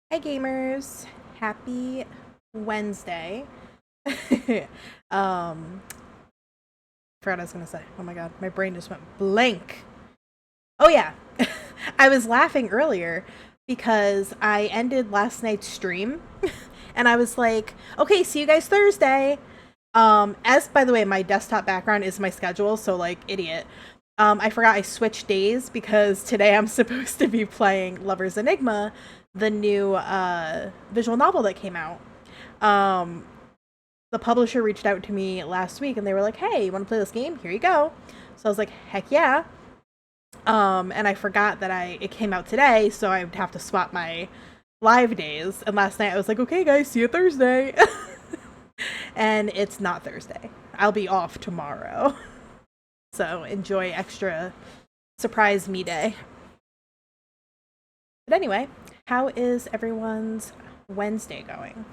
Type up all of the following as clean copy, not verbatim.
Hi gamers, happy Wednesday. Forgot what I was gonna say. Oh my god, my brain just went blank. Oh yeah, I was laughing earlier because I ended last night's stream and I was like, okay, see you guys Thursday. As by the way, my desktop background is my schedule, so like idiot. I forgot I switched days because today I'm supposed to be playing Lover's Enigma, the new visual novel that came out. Um, the publisher reached out to me last week and they were like, "Hey, you want to play this game? Here you go." So I was like, "Heck yeah!" And I forgot that it came out today, so I would have to swap my live days. And last night I was like, "Okay, guys, see you Thursday." And it's not Thursday. I'll be off tomorrow. So enjoy extra surprise me day. But anyway, how is everyone's Wednesday going?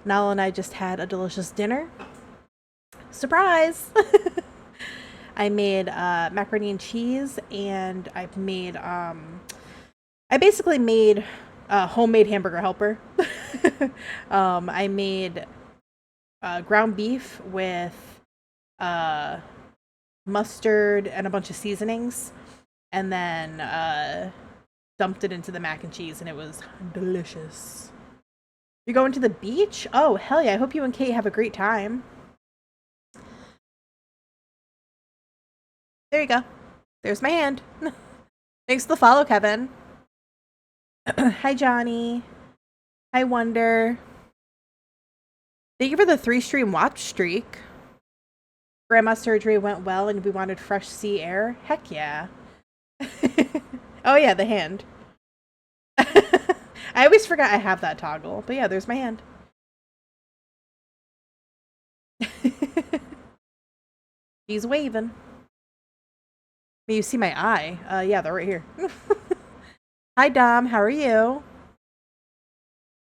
Nala and I just had a delicious dinner. Surprise! I made macaroni and cheese, and I basically made a homemade hamburger helper. I made ground beef with mustard and a bunch of seasonings, and then dumped it into the mac and cheese, and it was delicious. You're going to the beach? Oh, hell yeah. I hope you and Kate have a great time. There you go. There's my hand. Thanks for the follow, Kevin. Hi, Johnny. Hi, Wonder. Thank you for the 3-stream watch streak. Grandma's surgery went well and we wanted fresh sea air. Heck yeah. Oh yeah, the hand. I always forgot I have that toggle. But yeah, there's my hand. He's waving. You see my eye. Yeah, they're right here. Hi, Dom. How are you?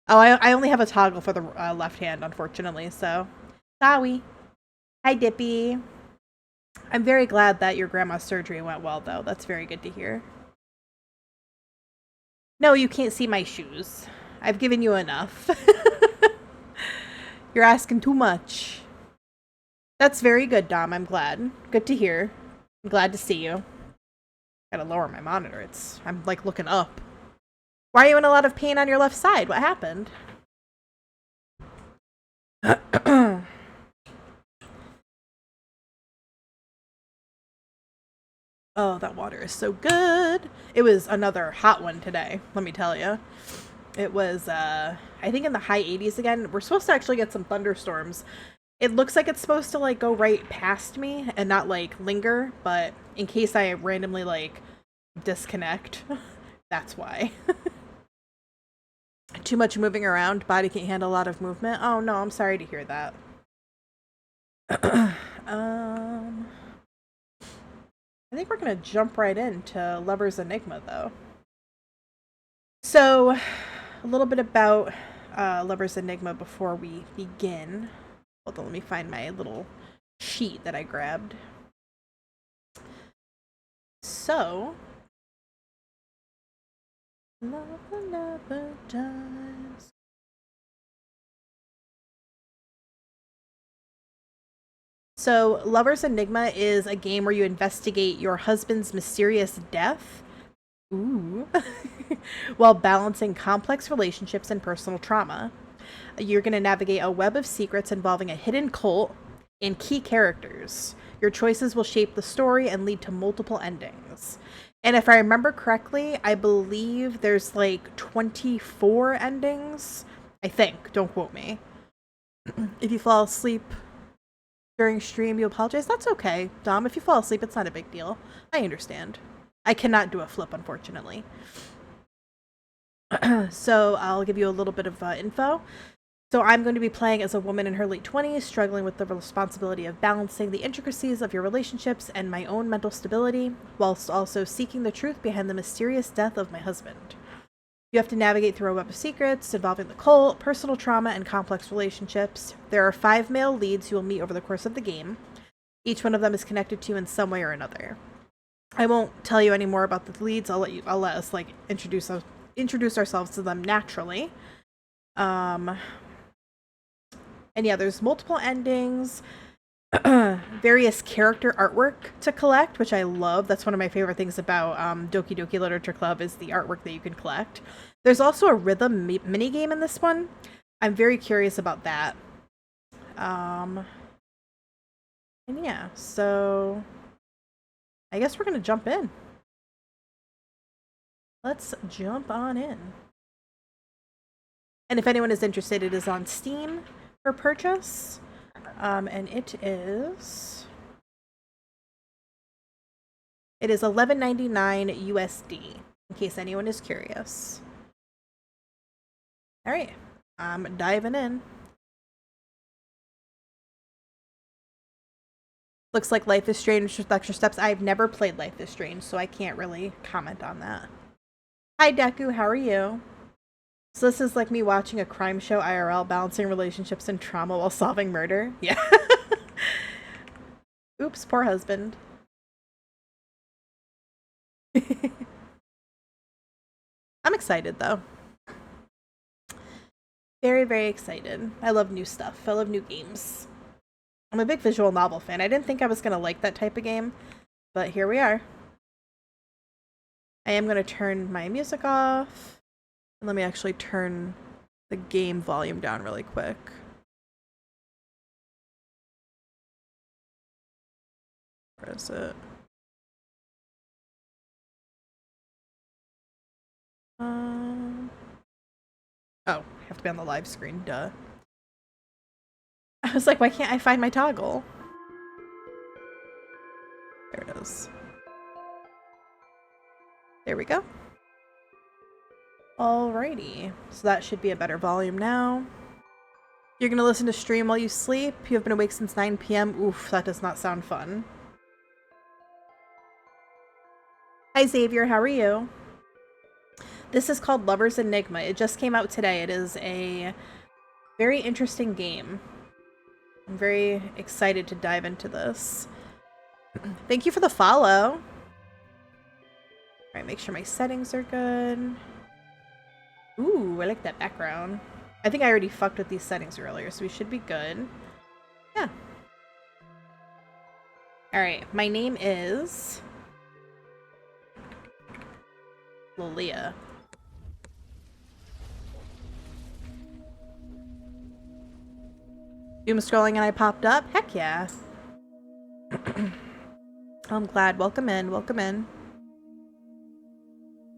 Oh, I only have a toggle for the left hand, unfortunately, so. Sorry. Hi, Dippy. I'm very glad that your grandma's surgery went well, though. That's very good to hear. No, you can't see my shoes. I've given you enough. You're asking too much. That's very good, Dom. I'm glad. Good to hear. I'm glad to see you. Gotta lower my monitor. I'm like looking up. Why are you in a lot of pain on your left side? What happened? Oh, that water is so good. It was another hot one today, let me tell you. It was, I think in the high 80s again. We're supposed to actually get some thunderstorms. It looks like it's supposed to, like, go right past me and not, like, linger. But in case I randomly, like, disconnect, that's why. Too much moving around. Body can't handle a lot of movement. Oh, no, I'm sorry to hear that. I think we're going to jump right into Lover's Enigma, though. So, a little bit about Lover's Enigma before we begin. Hold on, let me find my little sheet that I grabbed. So, love never dies. So, Lover's Enigma is a game where you investigate your husband's mysterious death. Ooh. While balancing complex relationships and personal trauma. You're going to navigate a web of secrets involving a hidden cult and key characters. Your choices will shape the story and lead to multiple endings. And if I remember correctly, I believe there's like 24 endings. I think. Don't quote me. If you fall asleep during stream, you apologize. That's okay, Dom. If you fall asleep, it's not a big deal. I understand. I cannot do a flip, unfortunately. So I'll give you a little bit of info. So I'm going to be playing as a woman in her late 20s, struggling with the responsibility of balancing the intricacies of your relationships and my own mental stability, whilst also seeking the truth behind the mysterious death of my husband. You have to navigate through a web of secrets involving the cult, personal trauma, and complex relationships. There are 5 male leads you will meet over the course of the game. Each one of them is connected to you in some way or another. I won't tell you any more about the leads. I'll let us like introduce introduce ourselves to them naturally. And yeah, there's multiple endings, various character artwork to collect, which I love. That's one of my favorite things about Doki Doki Literature Club is the artwork that you can collect. There's also a rhythm mini game in this one. I'm very curious about that. And yeah, so I guess we're gonna jump in. Let's jump on in. And if anyone is interested, it is on Steam for purchase. And it is $11.99 USD, in case anyone is curious. All right, I'm diving in. Looks like Life is Strange with extra steps. I've never played Life is Strange, so I can't really comment on that. Hi, Deku. How are you? So this is like me watching a crime show IRL, balancing relationships and trauma while solving murder. Yeah. Oops, poor husband. I'm excited, though. Very, very excited. I love new stuff. I love new games. I'm a big visual novel fan. I didn't think I was going to like that type of game, but here we are. I am going to turn my music off. And let me actually turn the game volume down really quick. Where is it? Oh, I have to be on the live screen, duh. I was like, why can't I find my toggle? There it is. There we go. Alrighty, so that should be a better volume now. You're gonna listen to stream while you sleep? You have been awake since 9 p.m. Oof, that does not sound fun. Hi Xavier, how are you? This is called Lover's Enigma. It just came out today. It is a very interesting game. I'm very excited to dive into this. Thank you for the follow. Alright, make sure my settings are good. Ooh, I like that background. I think I already fucked with these settings earlier, so we should be good. Yeah. Alright, my name is Lilia. Doom scrolling and I popped up? Heck yeah. I'm glad. Welcome in, welcome in.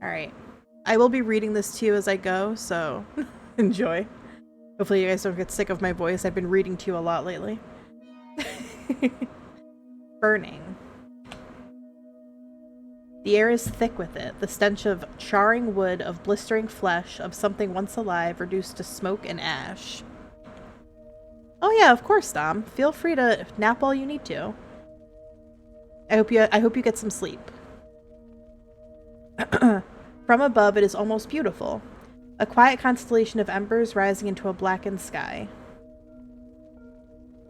Alright. I will be reading this to you as I go, so enjoy. Hopefully you guys don't get sick of my voice. I've been reading to you a lot lately. Burning. The air is thick with it, the stench of charring wood, of blistering flesh, of something once alive reduced to smoke and ash. Oh yeah, of course, Dom. Feel free to nap all you need to. I hope you get some sleep. From above, it is almost beautiful. A quiet constellation of embers rising into a blackened sky.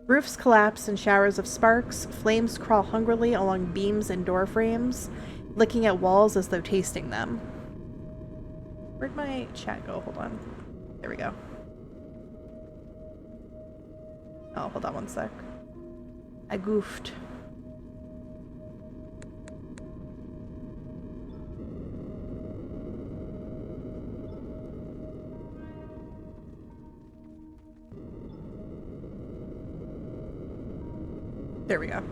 Roofs collapse in showers of sparks, flames crawl hungrily along beams and door frames, licking at walls as though tasting them. Where'd my chat go? Hold on. There we go. Oh, hold on one sec. I goofed. There we go.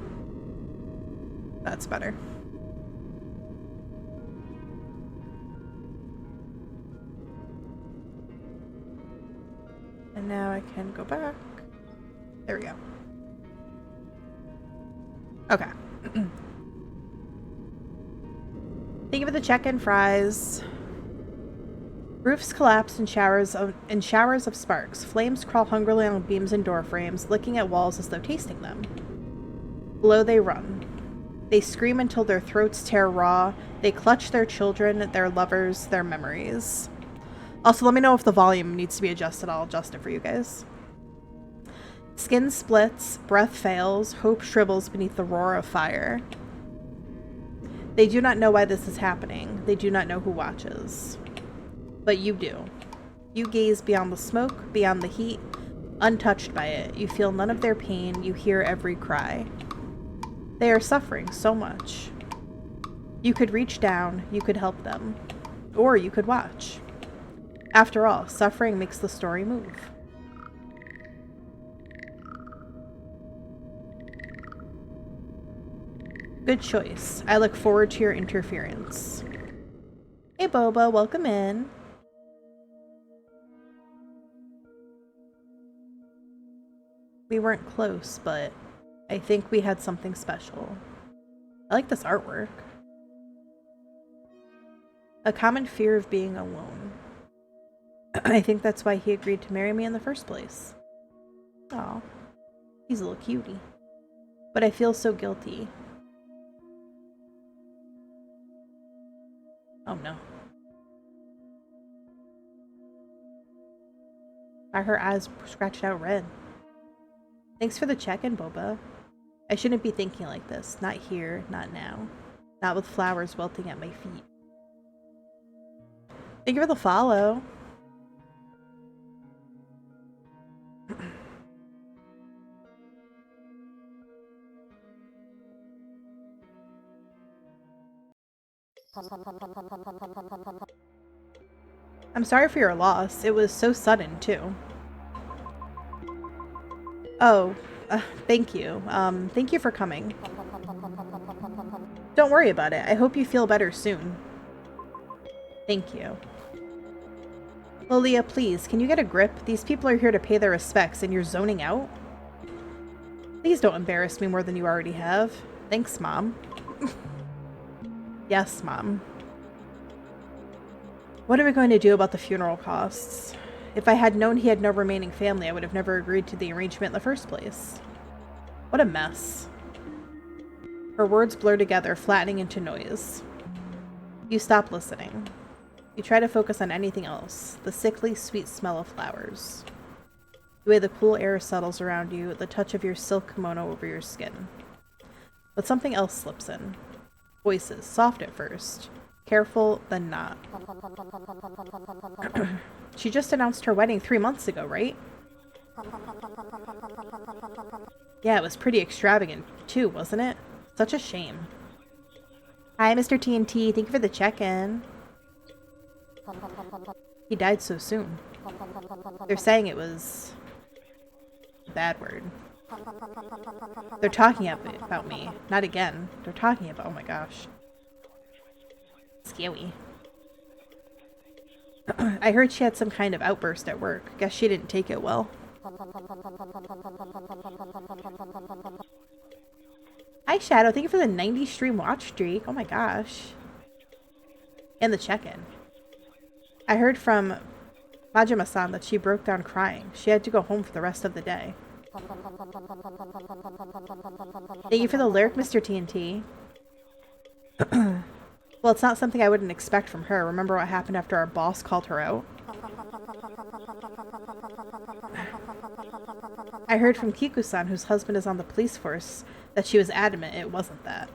That's better. And now I can go back. There we go. Okay. Thank you for the check-in, fries. Roofs collapse in showers of sparks. Flames crawl hungrily on beams and door frames, licking at walls as though tasting them. Below they run. They scream until their throats tear raw. They clutch their children, their lovers, their memories. Also, let me know if the volume needs to be adjusted. I'll adjust it for you guys. Skin splits, breath fails, hope shrivels beneath the roar of fire. They do not know why this is happening. They do not know who watches. But you do. You gaze beyond the smoke, beyond the heat, untouched by it. You feel none of their pain. You hear every cry. They are suffering so much. You could reach down. You could help them. Or you could watch. After all, suffering makes the story move. Good choice. I look forward to your interference. Hey Boba, welcome in. We weren't close, but I think we had something special. I like this artwork. A common fear of being alone. I think that's why he agreed to marry me in the first place. Aw, he's a little cutie. But I feel so guilty. Oh no. Are her eyes scratched out red? Thanks for the check-in, Boba. I shouldn't be thinking like this. Not here, not now. Not with flowers wilting at my feet. Thank you for the follow. I'm sorry for your loss. It was so sudden, too. Oh, thank you. Thank you for coming. Don't worry about it. I hope you feel better soon. Thank you. Lilia, please, can you get a grip? These people are here to pay their respects and you're zoning out? Please don't embarrass me more than you already have. Thanks, Mom. Yes, Mom. What are we going to do about the funeral costs? If I had known he had no remaining family, I would have never agreed to the arrangement in the first place. What a mess. Her words blur together, flattening into noise. You stop listening. You try to focus on anything else. The sickly, sweet smell of flowers. The way the cool air settles around you, the touch of your silk kimono over your skin. But something else slips in. Voices, soft at first. Careful, then not. She just announced her wedding 3 months ago, right? Yeah, it was pretty extravagant, too, wasn't it? Such a shame. Hi, Mr. TNT. Thank you for the check-in. He died so soon. They're saying it was a bad word. They're talking about me. Not again. They're talking about... Oh my gosh. Scary. I heard she had some kind of outburst at work. Guess she didn't take it well. Hi, Shadow. Thank you for the 90 stream watch streak. Oh my gosh. And the check-in. I heard from Majima-san that she broke down crying. She had to go home for the rest of the day. Thank you for the lyric, Mr. TNT. Well, it's not something I wouldn't expect from her. Remember what happened after our boss called her out? I heard from Kiku-san, whose husband is on the police force, that she was adamant it wasn't that.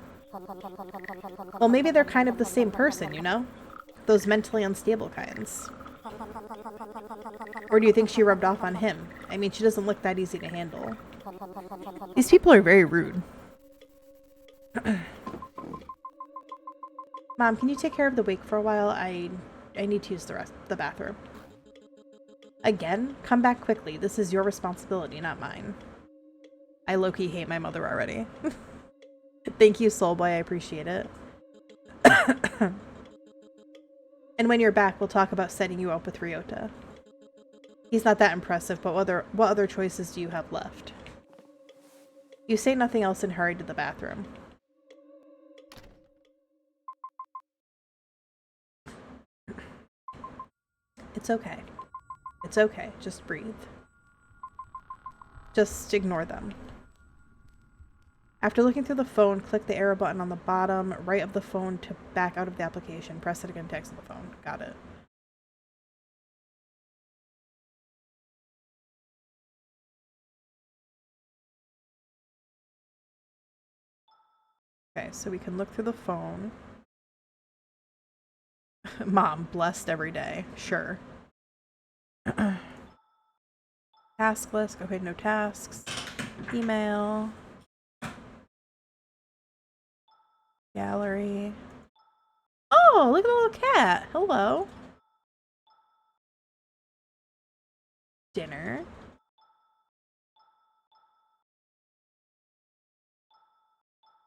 Well, maybe they're kind of the same person, you know? Those mentally unstable kinds. Or do you think she rubbed off on him? I mean, she doesn't look that easy to handle. These people are very rude. Mom, can you take care of the wake for a while? I need to use the bathroom. Again? Come back quickly. This is your responsibility, not mine. I low-key hate my mother already. Thank you, Soulboy. I appreciate it. And when you're back, we'll talk about setting you up with Ryota. He's not that impressive, but what other choices do you have left? You say nothing else and hurry to the bathroom. It's okay. It's okay. Just breathe. Just ignore them. After looking through the phone, click the arrow button on the bottom right of the phone to back out of the application. Press it again to exit the phone. Got it. Okay, so we can look through the phone. Mom, blessed every day. Sure. Task list. Okay, no tasks. Email. Gallery. Oh, look at the little cat. Hello. Dinner.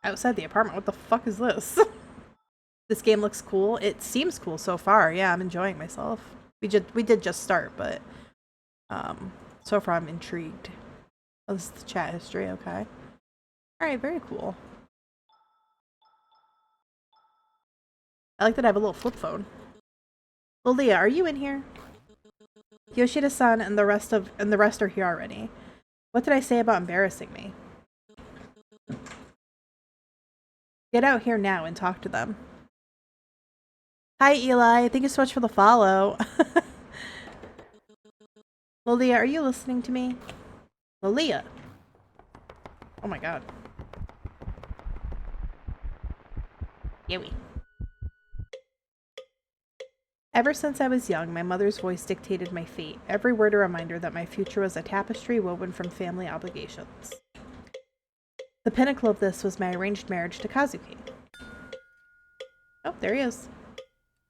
Outside the apartment. What the fuck is this? This game looks cool. It seems cool so far. Yeah, I'm enjoying myself. We did just start, but so far I'm intrigued. Oh, this is the chat history. Okay. All right, very cool. I like that I have a little flip phone. Well, Leah, are you in here? Yoshida-san and the rest are here already. What did I say about embarrassing me? Get out here now and talk to them. Hi, Eli. Thank you so much for the follow. Lilia, are you listening to me? Lilia. Oh my god. Yowie. Ever since I was young, my mother's voice dictated my fate, every word a reminder that my future was a tapestry woven from family obligations. The pinnacle of this was my arranged marriage to Kazuki. Oh, there he is.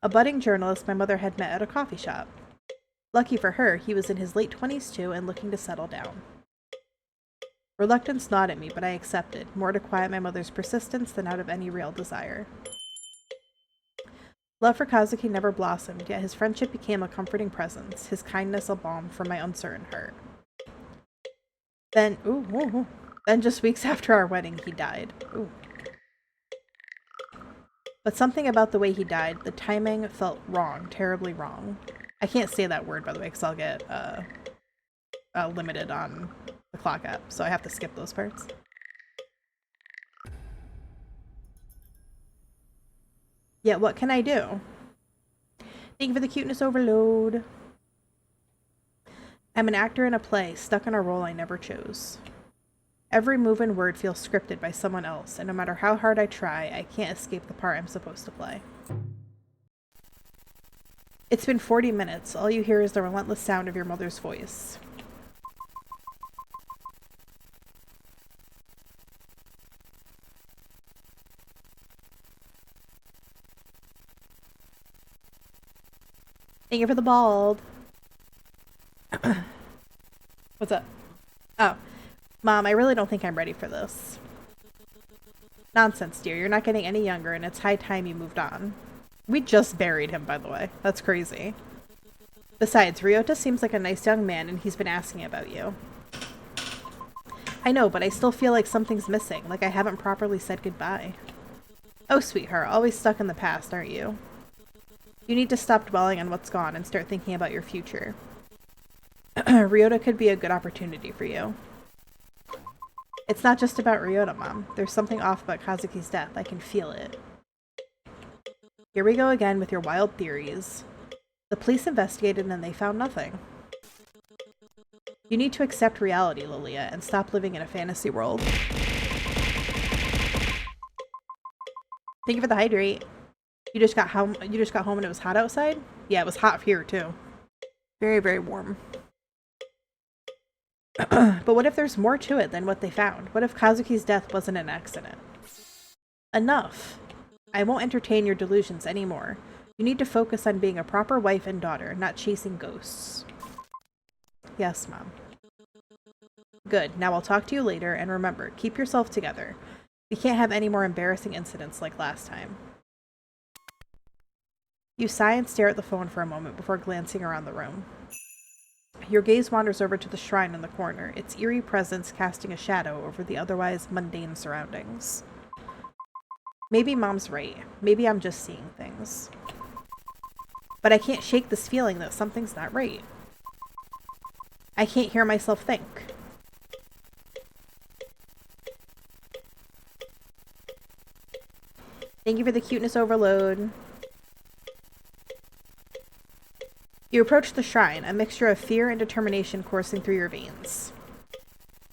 A budding journalist my mother had met at a coffee shop. Lucky for her, he was in his late 20s too and looking to settle down. Reluctance gnawed at me, but I accepted, more to quiet my mother's persistence than out of any real desire. Love for Kazuki never blossomed, yet his friendship became a comforting presence, his kindness a balm for my uncertain heart. Then just weeks after our wedding, he died. Ooh. But something about the way he died, the timing felt wrong, terribly wrong. I can't say that word, by the way, because I'll get limited on the clock app, so I have to skip those parts. Yeah, what can I do? Thank you for the cuteness overload. I'm an actor in a play, stuck in a role I never chose. Every move and word feels scripted by someone else, and no matter how hard I try, I can't escape the part I'm supposed to play. It's been 40 minutes. All you hear is the relentless sound of your mother's voice. Thank you for the bald. What's up? Oh. Mom, I really don't think I'm ready for this. Nonsense, dear. You're not getting any younger, and it's high time you moved on. We just buried him, by the way. That's crazy. Besides, Ryota seems like a nice young man, and he's been asking about you. I know, but I still feel like something's missing, like I haven't properly said goodbye. Oh, sweetheart, always stuck in the past, aren't you? You need to stop dwelling on what's gone and start thinking about your future. Ryota could be a good opportunity for you. It's not just about Ryota, Mom. There's something off about Kazuki's death. I can feel it. Here we go again with your wild theories. The police investigated and they found nothing. You need to accept reality, Lilia, and stop living in a fantasy world. Thank you for the hydrate. You just got home and it was hot outside? Yeah, it was hot here too. Very, very warm. But what if there's more to it than what they found? What if Kazuki's death wasn't an accident? Enough. I won't entertain your delusions anymore. You need to focus on being a proper wife and daughter, not chasing ghosts. Yes, Mom. Good. Now I'll talk to you later, and remember, keep yourself together. We can't have any more embarrassing incidents like last time. You sigh and stare at the phone for a moment before glancing around the room. Your gaze wanders over to the shrine in the corner, its eerie presence casting a shadow over the otherwise mundane surroundings. Maybe Mom's right. Maybe I'm just seeing things. But I can't shake this feeling that something's not right. I can't hear myself think. Thank you for the cuteness overload. You approach the shrine, a mixture of fear and determination coursing through your veins.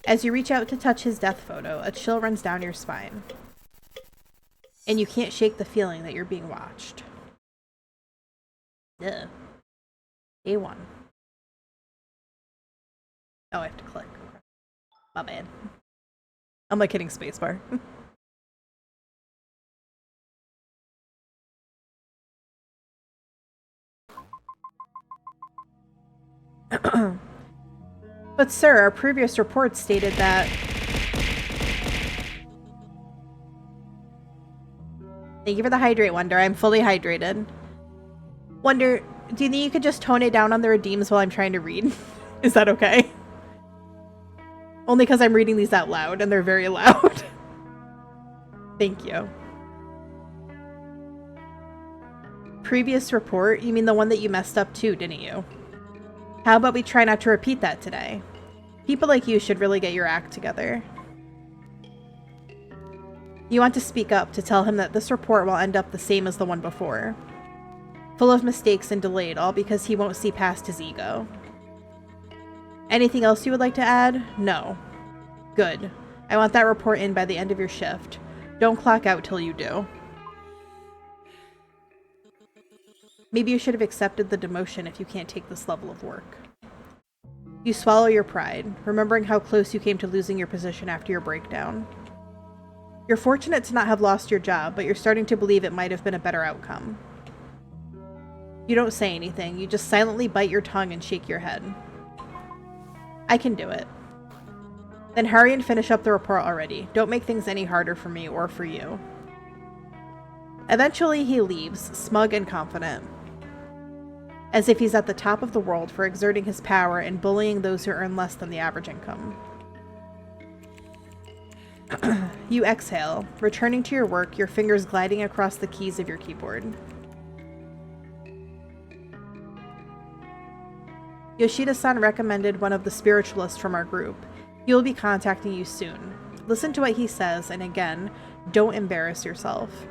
As you reach out to touch his death photo, a chill runs down your spine. And you can't shake the feeling that you're being watched. Ugh. A1. Oh, I have to click. My bad. I'm like hitting spacebar. But sir, our previous report stated that... Thank you for the hydrate, Wonder. I'm fully hydrated. Wonder, do you think you could just tone it down on the redeems while I'm trying to read? Is that okay? Only because I'm reading these out loud, and they're very loud. Thank you. Previous report? You mean the one that you messed up too, didn't you? How about we try not to repeat that today? People like you should really get your act together. You want to speak up to tell him that this report will end up the same as the one before. Full of mistakes and delayed, all because he won't see past his ego. Anything else you would like to add? No. Good. I want that report in by the end of your shift. Don't clock out till you do. Maybe you should have accepted the demotion if you can't take this level of work. You swallow your pride, remembering how close you came to losing your position after your breakdown. You're fortunate to not have lost your job, but you're starting to believe it might have been a better outcome. You don't say anything, you just silently bite your tongue and shake your head. I can do it. Then hurry and finish up the report already. Don't make things any harder for me or for you. Eventually he leaves, smug and confident. As if he's at the top of the world for exerting his power and bullying those who earn less than the average income. You exhale, returning to your work, your fingers gliding across the keys of your keyboard. Yoshida-san recommended one of the spiritualists from our group. He will be contacting you soon. Listen to what he says, and again, don't embarrass yourself.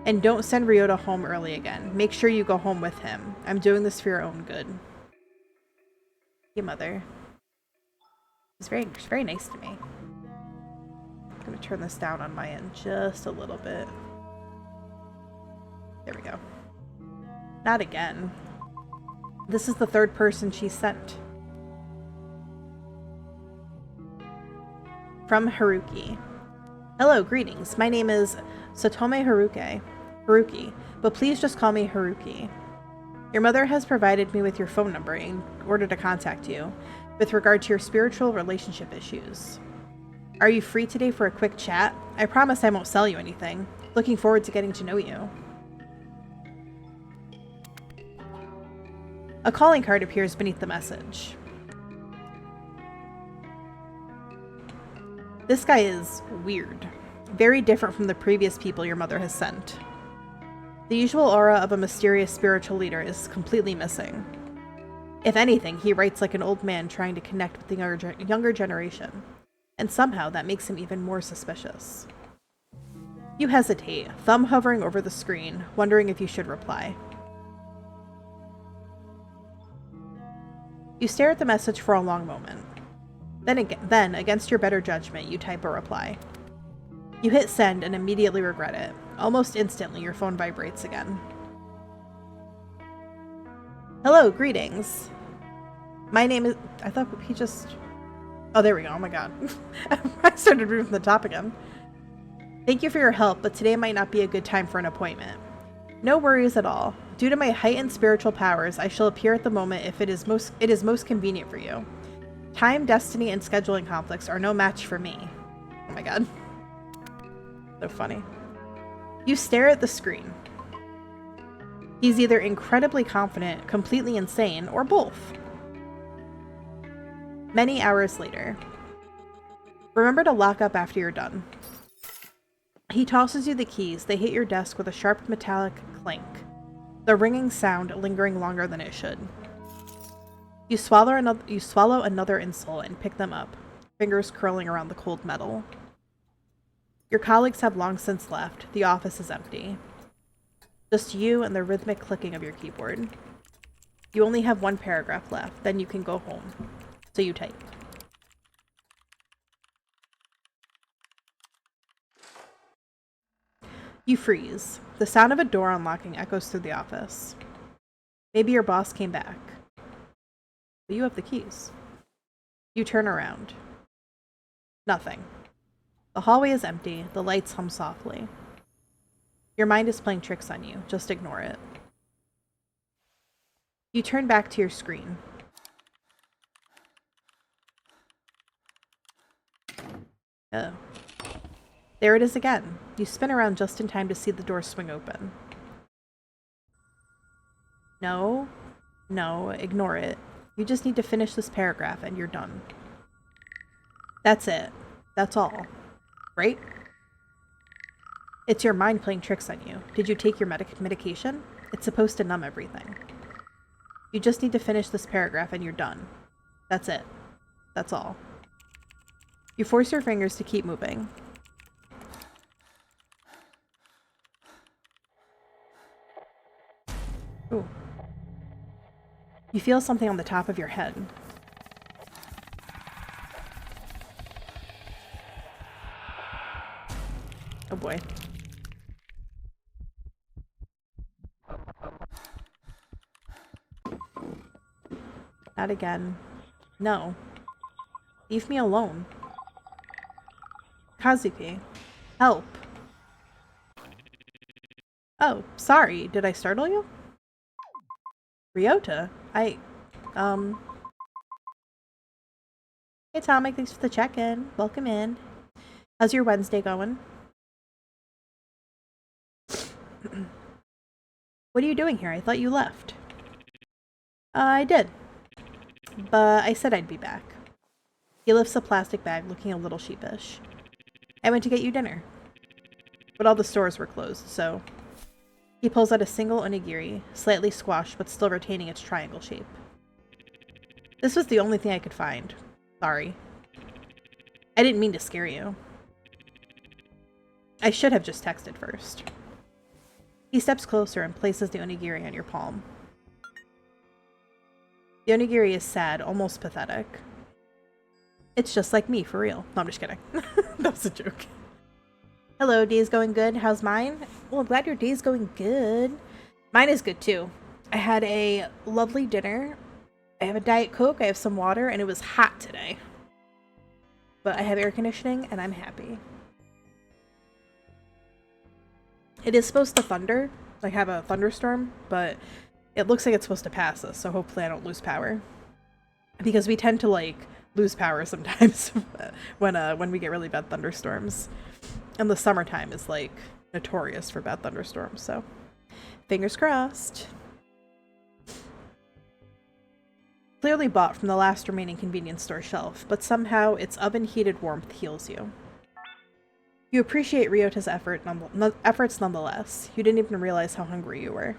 And don't send Ryota home early again. Make sure you go home with him. I'm doing this for your own good. Your mother. She's very nice to me. I'm gonna turn this down on my end just a little bit. There we go. Not again. This is the third person she sent. From Haruki. Hello, greetings. My name is Otome Haruki, but please just call me Haruki. Your mother has provided me with your phone number in order to contact you with regard to your spiritual relationship issues. Are you free today for a quick chat? I promise I won't sell you anything. Looking forward to getting to know you. A calling card appears beneath the message. This guy is weird. Very different from the previous people your mother has sent. The usual aura of a mysterious spiritual leader is completely missing. If anything, he writes like an old man trying to connect with the younger generation, and somehow that makes him even more suspicious. You hesitate, thumb hovering over the screen, wondering if you should reply. You stare at the message for a long moment. Then, against your better judgment, you type a reply. You hit send and immediately regret it. Almost instantly, your phone vibrates again. Hello, greetings. My name is... I thought he just... Oh, there we go. Oh my god. I started reading from the top again. Thank you for your help, but today might not be a good time for an appointment. No worries at all. Due to my heightened spiritual powers, I shall appear at the moment if it is most convenient for you. Time, destiny, and scheduling conflicts are no match for me. Oh my god. So funny. You stare at the screen. He's either incredibly confident, completely insane, or both. Many hours later. Remember to lock up after you're done. He tosses you the keys. They hit your desk with a sharp metallic clink, the ringing sound lingering longer than it should. You swallow another insult and pick them up, fingers curling around the cold metal. Your colleagues have long since left. The office is empty. Just you and the rhythmic clicking of your keyboard. You only have one paragraph left, then you can go home. So you type. You freeze. The sound of a door unlocking echoes through the office. Maybe your boss came back. But you have the keys. You turn around. Nothing. The hallway is empty. The lights hum softly. Your mind is playing tricks on you. Just ignore it. You turn back to your screen. Oh. There it is again. You spin around just in time to see the door swing open. No. No, ignore it. You just need to finish this paragraph and you're done. That's it. That's all. Right? It's your mind playing tricks on you. Did you take your medication? It's supposed to numb everything. You just need to finish this paragraph and you're done. That's it. That's all. You force your fingers to keep moving. Ooh. You feel something on the top of your head. Oh boy. Not again. No. Leave me alone. Kazuki. Help. Oh, sorry. Did I startle you? Ryota? Hey Atomic, thanks for the check-in. Welcome in. How's your Wednesday going? What are you doing here? I thought you left. I did. But I said I'd be back. He lifts a plastic bag, looking a little sheepish. I went to get you dinner. But all the stores were closed, so... He pulls out a single onigiri, slightly squashed but still retaining its triangle shape. This was the only thing I could find. Sorry. I didn't mean to scare you. I should have just texted first. He steps closer and places the onigiri on your palm. The onigiri is sad, almost pathetic. It's just like me, for real. No, I'm just kidding. That was a joke. Hello, day's going good. How's mine? Well, I'm glad your day's going good. Mine is good too. I had a lovely dinner. I have a Diet Coke, I have some water, and it was hot today. But I have air conditioning, and I'm happy. It is supposed to thunder, like have a thunderstorm, but it looks like it's supposed to pass us, so hopefully I don't lose power. Because we tend to, like, lose power sometimes when we get really bad thunderstorms. And the summertime is, like, notorious for bad thunderstorms, so fingers crossed. Clearly bought from the last remaining convenience store shelf, but somehow its oven-heated warmth heals you. You appreciate Ryota's efforts nonetheless. You didn't even realize how hungry you were.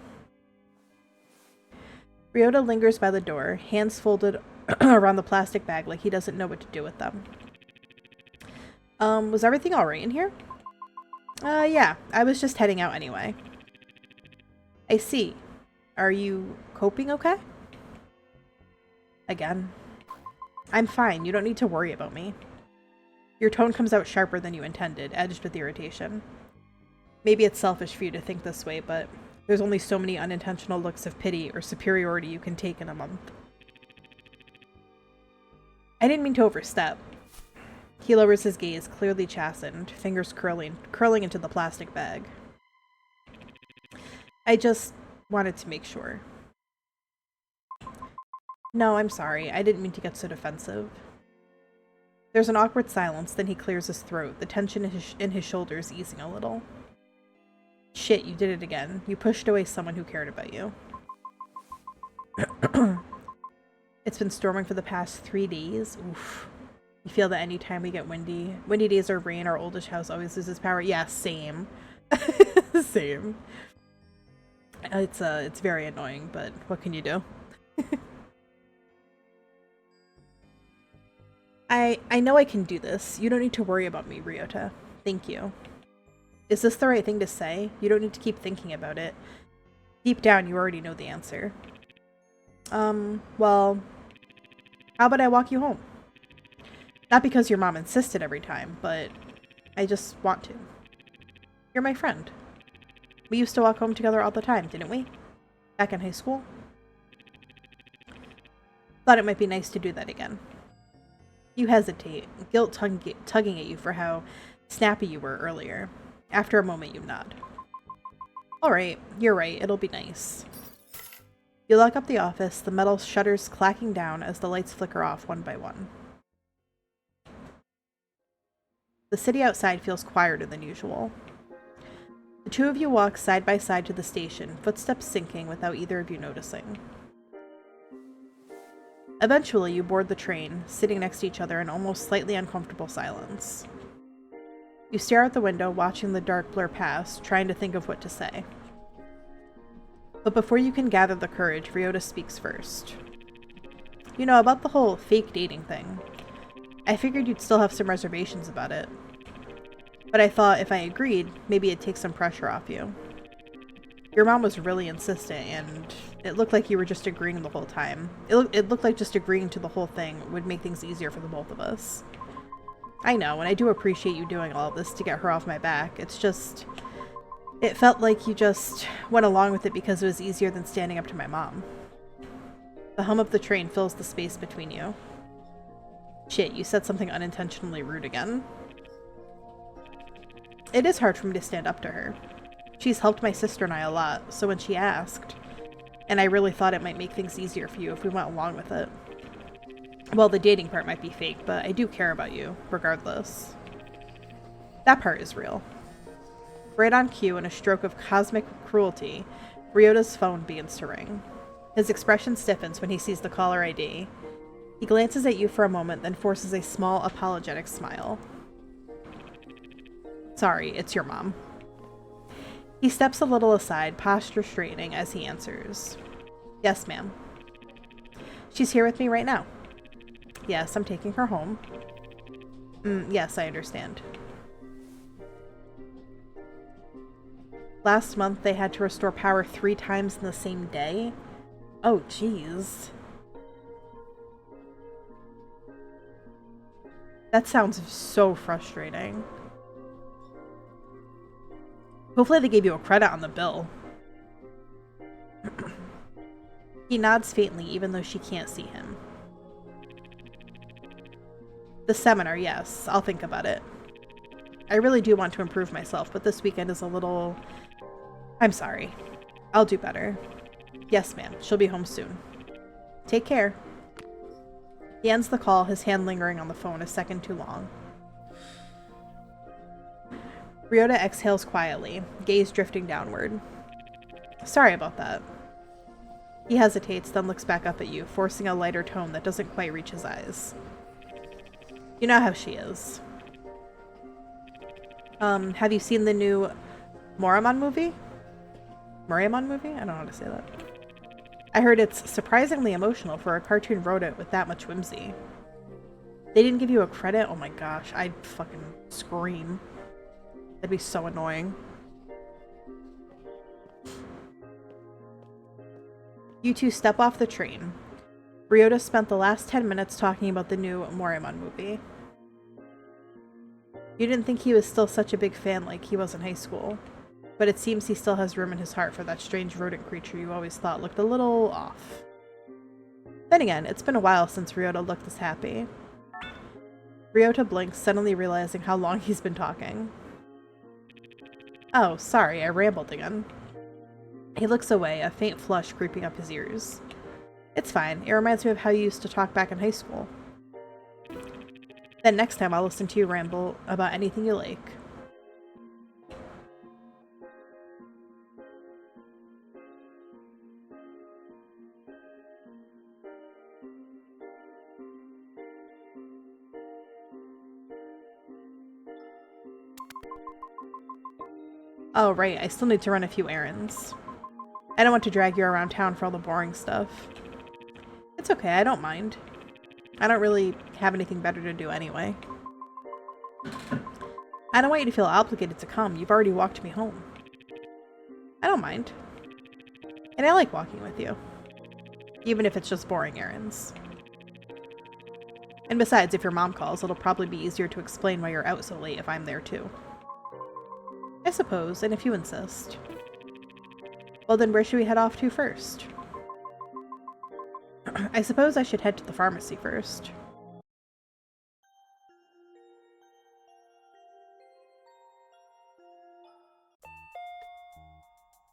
Ryota lingers by the door, hands folded around the plastic bag like he doesn't know what to do with them. Was everything alright in here? Yeah, I was just heading out anyway. I see. Are you coping okay? Again. I'm fine, you don't need to worry about me. Your tone comes out sharper than you intended, edged with irritation. Maybe it's selfish for you to think this way, but there's only so many unintentional looks of pity or superiority you can take in a month. I didn't mean to overstep. He lowers his gaze, clearly chastened, fingers curling into the plastic bag. I just wanted to make sure. No, I'm sorry. I didn't mean to get so defensive. There's an awkward silence, then he clears his throat, the tension in his shoulders easing a little. Shit, you did it again. You pushed away someone who cared about you. It's been storming for the past 3 days. Oof. You feel that anytime we get windy days or rain, our oldest house always loses power. Yeah, same. Same. It's very annoying, but what can you do? I know I can do this. You don't need to worry about me, Ryota. Thank you. Is this the right thing to say? You don't need to keep thinking about it. Deep down, you already know the answer. Well, how about I walk you home? Not because your mom insisted every time, but I just want to. You're my friend. We used to walk home together all the time, didn't we? Back in high school? Thought it might be nice to do that again. You hesitate, guilt tugging at you for how snappy you were earlier. After a moment, you nod. Alright, you're right, it'll be nice. You lock up the office, the metal shutters clacking down as the lights flicker off one by one. The city outside feels quieter than usual. The two of you walk side by side to the station, footsteps sinking without either of you noticing. Eventually, you board the train, sitting next to each other in almost slightly uncomfortable silence. You stare out the window, watching the dark blur past, trying to think of what to say. But before you can gather the courage, Ryota speaks first. You know, about the whole fake dating thing. I figured you'd still have some reservations about it. But I thought if I agreed, maybe it'd take some pressure off you. Your mom was really insistent, and it looked like you were just agreeing the whole time. It looked like just agreeing to the whole thing would make things easier for the both of us. I know, and I do appreciate you doing all of this to get her off my back. It's just... It felt like you just went along with it because it was easier than standing up to my mom. The hum of the train fills the space between you. Shit, you said something unintentionally rude again. It is hard for me to stand up to her. She's helped my sister and I a lot, so when she asked, and I really thought it might make things easier for you if we went along with it. Well, the dating part might be fake, but I do care about you, regardless. That part is real. Right on cue, in a stroke of cosmic cruelty, Ryota's phone begins to ring. His expression stiffens when he sees the caller ID. He glances at you for a moment, then forces a small, apologetic smile. Sorry, it's your mom. He steps a little aside, posture straightening as he answers. Yes, ma'am. She's here with me right now. Yes, I'm taking her home. Yes, I understand. Last month, they had to restore power 3 times in the same day? Oh, jeez. That sounds so frustrating. Hopefully they gave you a credit on the bill. He nods faintly, even though she can't see him. The seminar, yes. I'll think about it. I really do want to improve myself, but this weekend is a little... I'm sorry. I'll do better. Yes, ma'am. She'll be home soon. Take care. He ends the call, his hand lingering on the phone a second too long. Ryota exhales quietly, gaze drifting downward. Sorry about that. He hesitates, then looks back up at you, forcing a lighter tone that doesn't quite reach his eyes. You know how she is. Have you seen the new 𝕋𝕚𝕚𝕚 movie? 𝕋𝕚𝕚 movie? I don't know how to say that. I heard it's surprisingly emotional for a cartoon wrote it with that much whimsy. They didn't give you a credit? Oh my gosh, I'd fucking scream. That'd be so annoying. You two step off the train. Ryota spent the last 10 minutes talking about the new 𝕋𝕚𝕚𝕚 movie. You didn't think he was still such a big fan like he was in high school, but it seems he still has room in his heart for that strange rodent creature you always thought looked a little off. Then again, it's been a while since Ryota looked this happy. Ryota blinks, suddenly realizing how long he's been talking. Oh, sorry, I rambled again. He looks away, a faint flush creeping up his ears. It's fine. It reminds me of how you used to talk back in high school. Then next time I'll listen to you ramble about anything you like. Oh, right. I still need to run a few errands. I don't want to drag you around town for all the boring stuff. It's okay. I don't mind. I don't really have anything better to do anyway. I don't want you to feel obligated to come. You've already walked me home. I don't mind. And I like walking with you. Even if it's just boring errands. And besides, if your mom calls, it'll probably be easier to explain why you're out so late if I'm there too. I suppose, and if you insist. Well then, where should we head off to first? I suppose I should head to the pharmacy first.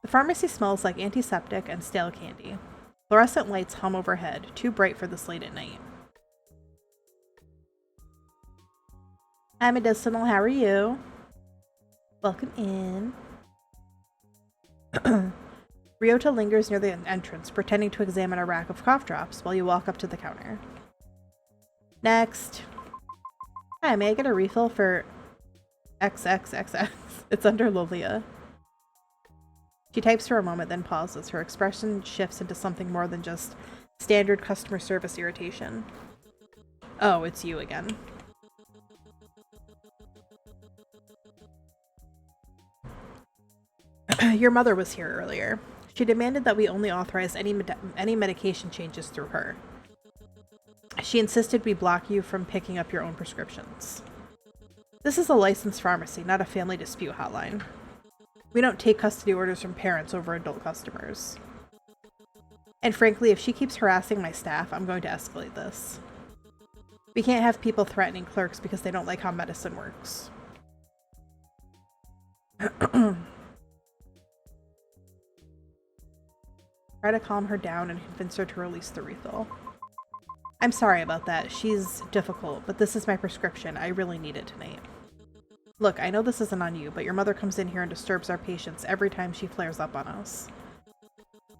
The pharmacy smells like antiseptic and stale candy. Fluorescent lights hum overhead, too bright for this late at night. Hi, Medicinal, how are you? Welcome in. Ryota lingers near the entrance, pretending to examine a rack of cough drops while you walk up to the counter. Next. Hi, may I get a refill for XXXX? It's under Lolia. She types for a moment, then pauses. Her expression shifts into something more than just standard customer service irritation. Oh, it's you again. Your mother was here earlier. She demanded that we only authorize any medication changes through her. She insisted we block you from picking up your own prescriptions. This is a licensed pharmacy, not a family dispute hotline. We don't take custody orders from parents over adult customers. And frankly, if she keeps harassing my staff, I'm going to escalate this. We can't have people threatening clerks because they don't like how medicine works. Try to calm her down and convince her to release the refill. I'm sorry about that. She's difficult, but this is my prescription. I really need it tonight. Look, I know this isn't on you, but your mother comes in here and disturbs our patients every time she flares up on us.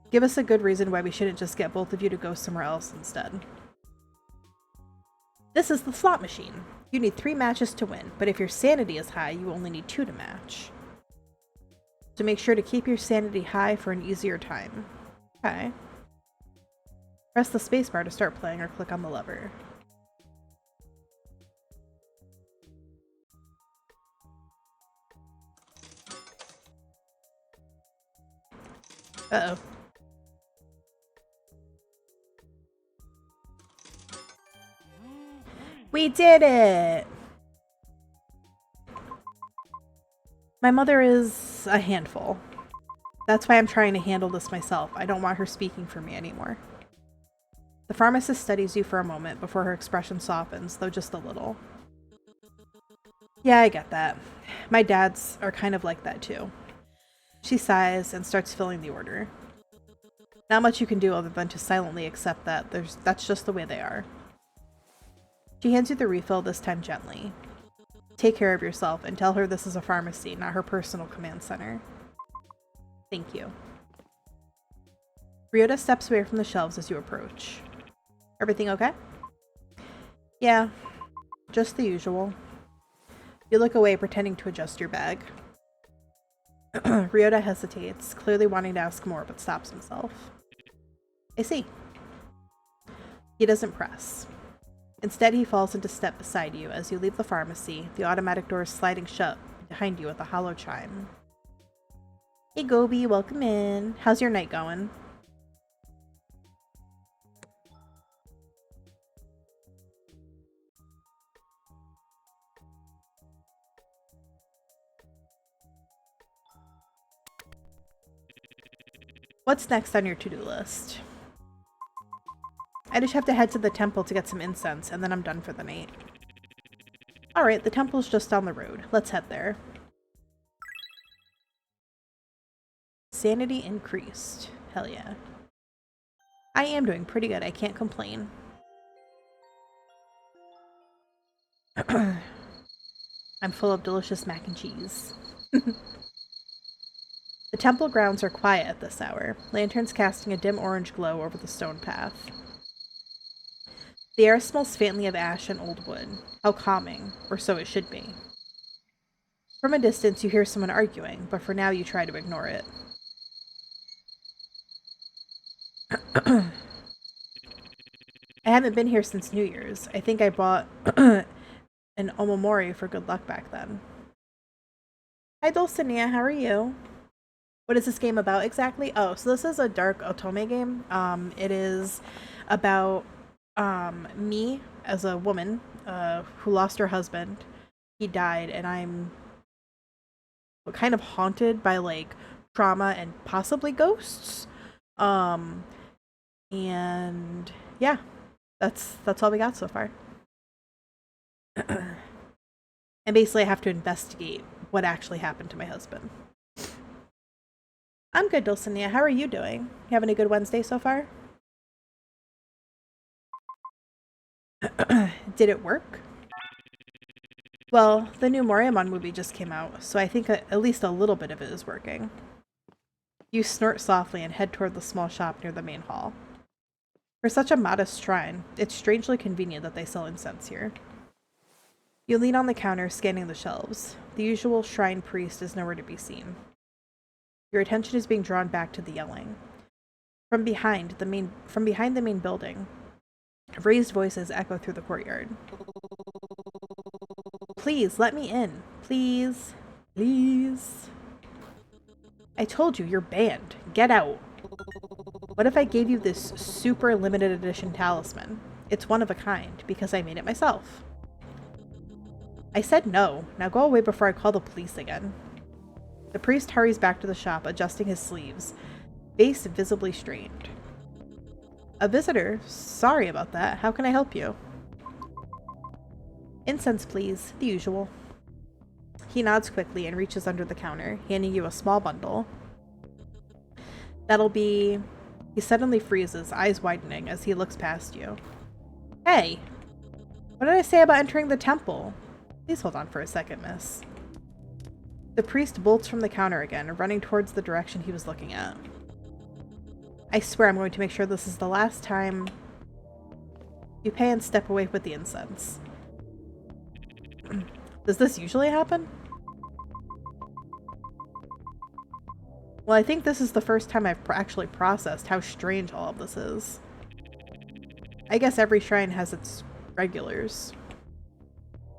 Give us a good reason why we shouldn't just get both of you to go somewhere else instead. This is the slot machine. You need 3 matches to win, but if your sanity is high, you only need 2 to match. So make sure to keep your sanity high for an easier time. Okay. Press the spacebar to start playing or click on the lever. Uh-oh. We did it! My mother is a handful. That's why I'm trying to handle this myself. I don't want her speaking for me anymore. The pharmacist studies you for a moment before her expression softens, though just a little. Yeah, I get that. My dads are kind of like that too. She sighs and starts filling the order. Not much you can do other than to silently accept that that's just the way they are. She hands you the refill, this time gently. Take care of yourself and tell her this is a pharmacy, not her personal command center. Thank you. Ryota steps away from the shelves as you approach. Everything okay? Yeah, just the usual. You look away, pretending to adjust your bag. Ryota hesitates, clearly wanting to ask more, but stops himself. I see. He doesn't press. Instead, he falls into step beside you as you leave the pharmacy, the automatic doors sliding shut behind you with a hollow chime. Hey Gobi, welcome in. How's your night going? What's next on your to-do list? I just have to head to the temple to get some incense, and then I'm done for the night. Alright, the temple's just down the road. Let's head there. Sanity increased. Hell yeah. I am doing pretty good. I can't complain. I'm full of delicious mac and cheese. The temple grounds are quiet at this hour, lanterns casting a dim orange glow over the stone path. The air smells faintly of ash and old wood. How calming, or so it should be. From a distance, you hear someone arguing, but for now you try to ignore it. I haven't been here since New Year's. I think I bought an omomori for good luck back then. Hi Dulcinea, how are you? What is this game about exactly? Oh, so this is a dark Otome game. It is about me as a woman who lost her husband. He died, and I'm kind of haunted by like trauma and possibly ghosts. And yeah, that's all we got so far. And basically I have to investigate what actually happened to my husband. I'm good, Dulcinea. How are you doing? You having a good Wednesday so far? Did it work? Well, the new 𝕋𝕚𝕚𝕚 movie just came out, so I think at least a little bit of it is working. You snort softly and head toward the small shop near the main hall. For such a modest shrine, it's strangely convenient that they sell incense here. You lean on the counter, scanning the shelves. The usual shrine priest is nowhere to be seen. Your attention is being drawn back to the yelling. From behind the main building, raised voices echo through the courtyard. Please, let me in. Please. Please. I told you, you're banned. Get out. What if I gave you this super limited edition talisman? It's one of a kind, because I made it myself. I said no. Now go away before I call the police again. The priest hurries back to the shop, adjusting his sleeves, face visibly strained. A visitor? Sorry about that. How can I help you? Incense, please. The usual. He nods quickly and reaches under the counter, handing you a small bundle. That'll be... He suddenly freezes, eyes widening as he looks past you. Hey! What did I say about entering the temple? Please hold on for a second, miss. The priest bolts from the counter again, running towards the direction he was looking at. I swear I'm going to make sure this is the last time you pay and step away with the incense. Does this usually happen? Well, I think this is the first time I've actually processed how strange all of this is. I guess every shrine has its regulars.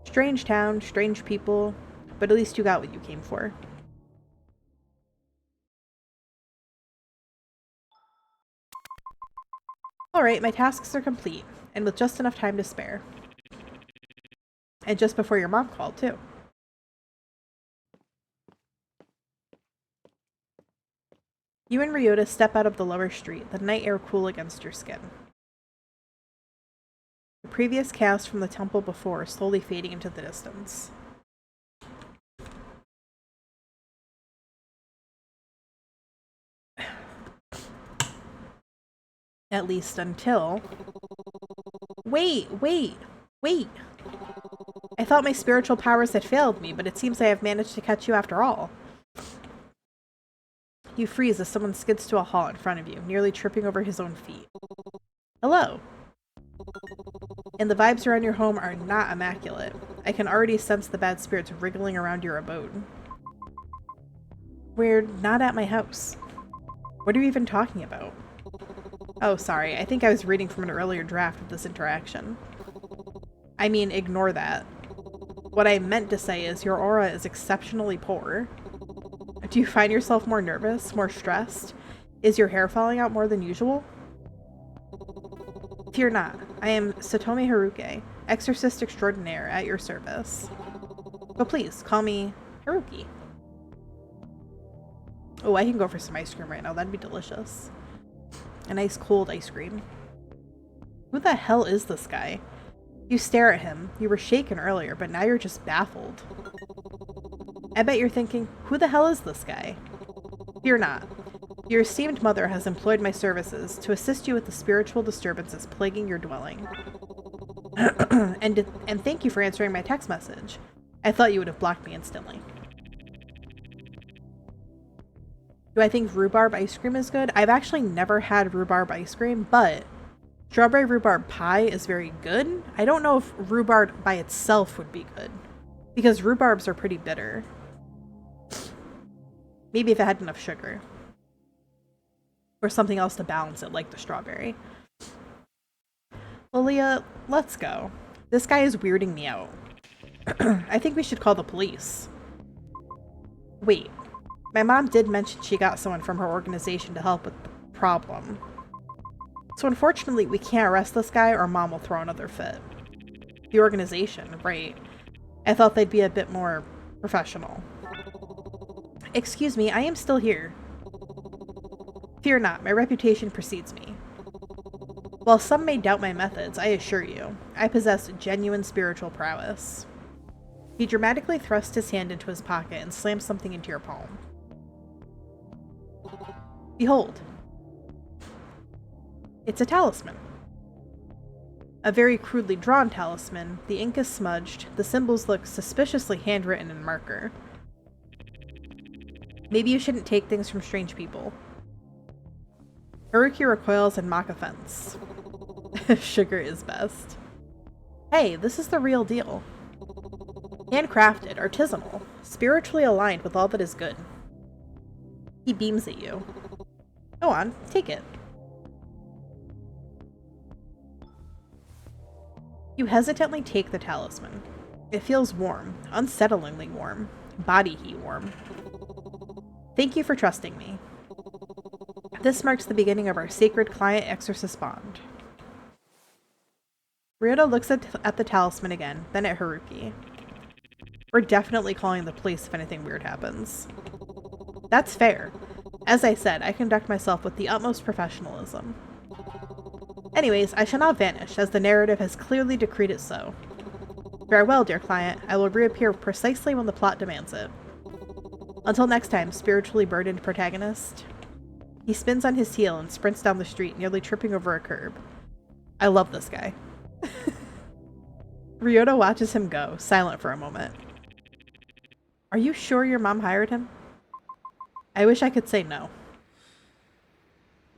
Strange town, strange people, but at least you got what you came for. Alright, my tasks are complete, and with just enough time to spare. And just before your mom called, too. You and Ryota step out of the lower street, the night air cool against your skin. The previous chaos from the temple before slowly fading into the distance. At least until... Wait! I thought my spiritual powers had failed me, but it seems I have managed to catch you after all. You freeze as someone skids to a halt in front of you, nearly tripping over his own feet. Hello. And the vibes around your home are not immaculate. I can already sense the bad spirits wriggling around your abode. We're not at my house. What are you even talking about? Oh, sorry. I think I was reading from an earlier draft of this interaction. I mean, ignore that. What I meant to say is your aura is exceptionally poor. Do you find yourself more nervous, more stressed? Is your hair falling out more than usual? Fear not. I am Otome Haruke, exorcist extraordinaire at your service. But please, call me Haruki. Oh, I can go for some ice cream right now. That'd be delicious. A nice cold ice cream. Who the hell is this guy? You stare at him. You were shaken earlier, but now you're just baffled. I bet you're thinking, who the hell is this guy? Fear not. Your esteemed mother has employed my services to assist you with the spiritual disturbances plaguing your dwelling. and thank you for answering my text message. I thought you would have blocked me instantly. Do I think rhubarb ice cream is good? I've actually never had rhubarb ice cream, but strawberry rhubarb pie is very good. I don't know if rhubarb by itself would be good, because rhubarbs are pretty bitter. Maybe if it had enough sugar. Or something else to balance it, like the strawberry. Well, Leah, let's go. This guy is weirding me out. I think we should call the police. Wait. My mom did mention she got someone from her organization to help with the problem. So unfortunately, we can't arrest this guy or mom will throw another fit. The organization, right. I thought they'd be a bit more professional. Excuse me, I am still here. Fear not, my reputation precedes me. While some may doubt my methods, I assure you, I possess genuine spiritual prowess. He dramatically thrust his hand into his pocket and slammed something into your palm. Behold. It's a talisman. A very crudely drawn talisman, the ink is smudged, the symbols look suspiciously handwritten in marker. Maybe you shouldn't take things from strange people. Haruki recoils in mock offense. Sugar is best. Hey, this is the real deal. Handcrafted, artisanal, spiritually aligned with all that is good. He beams at you. Go on, take it. You hesitantly take the talisman. It feels warm, unsettlingly warm, body heat warm. Thank you for trusting me. This marks the beginning of our sacred client-exorcist bond. Ryota looks at the talisman again, then at Haruki. We're definitely calling the police if anything weird happens. That's fair. As I said, I conduct myself with the utmost professionalism. Anyways, I shall not vanish, as the narrative has clearly decreed it so. Farewell, dear client. I will reappear precisely when the plot demands it. Until next time, spiritually burdened protagonist. He spins on his heel and sprints down the street, nearly tripping over a curb. I love this guy. Ryota watches him go, silent for a moment. Are you sure your mom hired him? I wish I could say no.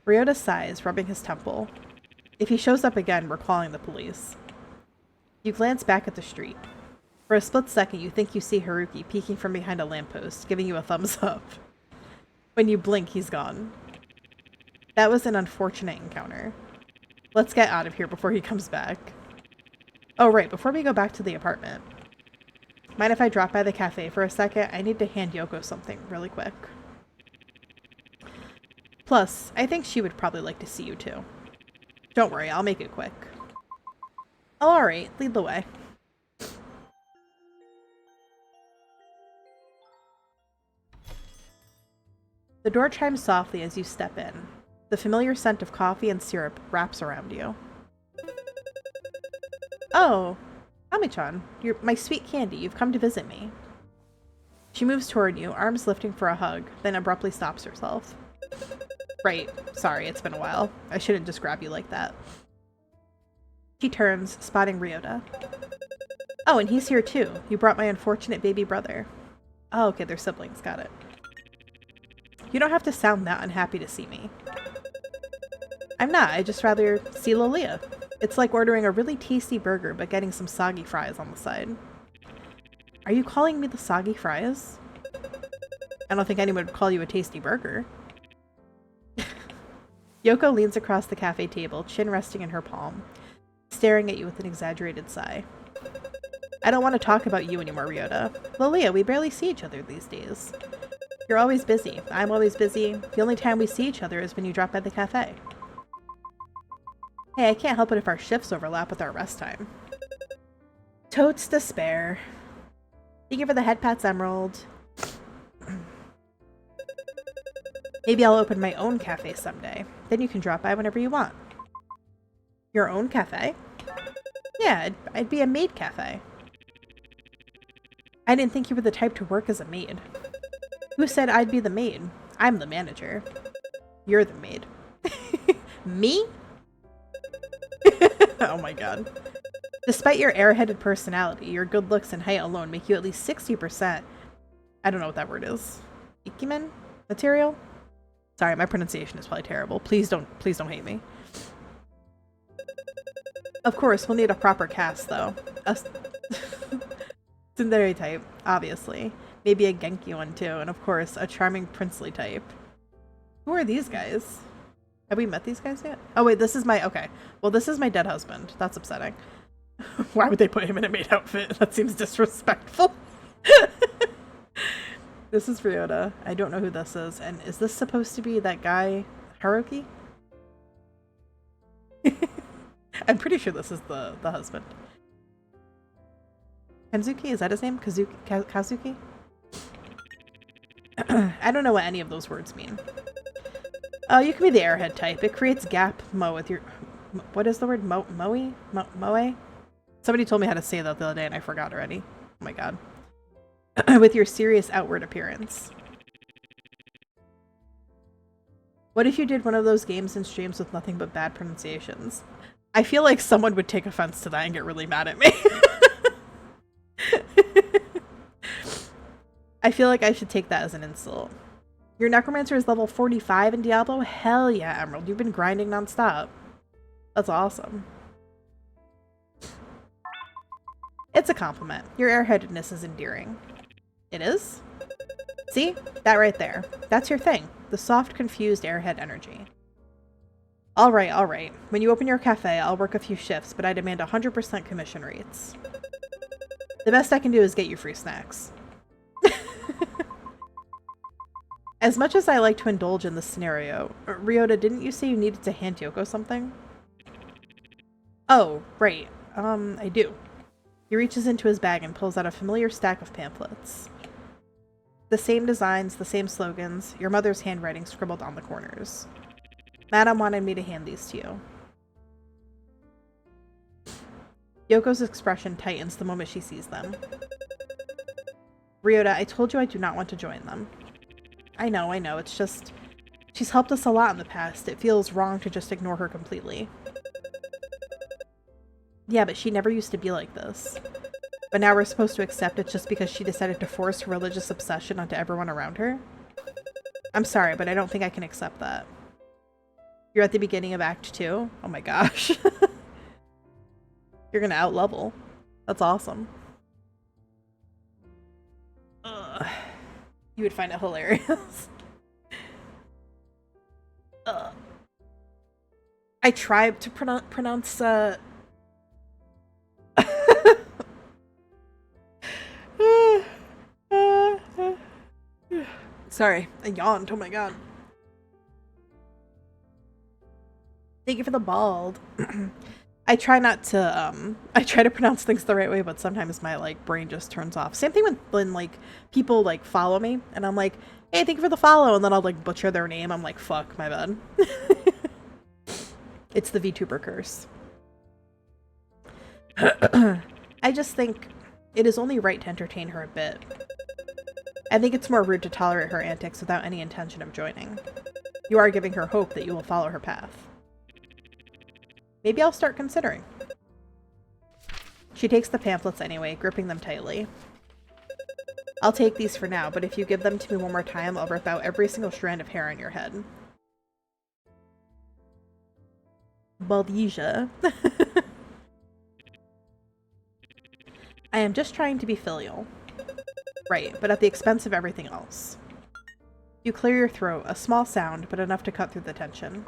Ryota sighs, rubbing his temple. If he shows up again, we're calling the police. You glance back at the street. For a split second, you think you see Haruki peeking from behind a lamppost, giving you a thumbs up. When you blink, he's gone. That was an unfortunate encounter. Let's get out of here before he comes back. Oh right, before we go back to the apartment. Mind if I drop by the cafe for a second? I need to hand Yoko something really quick. Plus, I think she would probably like to see you too. Don't worry, I'll make it quick. Oh, alright, lead the way. The door chimes softly as you step in. The familiar scent of coffee and syrup wraps around you. Oh, Ami-chan, you're my sweet candy. You've come to visit me. She moves toward you, arms lifting for a hug, then abruptly stops herself. Right, sorry, it's been a while. I shouldn't just grab you like that. She turns, spotting Ryota. Oh, and he's here too. You brought my unfortunate baby brother. Oh, okay, they're siblings, got it. You don't have to sound that unhappy to see me. I'm not, I just rather see Lolia. It's like ordering a really tasty burger but getting some soggy fries on the side. Are you calling me the soggy fries? I don't think anyone would call you a tasty burger. Yoko leans across the cafe table, chin resting in her palm, staring at you with an exaggerated sigh. I don't want to talk about you anymore, Ryota. Lolia, we barely see each other these days. You're always busy. I'm always busy. The only time we see each other is when you drop by the cafe. Hey, I can't help it if our shifts overlap with our rest time. Totes to spare. Thank you for the head pats, Emerald. Maybe I'll open my own cafe someday. Then you can drop by whenever you want. Your own cafe? Yeah, I'd be a maid cafe. I didn't think you were the type to work as a maid. Who said I'd be the maid? I'm the manager. You're the maid. Me? Oh my god. Despite your airheaded personality, your good looks and height alone make you at least 60%. I don't know what that word is. Ikimen? Material? Sorry, my pronunciation is probably terrible. Please don't hate me. Of course, we'll need a proper cast, though. A tsundere type, obviously. Maybe a Genki one, too. And of course, a charming princely type. Who are these guys? Have we met these guys yet? Oh, wait, this is my... Okay. Well, this is my dead husband. That's upsetting. Why would they put him in a maid outfit? That seems disrespectful. This is Ryota. I don't know who this is. And is this supposed to be that guy, Haruki? I'm pretty sure this is the husband. Kenzuki? Is that his name? Kazuki? I don't know what any of those words mean. Oh, you can be the airhead type. It creates gap mo with your... What is the word? Moe? Somebody told me how to say that the other day and I forgot already. Oh my god. With your serious outward appearance. What if you did one of those games and streams with nothing but bad pronunciations? I feel like someone would take offense to that and get really mad at me. I feel like I should take that as an insult. Your necromancer is level 45 in Diablo? Hell yeah, Emerald. You've been grinding nonstop. That's awesome. It's a compliment. Your airheadedness is endearing. It is? See? That right there. That's your thing. The soft, confused airhead energy. Alright, alright. When you open your cafe, I'll work a few shifts, but I demand 100% commission rates. The best I can do is get you free snacks. As much as I like to indulge in this scenario, Ryota, didn't you say you needed to hand Yoko something? Oh, right. I do. He reaches into his bag and pulls out a familiar stack of pamphlets. The same designs, the same slogans, your mother's handwriting scribbled on the corners. Madam wanted me to hand these to you. Yoko's expression tightens the moment she sees them. Ryota, I told you I do not want to join them. I know, it's just... She's helped us a lot in the past. It feels wrong to just ignore her completely. Yeah, but she never used to be like this. But now we're supposed to accept it just because she decided to force her religious obsession onto everyone around her? I'm sorry, but I don't think I can accept that. You're at the beginning of Act 2? Oh my gosh. You're gonna out-level. That's awesome. Ugh. You would find it hilarious. I tried to pronounce, Sorry, I yawned. Oh my god. Thank you for the bald. I try not to, I try to pronounce things the right way, but sometimes my, like, brain just turns off. Same thing when like, people, like, follow me, and I'm like, hey, thank you for the follow, and then I'll, like, butcher their name. I'm like, fuck, my bad. It's the VTuber curse. I just think it is only right to entertain her a bit. I think it's more rude to tolerate her antics without any intention of joining. You are giving her hope that you will follow her path. Maybe I'll start considering. She takes the pamphlets anyway, gripping them tightly. I'll take these for now, but if you give them to me one more time, I'll rip out every single strand of hair on your head. Baldesia. I am just trying to be filial. Right, but at the expense of everything else. You clear your throat, a small sound, but enough to cut through the tension.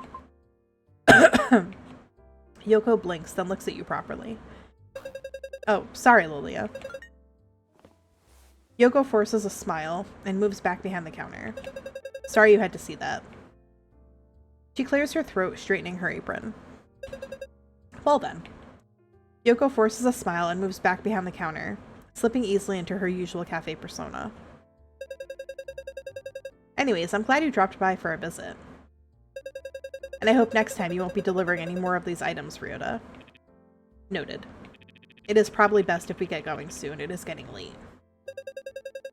Yoko blinks, then looks at you properly. Oh, sorry, Lilia. Yoko forces a smile and moves back behind the counter. Sorry you had to see that. She clears her throat, straightening her apron. Well then. Yoko forces a smile and moves back behind the counter, slipping easily into her usual cafe persona. Anyways, I'm glad you dropped by for a visit. And I hope next time you won't be delivering any more of these items, Ryota. Noted. It is probably best if we get going soon. It is getting late.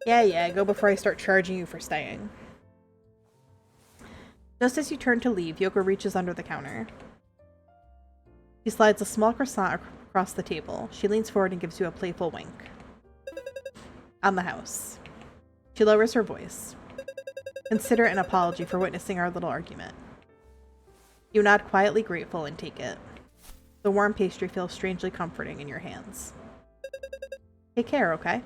Yeah, go before I start charging you for staying. Just as you turn to leave, Yoko reaches under the counter. She slides a small croissant across the table. She leans forward and gives you a playful wink. On the house. She lowers her voice. Consider it an apology for witnessing our little argument. You nod quietly grateful and take it. The warm pastry feels strangely comforting in your hands. Take care, okay?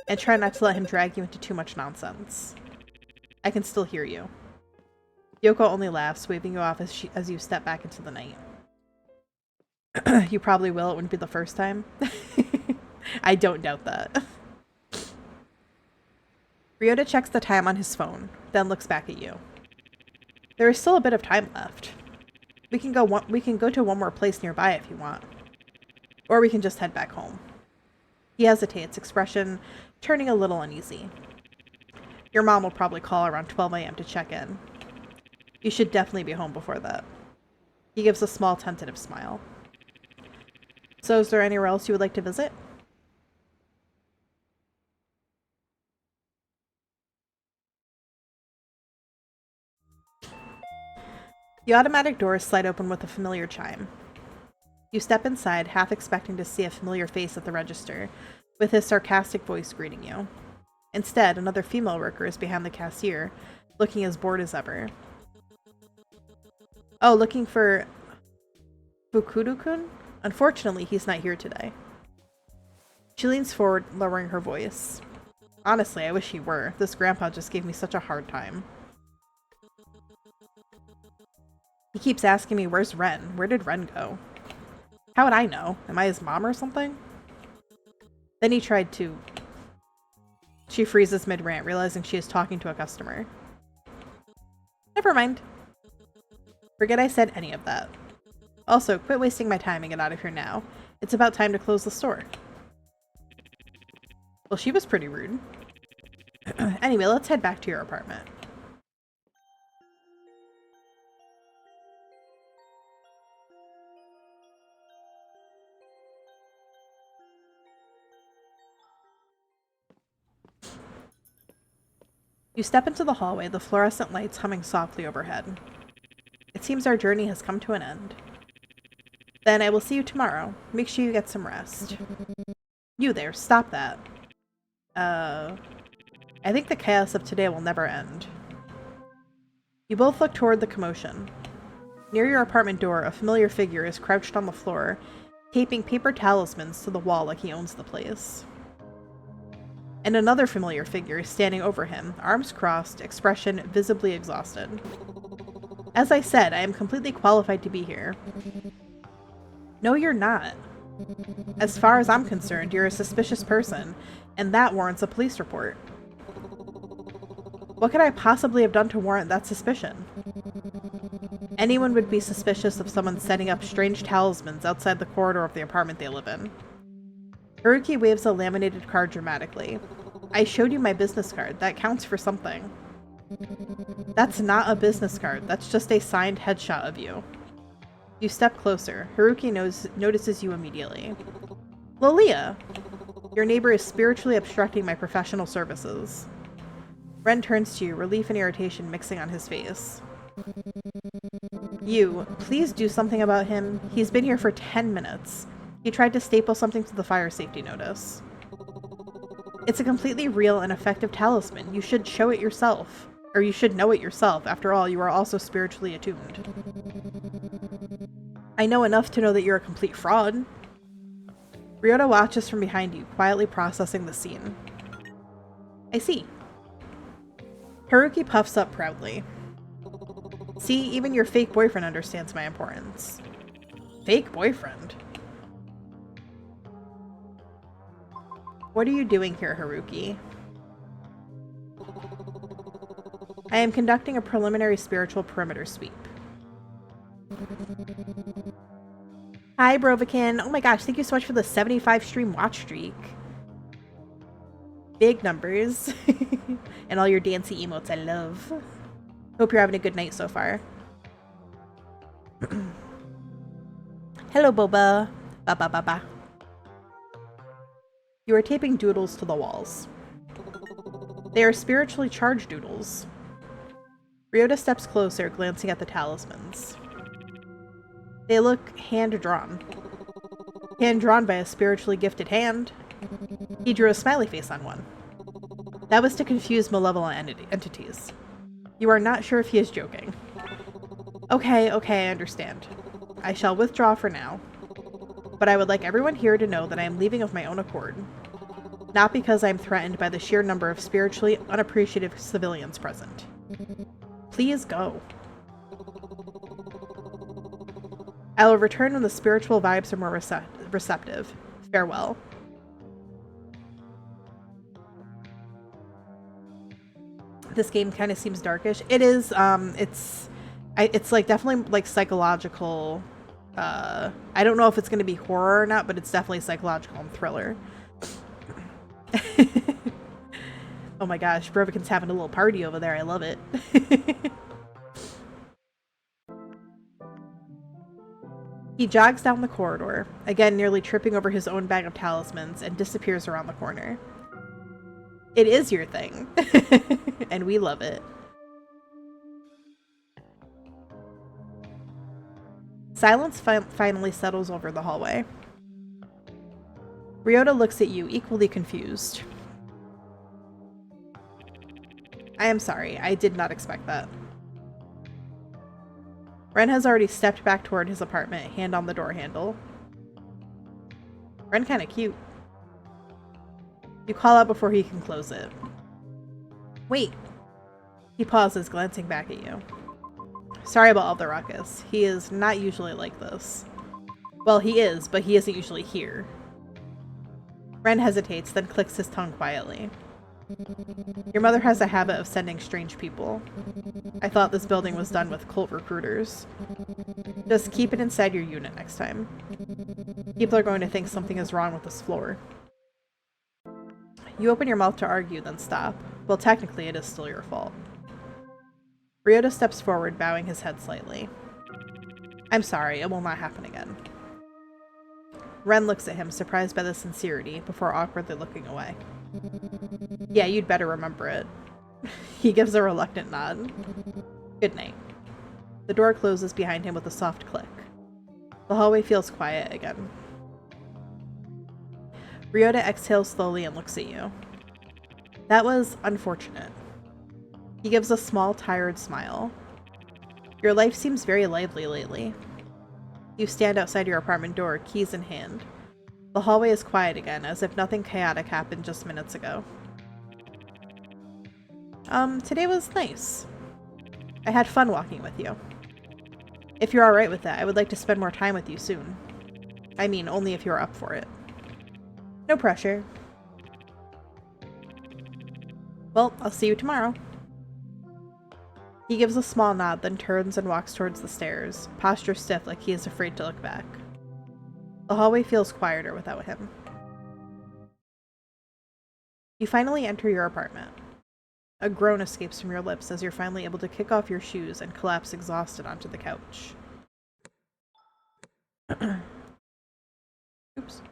And try not to let him drag you into too much nonsense. I can still hear you. Yoko only laughs, waving you off as you step back into the night. You probably will. It wouldn't be the first time. I don't doubt that. Ryota checks the time on his phone, then looks back at you. There is still a bit of time left. We can go to one more place nearby if you want. Or we can just head back home. He hesitates, expression turning a little uneasy. Your mom will probably call around 12 a.m. to check in. You should definitely be home before that. He gives a small, tentative smile. So is there anywhere else you would like to visit? The automatic doors slide open with a familiar chime. You step inside, half expecting to see a familiar face at the register, with his sarcastic voice greeting you. Instead, another female worker is behind the cashier, looking as bored as ever. Oh, looking for Fukudo-kun? Unfortunately, he's not here today. She leans forward, lowering her voice. Honestly, I wish he were. This grandpa just gave me such a hard time. He keeps asking me, where's Ren? Where did Ren go? How would I know? Am I his mom or something? Then he tried to... She freezes mid-rant, realizing she is talking to a customer. Never mind. Forget I said any of that. Also, quit wasting my time and get out of here now. It's about time to close the store. Well, she was pretty rude. Anyway, let's head back to your apartment. You step into the hallway, the fluorescent lights humming softly overhead. It seems our journey has come to an end. Then I will see you tomorrow. Make sure you get some rest. You there, stop that. I think the chaos of today will never end. You both look toward the commotion. Near your apartment door, a familiar figure is crouched on the floor, taping paper talismans to the wall like he owns the place. And another familiar figure is standing over him, arms crossed, expression visibly exhausted. As I said, I am completely qualified to be here. No, you're not. As far as I'm concerned, you're a suspicious person, and that warrants a police report. What could I possibly have done to warrant that suspicion? Anyone would be suspicious of someone setting up strange talismans outside the corridor of the apartment they live in. Haruki waves a laminated card dramatically. I showed you my business card. That counts for something. That's not a business card. That's just a signed headshot of you. You step closer. Haruki notices you immediately. Lilia! Your neighbor is spiritually obstructing my professional services. Ren turns to you, relief and irritation mixing on his face. You, please do something about him. He's been here for 10 minutes. He tried to staple something to the fire safety notice. It's a completely real and effective talisman. You should show it yourself. Or you should know it yourself. After all, you are also spiritually attuned. I know enough to know that you're a complete fraud. Ryota watches from behind you, quietly processing the scene. I see. Haruki puffs up proudly. See, even your fake boyfriend understands my importance. Fake boyfriend? What are you doing here, Haruki? I am conducting a preliminary spiritual perimeter sweep. Hi, Brovikin. Oh my gosh, thank you so much for the 75 stream watch streak. Big numbers. And all your dancey emotes I love. Hope you're having a good night so far. Hello, Boba. Ba. You are taping doodles to the walls. They are spiritually charged doodles. Ryota steps closer, glancing at the talismans. They look hand-drawn. Hand-drawn by a spiritually gifted hand. He drew a smiley face on one. That was to confuse malevolent entities. You are not sure if he is joking. Okay, I understand. I shall withdraw for now. But I would like everyone here to know that I am leaving of my own accord. Not because I am threatened by the sheer number of spiritually unappreciative civilians present. Please go. I will return when the spiritual vibes are more receptive. Farewell. This game kind of seems darkish. It is, it's like definitely like psychological. I don't know if it's going to be horror or not, but it's definitely psychological and thriller. Oh my gosh, Brovikin's having a little party over there. I love it. He jogs down the corridor, again nearly tripping over his own bag of talismans, and disappears around the corner. It is your thing, and we love it. Silence finally settles over the hallway. Ryota looks at you, equally confused. I am sorry, I did not expect that. Ren has already stepped back toward his apartment, hand on the door handle. Ren kinda cute. You call out before he can close it. Wait! He pauses, glancing back at you. Sorry about all the ruckus. He is not usually like this. Well, he is, but he isn't usually here. Ren hesitates, then clicks his tongue quietly. Your mother has a habit of sending strange people. I thought this building was done with cult recruiters. Just keep it inside your unit next time. People are going to think something is wrong with this floor. You open your mouth to argue, then stop. Well, technically, it is still your fault. Ryota steps forward, bowing his head slightly. I'm sorry, it will not happen again. Ren looks at him, surprised by the sincerity, before awkwardly looking away. Yeah, you'd better remember it. He gives a reluctant nod. Good night. The door closes behind him with a soft click. The hallway feels quiet again. Ryota exhales slowly and looks at you. That was unfortunate. He gives a small, tired smile. Your life seems very lively lately. You stand outside your apartment door, keys in hand. The hallway is quiet again, as if nothing chaotic happened just minutes ago. Today was nice. I had fun walking with you. If you're alright with that, I would like to spend more time with you soon. I mean, only if you're up for it. No pressure. Well, I'll see you tomorrow. He gives a small nod, then turns and walks towards the stairs, posture stiff like he is afraid to look back. The hallway feels quieter without him. You finally enter your apartment. A groan escapes from your lips as you're finally able to kick off your shoes and collapse exhausted onto the couch. Oops.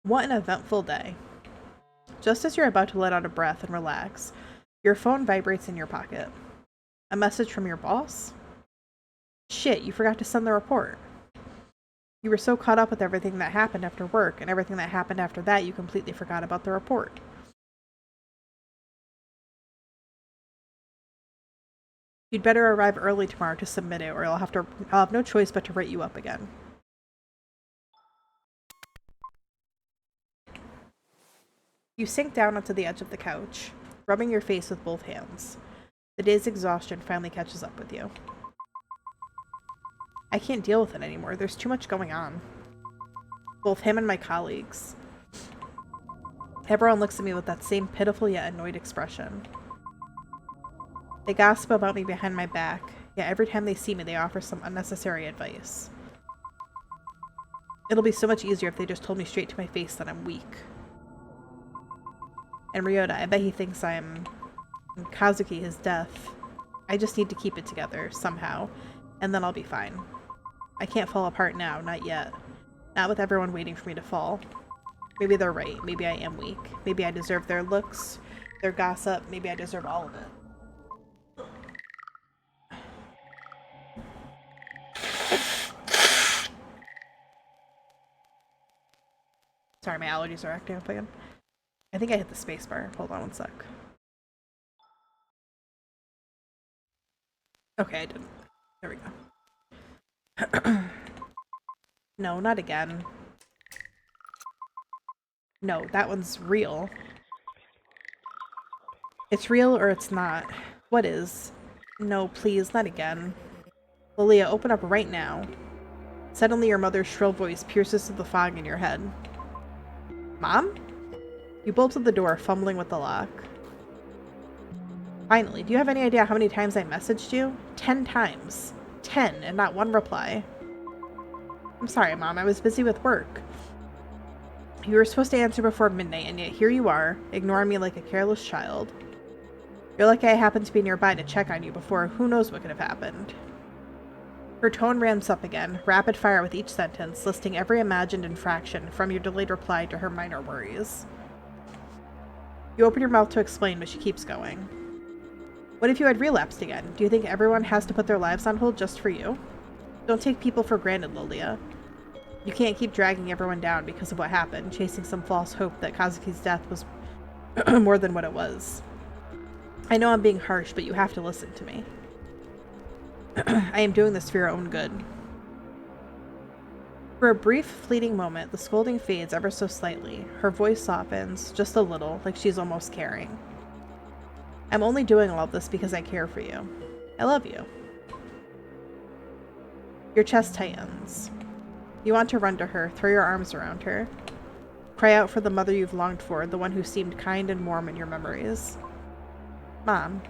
What an eventful day. Just as you're about to let out a breath and relax, your phone vibrates in your pocket. A message from your boss? Shit, you forgot to send the report. You were so caught up with everything that happened after work, and everything that happened after that, you completely forgot about the report. You'd better arrive early tomorrow to submit it, or I'll have no choice but to write you up again. You sink down onto the edge of the couch, rubbing your face with both hands. The day's exhaustion finally catches up with you. I can't deal with it anymore. There's too much going on. Both him and my colleagues. Everyone looks at me with that same pitiful yet annoyed expression. They gossip about me behind my back, yet every time they see me they offer some unnecessary advice. It'll be so much easier if they just told me straight to my face that I'm weak. And Ryota, I bet he thinks I'm Kazuki, his death. I just need to keep it together, somehow, and then I'll be fine. I can't fall apart now, not yet. Not with everyone waiting for me to fall. Maybe they're right, maybe I am weak. Maybe I deserve their looks, their gossip, maybe I deserve all of it. Sorry, my allergies are acting up again. I think I hit the space bar. Hold on one sec. Okay, I didn't. There we go. No, not again. No, that one's real. It's real or it's not. What is? No, please, not again. Lilia, open up right now. Suddenly your mother's shrill voice pierces through the fog in your head. Mom? You bolted the door, fumbling with the lock. Finally, do you have any idea how many times I messaged you? 10 times. 10, and not one reply. I'm sorry, Mom, I was busy with work. You were supposed to answer before midnight, and yet here you are, ignoring me like a careless child. You're lucky I happened to be nearby to check on you before who knows what could have happened. Her tone ramps up again, rapid fire with each sentence, listing every imagined infraction from your delayed reply to her minor worries. You open your mouth to explain, but she keeps going. What if you had relapsed again? Do you think everyone has to put their lives on hold just for you? Don't take people for granted, Lilia. You can't keep dragging everyone down because of what happened, chasing some false hope that Kazuki's death was more than what it was. I know I'm being harsh, but you have to listen to me. I am doing this for your own good. For a brief, fleeting moment, the scolding fades ever so slightly. Her voice softens, just a little, like she's almost caring. I'm only doing all of this because I care for you. I love you. Your chest tightens. You want to run to her, throw your arms around her. Cry out for the mother you've longed for, the one who seemed kind and warm in your memories. Mom.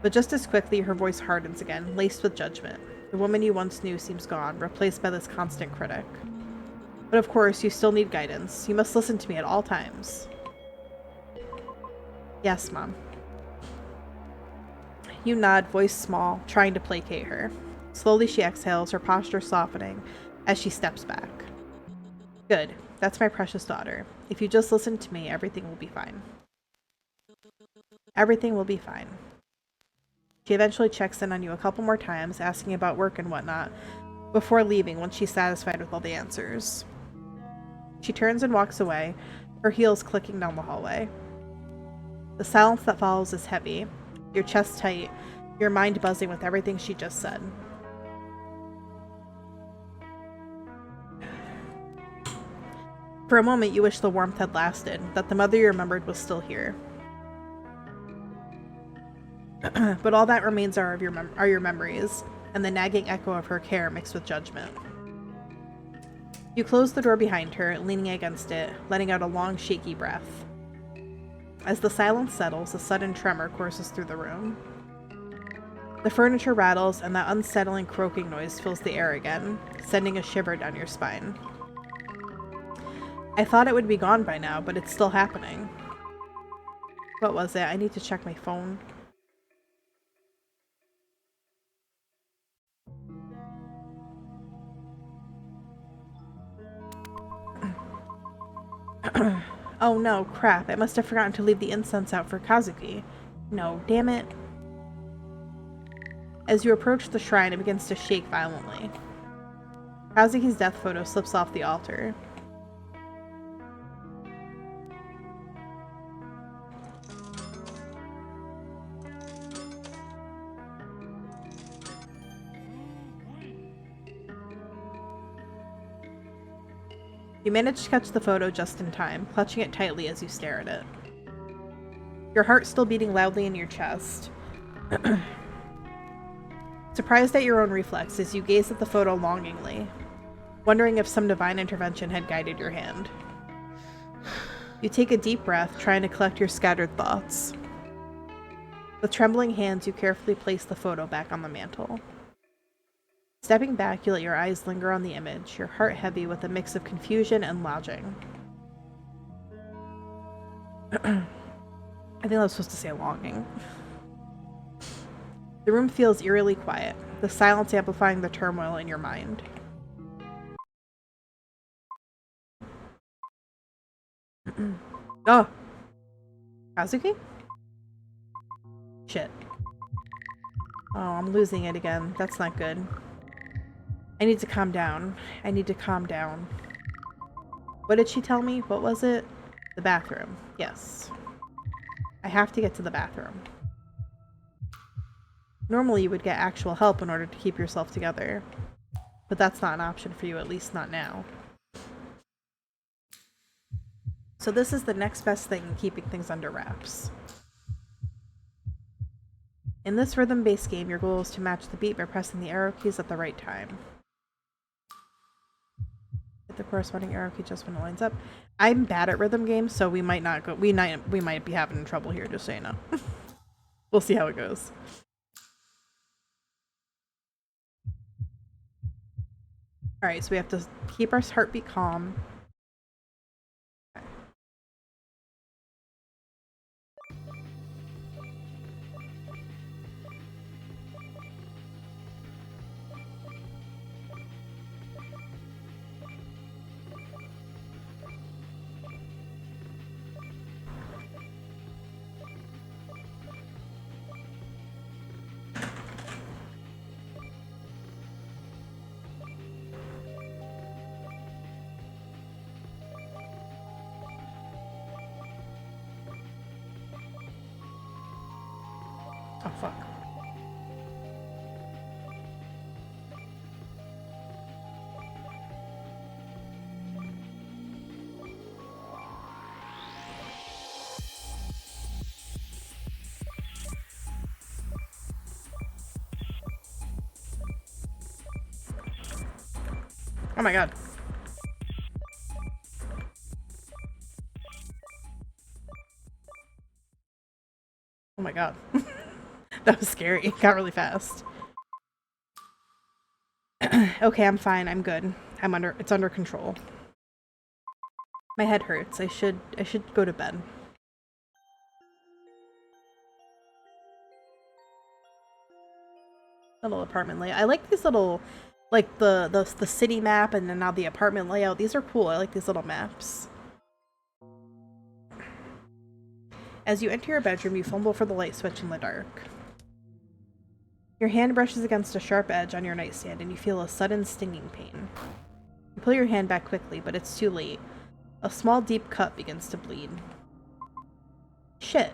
But just as quickly, her voice hardens again, laced with judgment. The woman you once knew seems gone, replaced by this constant critic. But of course, you still need guidance. You must listen to me at all times. Yes, Mom. You nod, voice small, trying to placate her. Slowly she exhales, her posture softening as she steps back. Good. That's my precious daughter. If you just listen to me, everything will be fine. Everything will be fine. She eventually checks in on you a couple more times, asking about work and whatnot, before leaving once she's satisfied with all the answers. She turns and walks away, her heels clicking down the hallway. The silence that follows is heavy, your chest tight, your mind buzzing with everything she just said. For a moment, you wish the warmth had lasted, that the mother you remembered was still here. But all that remains are your memories, and the nagging echo of her care mixed with judgment. You close the door behind her, leaning against it, letting out a long, shaky breath. As the silence settles, a sudden tremor courses through the room. The furniture rattles, and that unsettling croaking noise fills the air again, sending a shiver down your spine. I thought it would be gone by now, but it's still happening. What was it? I need to check my phone. Oh no, crap. I must have forgotten to leave the incense out for Kazuki. No, damn it. As you approach the shrine, it begins to shake violently. Kazuki's death photo slips off the altar. You manage to catch the photo just in time, clutching it tightly as you stare at it. Your heart still beating loudly in your chest. Surprised at your own reflexes, you gaze at the photo longingly, wondering if some divine intervention had guided your hand. You take a deep breath, trying to collect your scattered thoughts. With trembling hands, you carefully place the photo back on the mantle. Stepping back, you let your eyes linger on the image, your heart heavy with a mix of confusion and longing. I think I was supposed to say longing. The room feels eerily quiet, the silence amplifying the turmoil in your mind. Oh! Kazuki? Shit. Oh, I'm losing it again. That's not good. I need to calm down. I need to calm down. What did she tell me? What was it? The bathroom. Yes. I have to get to the bathroom. Normally you would get actual help in order to keep yourself together. But that's not an option for you, at least not now. So this is the next best thing in keeping things under wraps. In this rhythm-based game, your goal is to match the beat by pressing the arrow keys at the right time. Hit the corresponding arrow key just when it lines up. I'm bad at rhythm games, so we might not go. We might be having trouble here, just so you know. We'll see how it goes. Alright, so we have to keep our heartbeat calm. fuck. Oh my god. Oh my god. That was scary. It got really fast. Okay, I'm fine. I'm good. It's under control. My head hurts. I should go to bed. Little apartment layout. I like these little, like the city map and then now the apartment layout. These are cool. I like these little maps. As you enter your bedroom, you fumble for the light switch in the dark. Your hand brushes against a sharp edge on your nightstand and you feel a sudden stinging pain. You pull your hand back quickly, but it's too late. A small deep cut begins to bleed. Shit.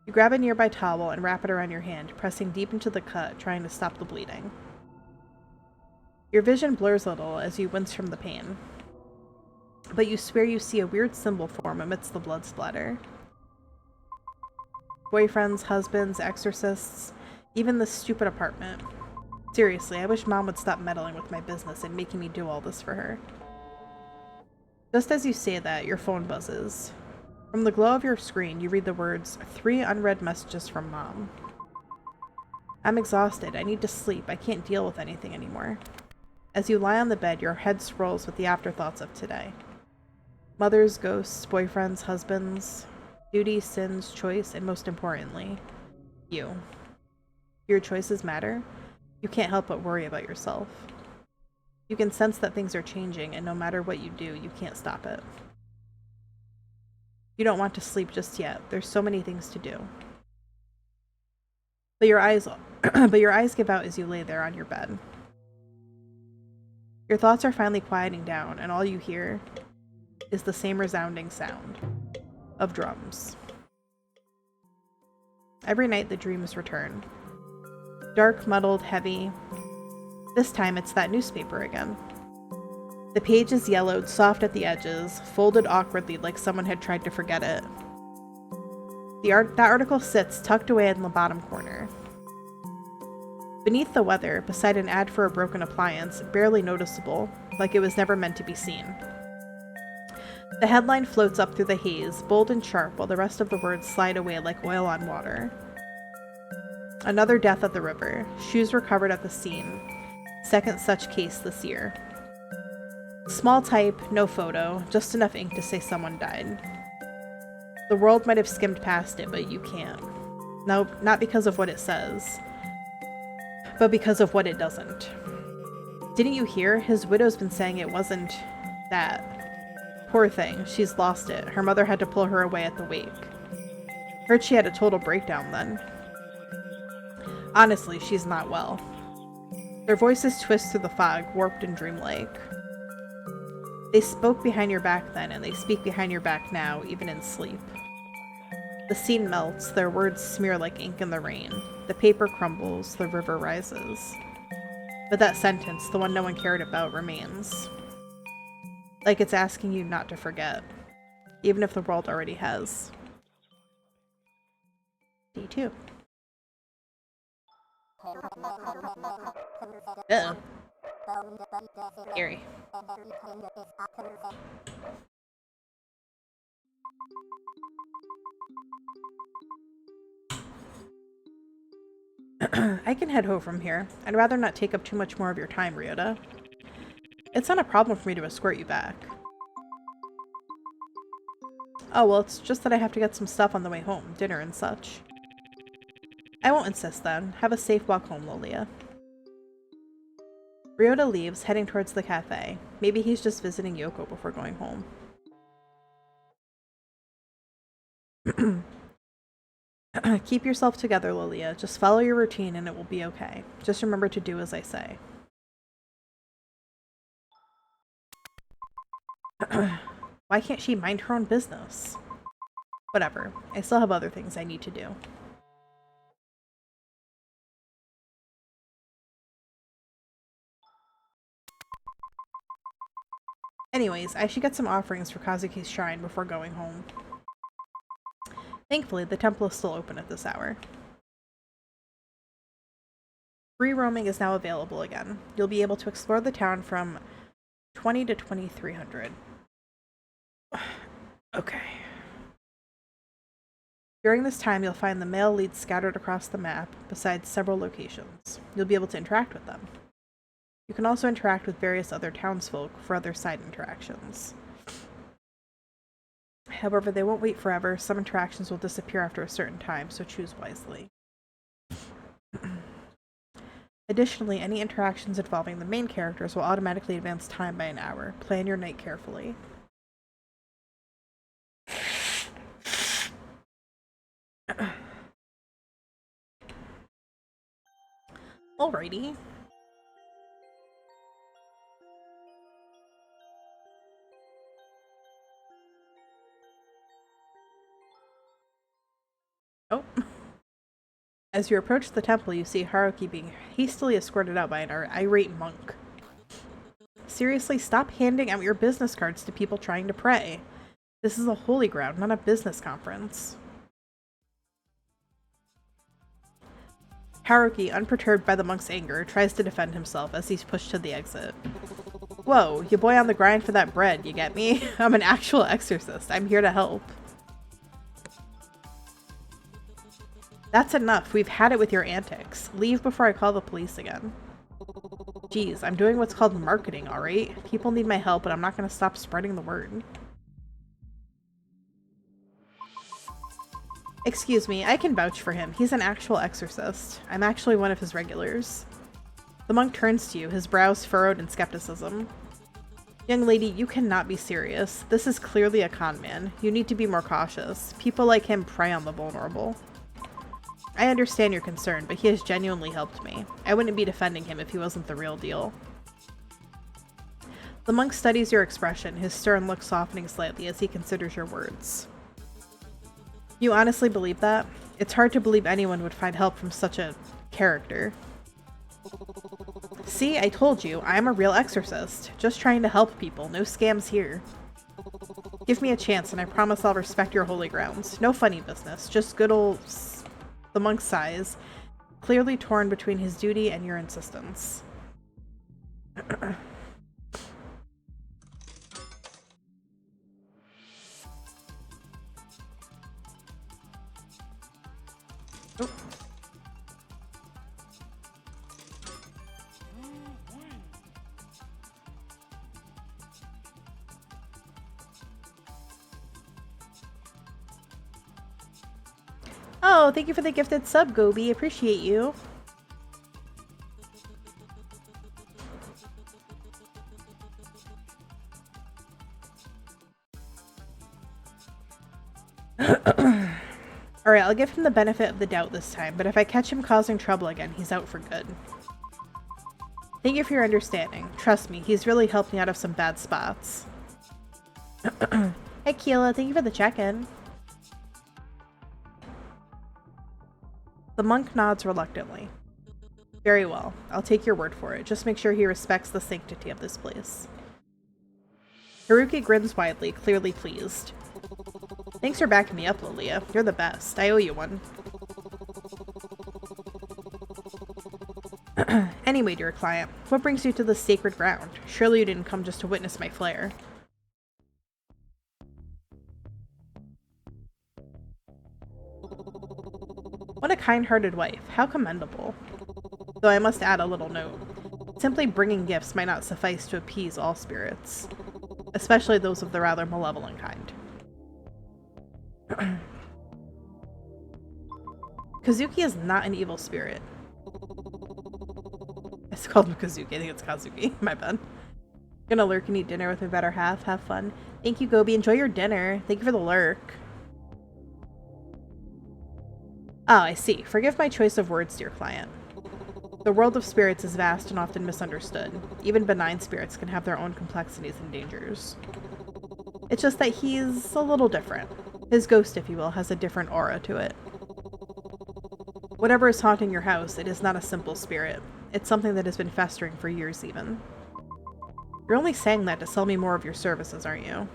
You grab a nearby towel and wrap it around your hand, pressing deep into the cut, trying to stop the bleeding. Your vision blurs a little as you wince from the pain, but you swear you see a weird symbol form amidst the blood splatter. Boyfriends, husbands, exorcists, even this stupid apartment. Seriously, I wish Mom would stop meddling with my business and making me do all this for her. Just as you say that, your phone buzzes. From the glow of your screen, you read the words, 3 unread messages from Mom. I'm exhausted. I need to sleep. I can't deal with anything anymore. As you lie on the bed, your head swirls with the afterthoughts of today. Mothers, ghosts, boyfriends, husbands, duty, sins, choice, and most importantly, you. Your choices matter. You can't help but worry about yourself. You can sense that things are changing, and no matter what you do, you can't stop it. You don't want to sleep just yet. There's so many things to do. But your eyes give out as you lay there on your bed. Your thoughts are finally quieting down, and all you hear is the same resounding sound of drums. Every night the dreams return. Dark, muddled, heavy. This time it's that newspaper again. The page is yellowed, soft at the edges, folded awkwardly like someone had tried to forget it. That article sits tucked away in the bottom corner. Beneath the weather, beside an ad for a broken appliance, barely noticeable, like it was never meant to be seen. The headline floats up through the haze, bold and sharp, while the rest of the words slide away like oil on water. Another death at the river. Shoes recovered at the scene. Second such case this year. Small type, no photo, just enough ink to say someone died. The world might have skimmed past it, but you can't. No, not because of what it says, but because of what it doesn't. Didn't you hear? His widow's been saying it wasn't that. Poor thing, she's lost it. Her mother had to pull her away at the wake. Heard she had a total breakdown then. Honestly, she's not well. Their voices twist through the fog, warped and dreamlike. They spoke behind your back then, and they speak behind your back now, even in sleep. The scene melts, their words smear like ink in the rain. The paper crumbles, the river rises. But that sentence, the one no one cared about, remains. Like it's asking you not to forget, even if the world already has. D2. Uh-oh. Scary. I can head home from here. I'd rather not take up too much more of your time, Ryota. It's not a problem for me to escort you back. Oh, well, it's just that I have to get some stuff on the way home, dinner and such. I won't insist then. Have a safe walk home, Lolia. Ryota leaves, heading towards the cafe. Maybe he's just visiting Yoko before going home. Keep yourself together, Lolia. Just follow your routine and it will be okay. Just remember to do as I say. Why can't she mind her own business? Whatever. I still have other things I need to do. Anyways, I should get some offerings for Kazuki's shrine before going home. Thankfully, the temple is still open at this hour. Free roaming is now available again. You'll be able to explore the town from 20 to 2300. Okay. During this time, you'll find the male leads scattered across the map, besides several locations. You'll be able to interact with them. You can also interact with various other townsfolk for other side interactions. However, they won't wait forever. Some interactions will disappear after a certain time, so choose wisely. Additionally, any interactions involving the main characters will automatically advance time by an hour. Plan your night carefully. Alrighty. Oh. As you approach the temple, you see Haruki being hastily escorted out by an irate monk. Seriously, stop handing out your business cards to people trying to pray. This is a holy ground, not a business conference. Haruki, unperturbed by the monk's anger, tries to defend himself as he's pushed to the exit. Whoa, you boy on the grind for that bread, you get me? I'm an actual exorcist. I'm here to help. That's enough. We've had it with your antics. Leave before I call the police again. Geez, I'm doing what's called marketing, alright? People need my help, and I'm not going to stop spreading the word. Excuse me, I can vouch for him. He's an actual exorcist. I'm actually one of his regulars. The monk turns to you, his brows furrowed in skepticism. Young lady, you cannot be serious. This is clearly a con man. You need to be more cautious. People like him prey on the vulnerable. I understand your concern, but he has genuinely helped me. I wouldn't be defending him if he wasn't the real deal. The monk studies your expression, his stern look softening slightly as he considers your words. You honestly believe that? It's hard to believe anyone would find help from such a character. See, I told you, I'm a real exorcist. Just trying to help people, no scams here. Give me a chance and I promise I'll respect your holy grounds. No funny business, just good old... The monk sighs, clearly torn between his duty and your insistence. Oh, thank you for the gifted sub, Gobi. Appreciate you. Alright, I'll give him the benefit of the doubt this time, but if I catch him causing trouble again, he's out for good. Thank you for your understanding. Trust me, he's really helped me out of some bad spots. Hey, Keela, thank you for the check-in. The monk nods reluctantly. Very well. I'll take your word for it. Just make sure he respects the sanctity of this place. Haruki grins widely, clearly pleased. Thanks for backing me up, Lilia. You're the best. I owe you one. Anyway, dear client, what brings you to this sacred ground? Surely you didn't come just to witness my flair. What a kind-hearted wife. How commendable. Though I must add a little note. Simply bringing gifts might not suffice to appease all spirits, especially those of the rather malevolent kind. Kazuki is not an evil spirit. It's called Kazuki. I think it's Kazuki. My bad. Gonna lurk and eat dinner with my better half. Have fun. Thank you, Gobi. Enjoy your dinner. Thank you for the lurk. Oh, I see. Forgive my choice of words, dear client. The world of spirits is vast and often misunderstood. Even benign spirits can have their own complexities and dangers. It's just that he's a little different. His ghost, if you will, has a different aura to it. Whatever is haunting your house, it is not a simple spirit. It's something that has been festering for years even. You're only saying that to sell me more of your services, aren't you?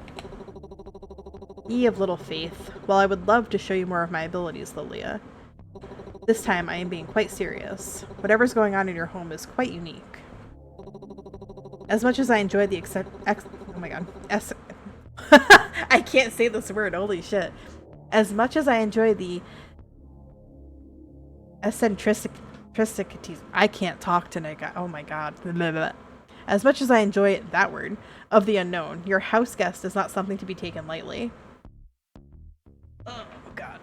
Ye of little faith. Well, I would love to show you more of my abilities, Lilia. This time, I am being quite serious. Whatever's going on in your home is quite unique. As much as I enjoy the oh my god. I can't say this word, holy shit. As much as I enjoy the eccentricities, I can't talk tonight, oh my god. As much as I enjoy that word, of the unknown, your house guest is not something to be taken lightly. Oh god.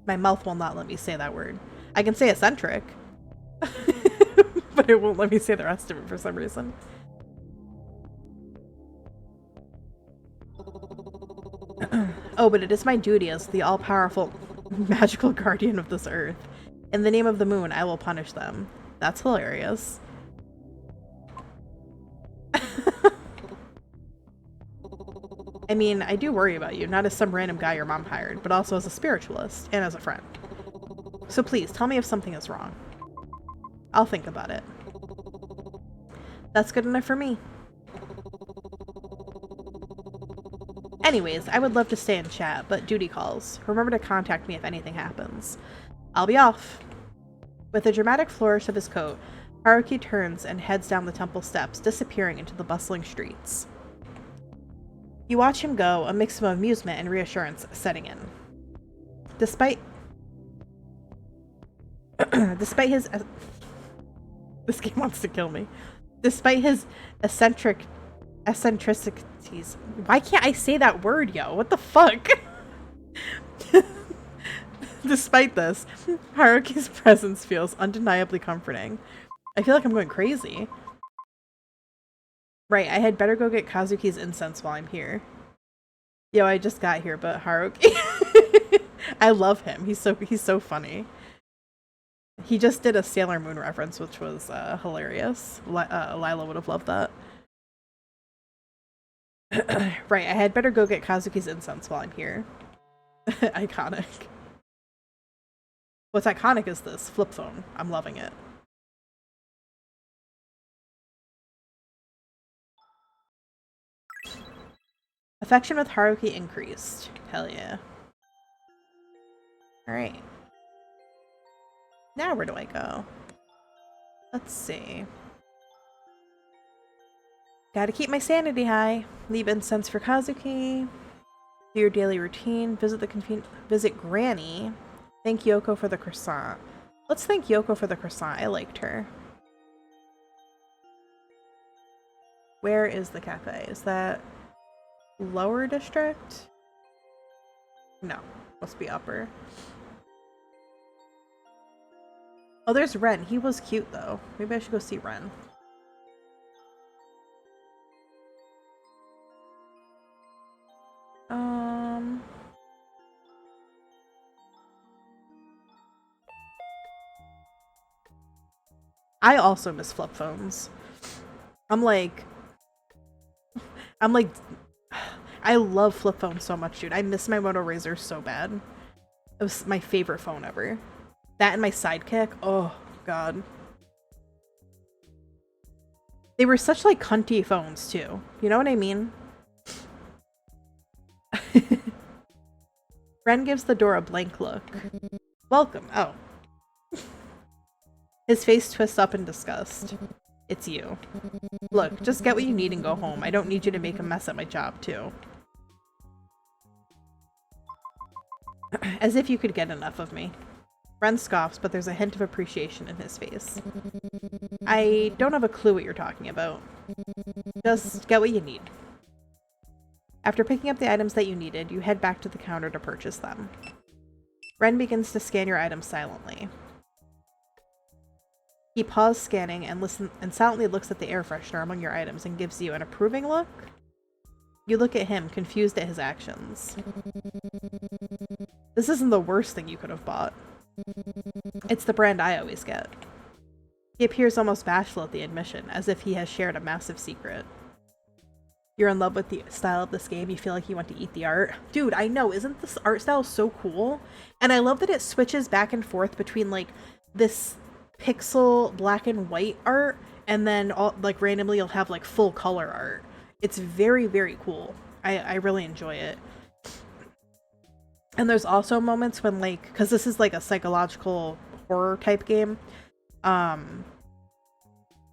My mouth will not let me say that word. I can say eccentric, but it won't let me say the rest of it for some reason. Oh, but it is my duty as the all-powerful magical guardian of this earth. In the name of the moon, I will punish them. That's hilarious. I mean, I do worry about you, not as some random guy your mom hired, but also as a spiritualist and as a friend. So please, tell me if something is wrong. I'll think about it. That's good enough for me. Anyways, I would love to stay and chat, but duty calls. Remember to contact me if anything happens. I'll be off. With a dramatic flourish of his coat, Haruki turns and heads down the temple steps, disappearing into the bustling streets. You watch him go, a mix of amusement and reassurance setting in. Despite his this game wants to kill me. Despite his eccentricities. Why can't I say that word, yo? What the fuck? Despite this, Haruki's presence feels undeniably comforting. I feel like I'm going crazy. Right, I had better go get Kazuki's incense while I'm here. Yo, I just got here, but Haruki. I love him. He's so funny. He just did a Sailor Moon reference, which was hilarious. Lila would have loved that. Right, I had better go get Kazuki's incense while I'm here. Iconic. What's iconic is this flip phone. I'm loving it. Affection with Haruki increased. Hell yeah. Alright. Now where do I go? Let's see. Gotta keep my sanity high. Leave incense for Kazuki. Do your daily routine. Visit Granny. Thank Yoko for the croissant. Let's thank Yoko for the croissant. I liked her. Where is the cafe? Is that lower district? No. Must be upper. Oh, there's Ren. He was cute, though. Maybe I should go see Ren. I also miss flip phones. I'm like, I love flip phones so much, dude. I miss my Moto Razr so bad. It was my favorite phone ever. That and my Sidekick. Oh, God. They were such, like, cunty phones, too. You know what I mean? Ren gives the door a blank look. Welcome. Oh. His face twists up in disgust. It's you. Look, just get what you need and go home. I don't need you to make a mess at my job, too. As if you could get enough of me. Ren scoffs, but there's a hint of appreciation in his face. I don't have a clue what you're talking about. Just get what you need. After picking up the items that you needed, you head back to the counter to purchase them. Ren begins to scan your items silently. He pauses scanning and silently looks at the air freshener among your items and gives you an approving look. You look at him, confused at his actions. This isn't the worst thing you could have bought. It's the brand I always get. He appears almost bashful at the admission, as if he has shared a massive secret. You're in love with the style of this game, you feel like you want to eat the art. Dude, I know, isn't this art style so cool? And I love that it switches back and forth between, like, this pixel black and white art, and then all, like randomly you'll have like full color art. It's very, very cool. I really enjoy it. And there's also moments when, like, because this is like a psychological horror type game,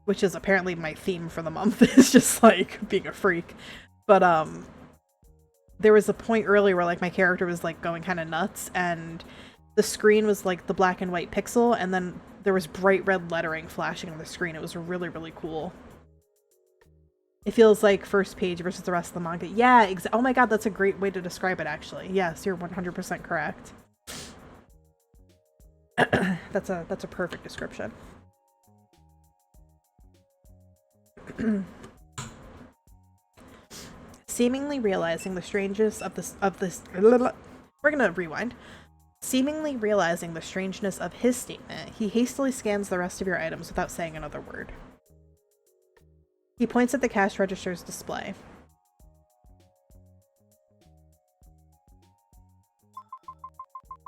which is apparently my theme for the month, is just like being a freak. But there was a point earlier where like my character was like going kind of nuts, and the screen was like the black and white pixel, and then there was bright red lettering flashing on the screen. It was really, really cool. It feels like first page versus the rest of the manga. Yeah, oh my god, that's a great way to describe it, actually. Yes, you're 100% correct. That's a perfect description. Seemingly realizing the strangeness of this we're gonna rewind. Seemingly realizing the strangeness of his statement, he hastily scans the rest of your items without saying another word. He points at the cash register's display.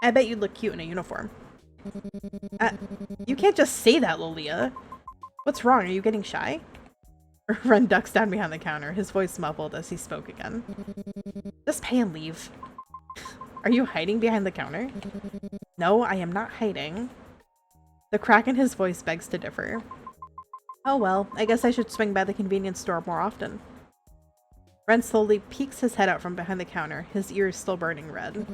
I bet you'd look cute in a uniform. You can't just say that, Lolia. What's wrong? Are you getting shy? Ren ducks down behind the counter, his voice muffled as he spoke again. Just pay and leave. Are you hiding behind the counter? No, I am not hiding. The crack in his voice begs to differ. Oh well, I guess I should swing by the convenience store more often. Ren slowly peeks his head out from behind the counter, his ears still burning red.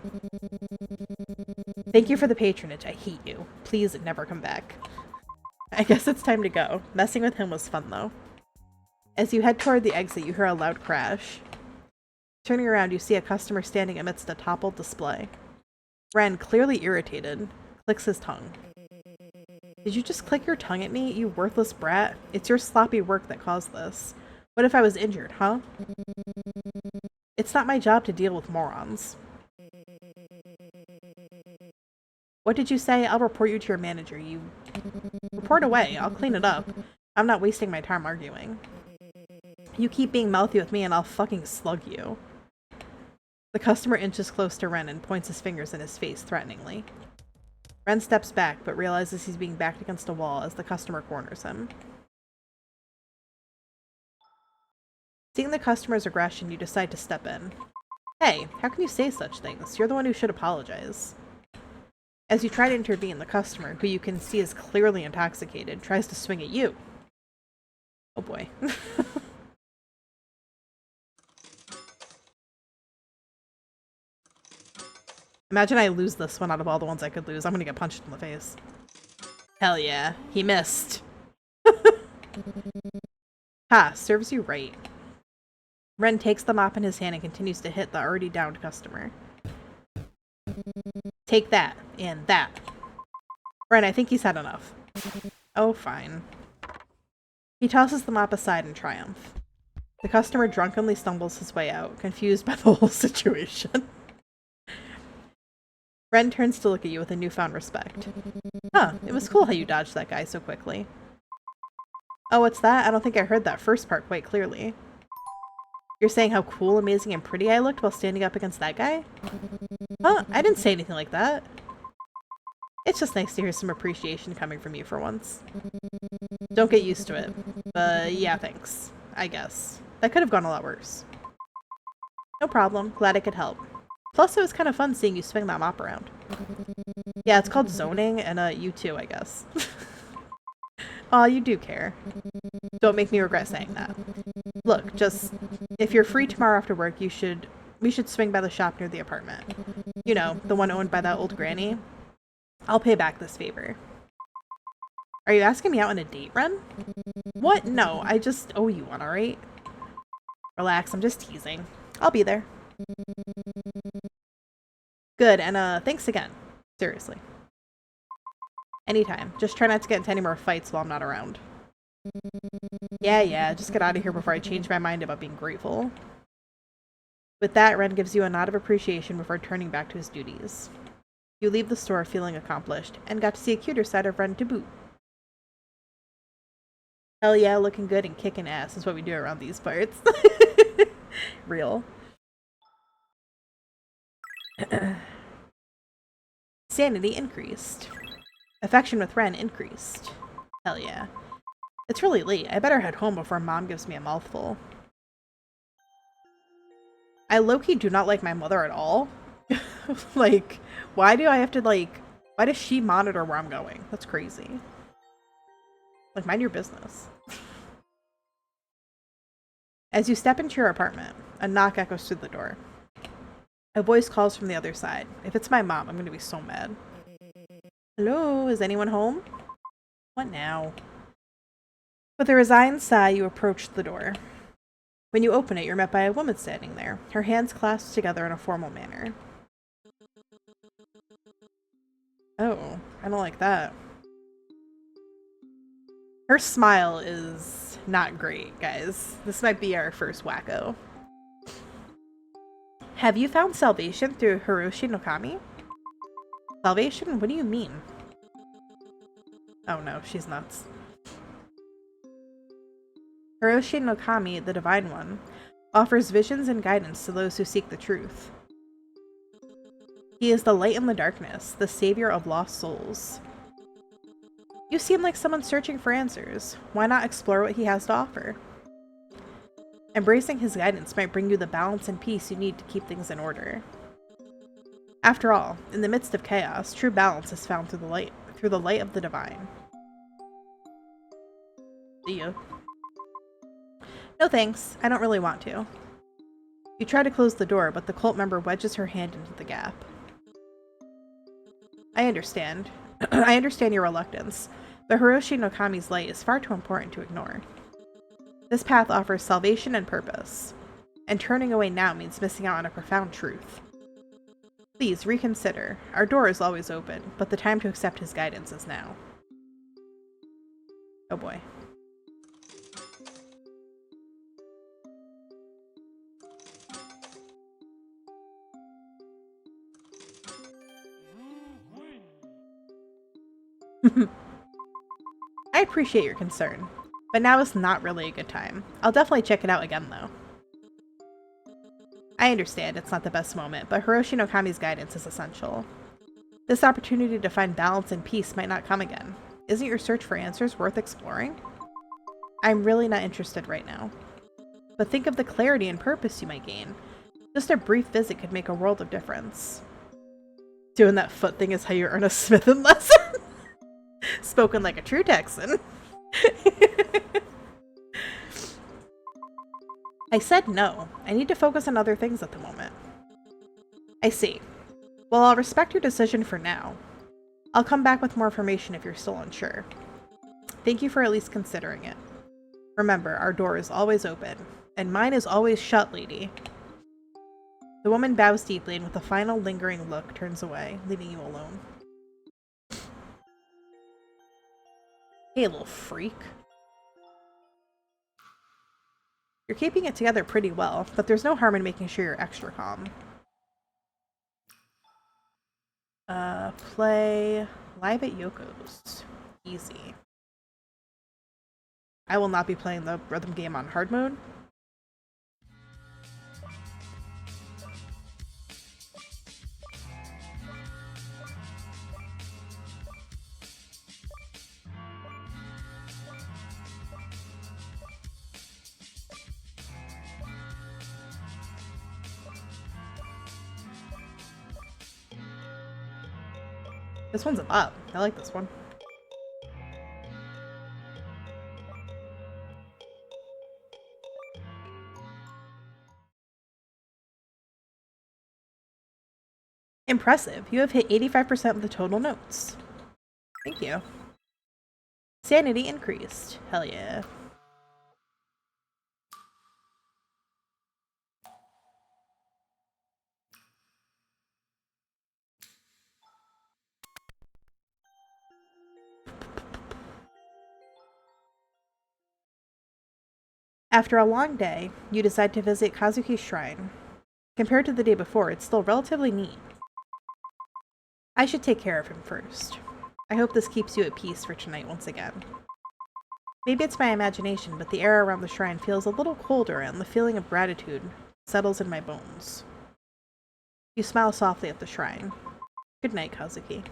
Thank you for the patronage, I hate you. Please never come back. I guess it's time to go. Messing with him was fun though. As you head toward the exit, you hear a loud crash. Turning around, you see a customer standing amidst a toppled display. Ren, clearly irritated, clicks his tongue. Did you just click your tongue at me, you worthless brat? It's your sloppy work that caused this. What if I was injured, huh? It's not my job to deal with morons. What did you say? I'll report you to your manager. You report away. I'll clean it up. I'm not wasting my time arguing. You keep being mouthy with me and I'll fucking slug you. The customer inches close to Ren and points his fingers in his face threateningly. Ren steps back, but realizes he's being backed against a wall as the customer corners him. Seeing the customer's aggression, you decide to step in. Hey, how can you say such things? You're the one who should apologize. As you try to intervene, the customer, who you can see is clearly intoxicated, tries to swing at you. Oh boy. Imagine I lose this one out of all the ones I could lose. I'm gonna get punched in the face. Hell yeah. He missed. Ha, serves you right. Ren takes the mop in his hand and continues to hit the already downed customer. Take that, and that. Ren, I think he's had enough. Oh, fine. He tosses the mop aside in triumph. The customer drunkenly stumbles his way out, confused by the whole situation. Ren turns to look at you with a newfound respect. Huh, it was cool how you dodged that guy so quickly. Oh, what's that? I don't think I heard that first part quite clearly. You're saying how cool, amazing, and pretty I looked while standing up against that guy? Huh, I didn't say anything like that. It's just nice to hear some appreciation coming from you for once. Don't get used to it. But yeah, thanks. I guess. That could have gone a lot worse. No problem. Glad I could help. Plus, it was kind of fun seeing you swing that mop around. Yeah, it's called zoning, and you too, I guess. Aw, you do care. Don't make me regret saying that. Look, just, if you're free tomorrow after work, we should swing by the shop near the apartment. You know, the one owned by that old granny. I'll pay back this favor. Are you asking me out on a date, Ren? What? No, I just owe you one, alright? Relax, I'm just teasing. I'll be there. Good, and thanks again. Seriously. Anytime. Just try not to get into any more fights while I'm not around. Yeah, just get out of here before I change my mind about being grateful. With that, Ren gives you a nod of appreciation before turning back to his duties. You leave the store feeling accomplished, and got to see a cuter side of Ren to boot. Hell yeah, looking good and kicking ass is what we do around these parts. Real. Sanity increased. Affection with Ren increased. Hell yeah. It's really late. I better head home before Mom gives me a mouthful. I low-key do not like my mother at all. Like, why do I have to, like... Why does she monitor where I'm going? That's crazy. Like, mind your business. As you step into your apartment, a knock echoes through the door. A voice calls from the other side. If it's my mom, I'm going to be so mad. Hello, is anyone home? What now? With a resigned sigh, you approach the door. When you open it, you're met by a woman standing there, her hands clasped together in a formal manner. Oh, I don't like that. Her smile is not great, guys. This might be our first wacko. Have you found salvation through 𝕋𝕨𝕚𝕥𝕔𝕙? Salvation? What do you mean? Oh no, she's nuts. 𝕋𝕨𝕚𝕥𝕔𝕙, the Divine One, offers visions and guidance to those who seek the truth. He is the light in the darkness, the savior of lost souls. You seem like someone searching for answers. Why not explore what he has to offer? Embracing his guidance might bring you the balance and peace you need to keep things in order. After all, in the midst of chaos, true balance is found through the light of the divine. See ya. No thanks, I don't really want to. You try to close the door, but the cult member wedges her hand into the gap. I understand. I understand your reluctance, but 𝕋𝕨𝕚𝕥𝕔𝕙's light is far too important to ignore. This path offers salvation and purpose, and turning away now means missing out on a profound truth. Please reconsider. Our door is always open, but the time to accept his guidance is now. Oh boy. I appreciate your concern, but now is not really a good time. I'll definitely check it out again, though. I understand it's not the best moment, but 𝕋𝕨𝕚𝕥𝕔𝕙's guidance is essential. This opportunity to find balance and peace might not come again. Isn't your search for answers worth exploring? I'm really not interested right now. But think of the clarity and purpose you might gain. Just a brief visit could make a world of difference. Doing that foot thing is how you earn a smithing lesson. Spoken like a true Texan. I said no. I need to focus on other things at the moment. I see. Well, I'll respect your decision for now. I'll come back with more information if you're still unsure. Thank you for at least considering it. Remember, our door is always open, and mine is always shut, lady. The woman bows deeply and with a final lingering look turns away, leaving you alone. Hey, little freak. You're keeping it together pretty well, but there's no harm in making sure you're extra calm. Play live at Yoko's. Easy. I will not be playing the rhythm game on hard mode. This one's a lot. I like this one. Impressive. You have hit 85% of the total notes. Thank you. Sanity increased. Hell yeah. After a long day, you decide to visit Kazuki's shrine. Compared to the day before, it's still relatively neat. I should take care of him first. I hope this keeps you at peace for tonight once again. Maybe it's my imagination, but the air around the shrine feels a little colder and the feeling of gratitude settles in my bones. You smile softly at the shrine. Good night, Kazuki.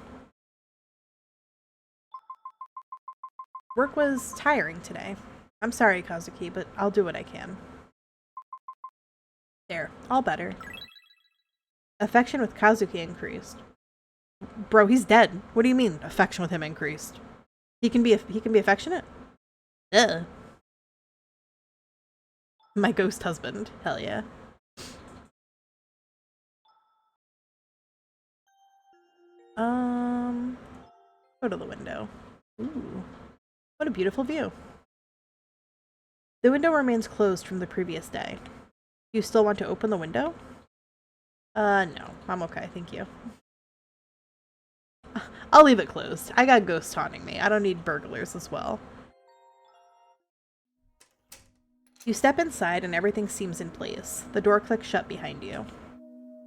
Work was tiring today. I'm sorry, Kazuki, but I'll do what I can. There, all better. Affection with Kazuki increased. Bro, he's dead. What do you mean, affection with him increased? He can be affectionate? Ugh. My ghost husband. Hell yeah. Go to the window. Ooh. What a beautiful view. The window remains closed from the previous day. Do you still want to open the window? No. I'm okay, thank you. I'll leave it closed. I got ghosts haunting me. I don't need burglars as well. You step inside and everything seems in place. The door clicks shut behind you.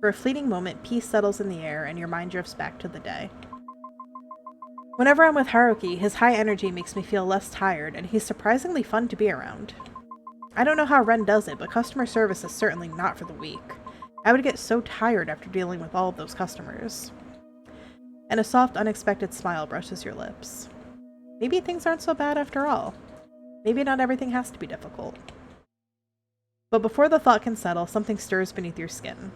For a fleeting moment, peace settles in the air and your mind drifts back to the day. Whenever I'm with Haruki, his high energy makes me feel less tired, and he's surprisingly fun to be around. I don't know how Ren does it, but customer service is certainly not for the weak. I would get so tired after dealing with all of those customers. And a soft, unexpected smile brushes your lips. Maybe things aren't so bad after all. Maybe not everything has to be difficult. But before the thought can settle, something stirs beneath your skin.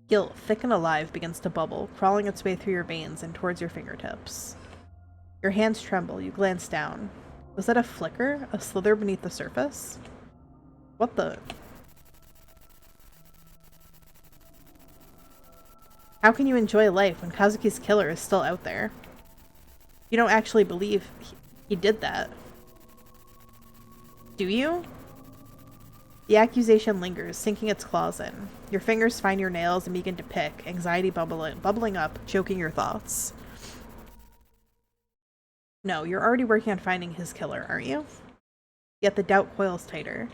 Guilt, thick and alive, begins to bubble, crawling its way through your veins and towards your fingertips. Your hands tremble, you glance down. Was that a flicker? A slither beneath the surface? What the? How can you enjoy life when Kazuki's killer is still out there? You don't actually believe he did that. Do you? The accusation lingers, sinking its claws in. Your fingers find your nails and begin to pick, anxiety bubbling up, choking your thoughts. No, you're already working on finding his killer, aren't you? Yet the doubt coils tighter.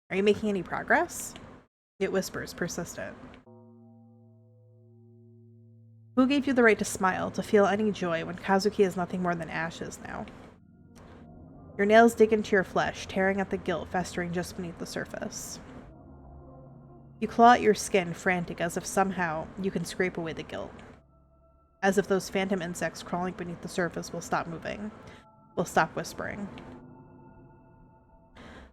Are you making any progress? It whispers, persistent. Who gave you the right to smile, to feel any joy when Kazuki is nothing more than ashes now? Your nails dig into your flesh, tearing at the guilt festering just beneath the surface. You claw at your skin, frantic, as if somehow you can scrape away the guilt. As if those phantom insects crawling beneath the surface will stop moving, will stop whispering.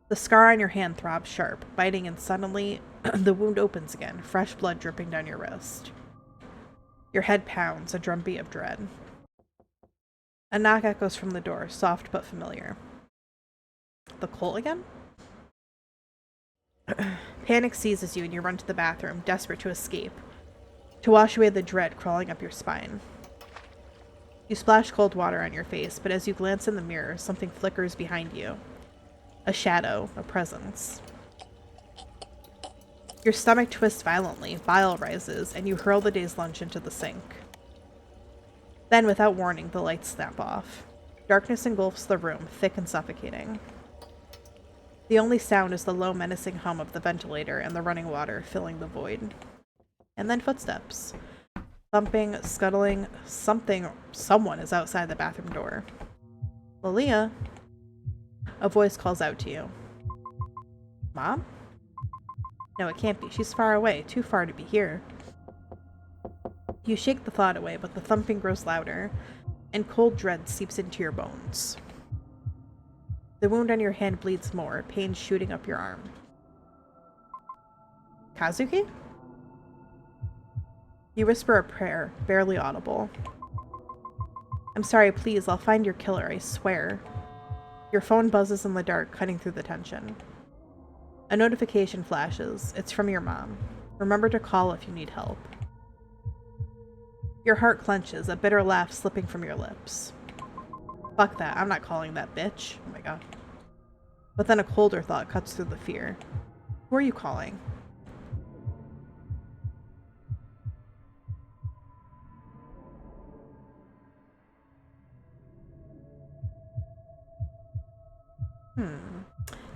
The scar on your hand throbs sharp, biting, and suddenly the wound opens again, fresh blood dripping down your wrist. Your head pounds, a drumbeat of dread. A knock echoes from the door, soft but familiar. The cult again? Panic seizes you and you run to the bathroom, desperate to escape, to wash away the dread crawling up your spine. You splash cold water on your face, but as you glance in the mirror, something flickers behind you. A shadow, a presence. Your stomach twists violently, bile rises, and you hurl the day's lunch into the sink. Then, without warning, the lights snap off. Darkness engulfs the room, thick and suffocating. The only sound is the low, menacing hum of the ventilator and the running water filling the void. And then footsteps. Thumping, scuttling, someone is outside the bathroom door. Lilia? A voice calls out to you. Mom? No, it can't be. She's far away, too far to be here. You shake the thought away, but the thumping grows louder, and cold dread seeps into your bones. The wound on your hand bleeds more, pain shooting up your arm. Kazuki? You whisper a prayer, barely audible. I'm sorry, please, I'll find your killer, I swear. Your phone buzzes in the dark, cutting through the tension. A notification flashes. It's from your mom. Remember to call if you need help. Your heart clenches, a bitter laugh slipping from your lips. Fuck that, I'm not calling that bitch. Oh my god. But then a colder thought cuts through the fear. Who are you calling?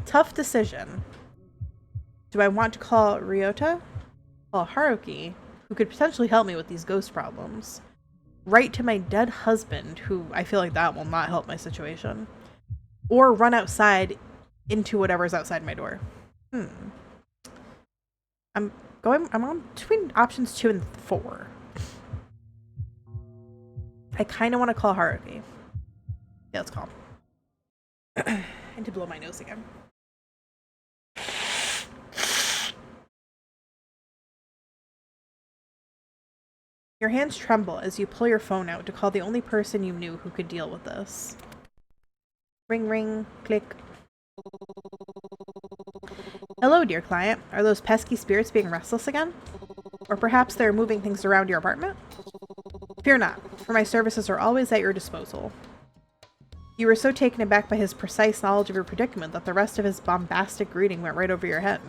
Tough decision. Do I want to call Ryota? Call Haruki, who could potentially help me with these ghost problems? Write to my dead husband, who I feel like that will not help my situation. Or run outside into whatever's outside my door. I'm on between options 2 and 4. I kind of want to call Haruki. Yeah, it's calm. I need to blow my nose again. Your hands tremble as you pull your phone out to call the only person you knew who could deal with this. Ring, ring, click. Hello, dear client. Are those pesky spirits being restless again? Or perhaps they're moving things around your apartment? Fear not, for my services are always at your disposal. You were so taken aback by his precise knowledge of your predicament that the rest of his bombastic greeting went right over your head.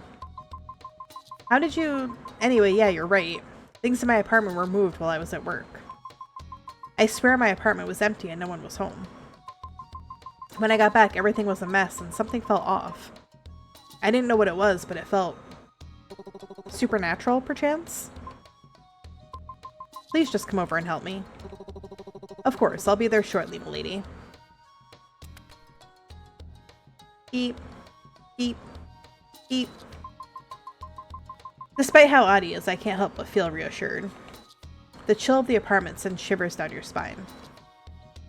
How did you... Anyway, yeah, you're right. Things in my apartment were moved while I was at work. I swear my apartment was empty and no one was home. When I got back, everything was a mess and something felt off. I didn't know what it was, but it felt... supernatural, perchance? Please just come over and help me. Of course, I'll be there shortly, milady. Beep. Beep. Beep. Despite how odd he is, I can't help but feel reassured. The chill of the apartment sends shivers down your spine.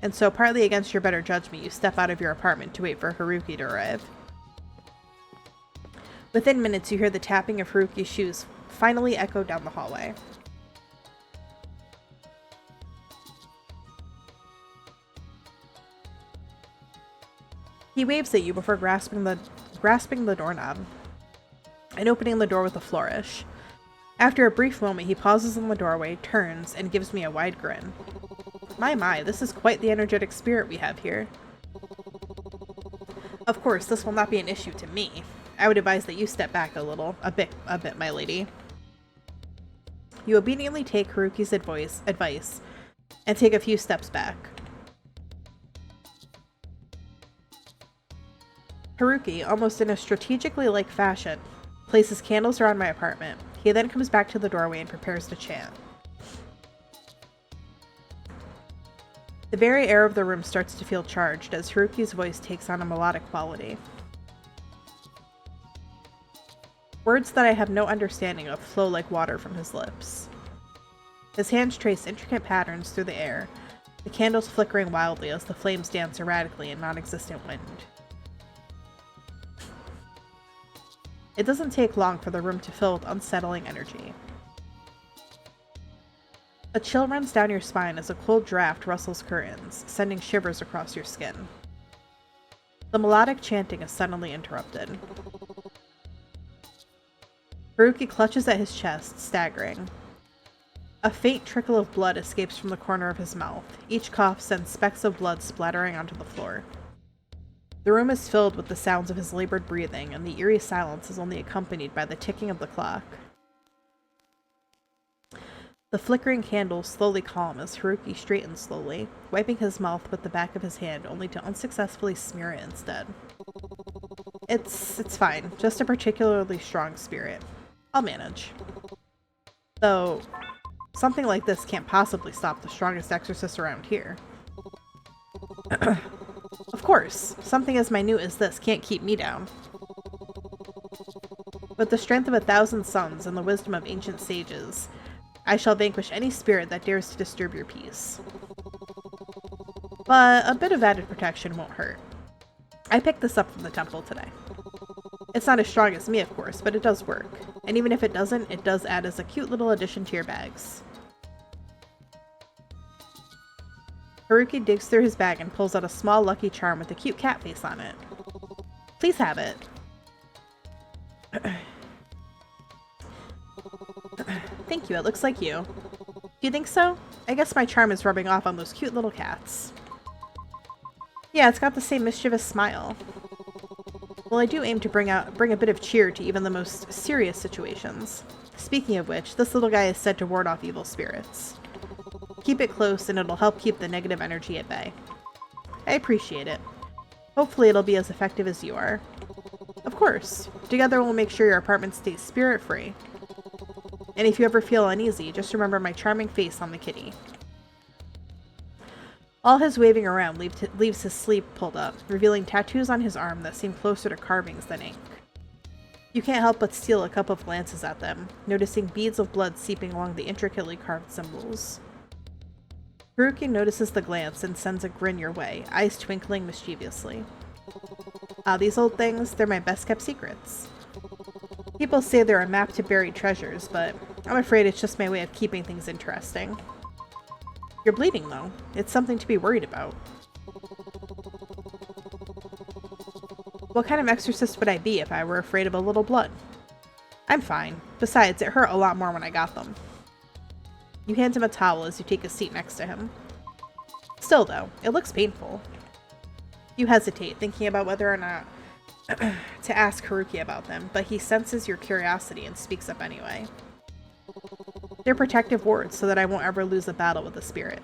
And so, partly against your better judgment, you step out of your apartment to wait for Haruki to arrive. Within minutes, you hear the tapping of Haruki's shoes finally echo down the hallway. He waves at you before grasping the doorknob and opening the door with a flourish. After a brief moment, he pauses in the doorway, turns, and gives me a wide grin. My, this is quite the energetic spirit we have here. Of course, this will not be an issue to me. I would advise that you step back a bit, my lady. You obediently take Haruki's advice and take a few steps back. Haruki, almost in a strategically like fashion, places candles around my apartment. He then comes back to the doorway and prepares to chant. The very air of the room starts to feel charged as Haruki's voice takes on a melodic quality. Words that I have no understanding of flow like water from his lips. His hands trace intricate patterns through the air, the candles flickering wildly as the flames dance erratically in non-existent wind. It doesn't take long for the room to fill with unsettling energy. A chill runs down your spine as a cold draft rustles curtains, sending shivers across your skin. The melodic chanting is suddenly interrupted. Haruki clutches at his chest, staggering. A faint trickle of blood escapes from the corner of his mouth. Each cough sends specks of blood splattering onto the floor. The room is filled with the sounds of his labored breathing, and the eerie silence is only accompanied by the ticking of the clock. The flickering candles slowly calm as Haruki straightens slowly, wiping his mouth with the back of his hand only to unsuccessfully smear it instead. It's fine, just a particularly strong spirit. I'll manage. Though, something like this can't possibly stop the strongest exorcist around here. Of course, something as minute as this can't keep me down. With the strength of 1,000 suns and the wisdom of ancient sages, I shall vanquish any spirit that dares to disturb your peace. But a bit of added protection won't hurt. I picked this up from the temple today. It's not as strong as me, of course, but it does work. And even if it doesn't, it does add as a cute little addition to your bags. Haruki digs through his bag and pulls out a small lucky charm with a cute cat face on it. Please have it. Thank you, it looks like you. Do you think so? I guess my charm is rubbing off on those cute little cats. Yeah, it's got the same mischievous smile. Well, I do aim to bring a bit of cheer to even the most serious situations. Speaking of which, this little guy is said to ward off evil spirits. Keep it close and it'll help keep the negative energy at bay. I appreciate it. Hopefully it'll be as effective as you are. Of course. Together we'll make sure your apartment stays spirit-free. And if you ever feel uneasy, just remember my charming face on the kitty. All his waving around leaves his sleeve pulled up, revealing tattoos on his arm that seem closer to carvings than ink. You can't help but steal a couple of glances at them, noticing beads of blood seeping along the intricately carved symbols. Haruki notices the glance and sends a grin your way, eyes twinkling mischievously. Ah, these old things, they're my best-kept secrets. People say they're a map to buried treasures, but I'm afraid it's just my way of keeping things interesting. You're bleeding, though. It's something to be worried about. What kind of exorcist would I be if I were afraid of a little blood? I'm fine. Besides, it hurt a lot more when I got them. You hand him a towel as you take a seat next to him. Still, though, it looks painful. You hesitate, thinking about whether or not to ask Haruki about them, but he senses your curiosity and speaks up anyway. They're protective wards so that I won't ever lose a battle with the spirit.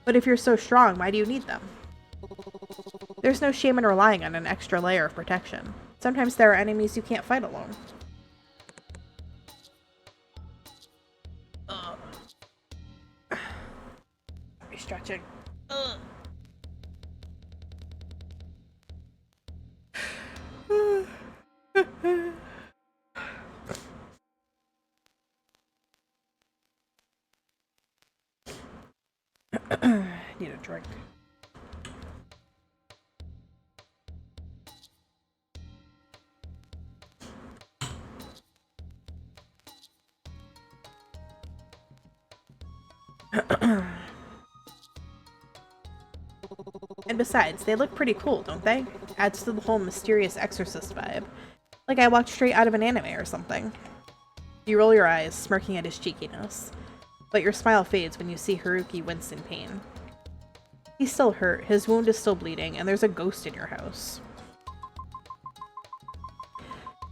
But if you're so strong, why do you need them? There's no shame in relying on an extra layer of protection. Sometimes there are enemies you can't fight alone. Stretching. Need a drink. And besides, they look pretty cool, don't they? Adds to the whole mysterious exorcist vibe. Like I walked straight out of an anime or something. You roll your eyes, smirking at his cheekiness. But your smile fades when you see Haruki wince in pain. He's still hurt, his wound is still bleeding, and there's a ghost in your house.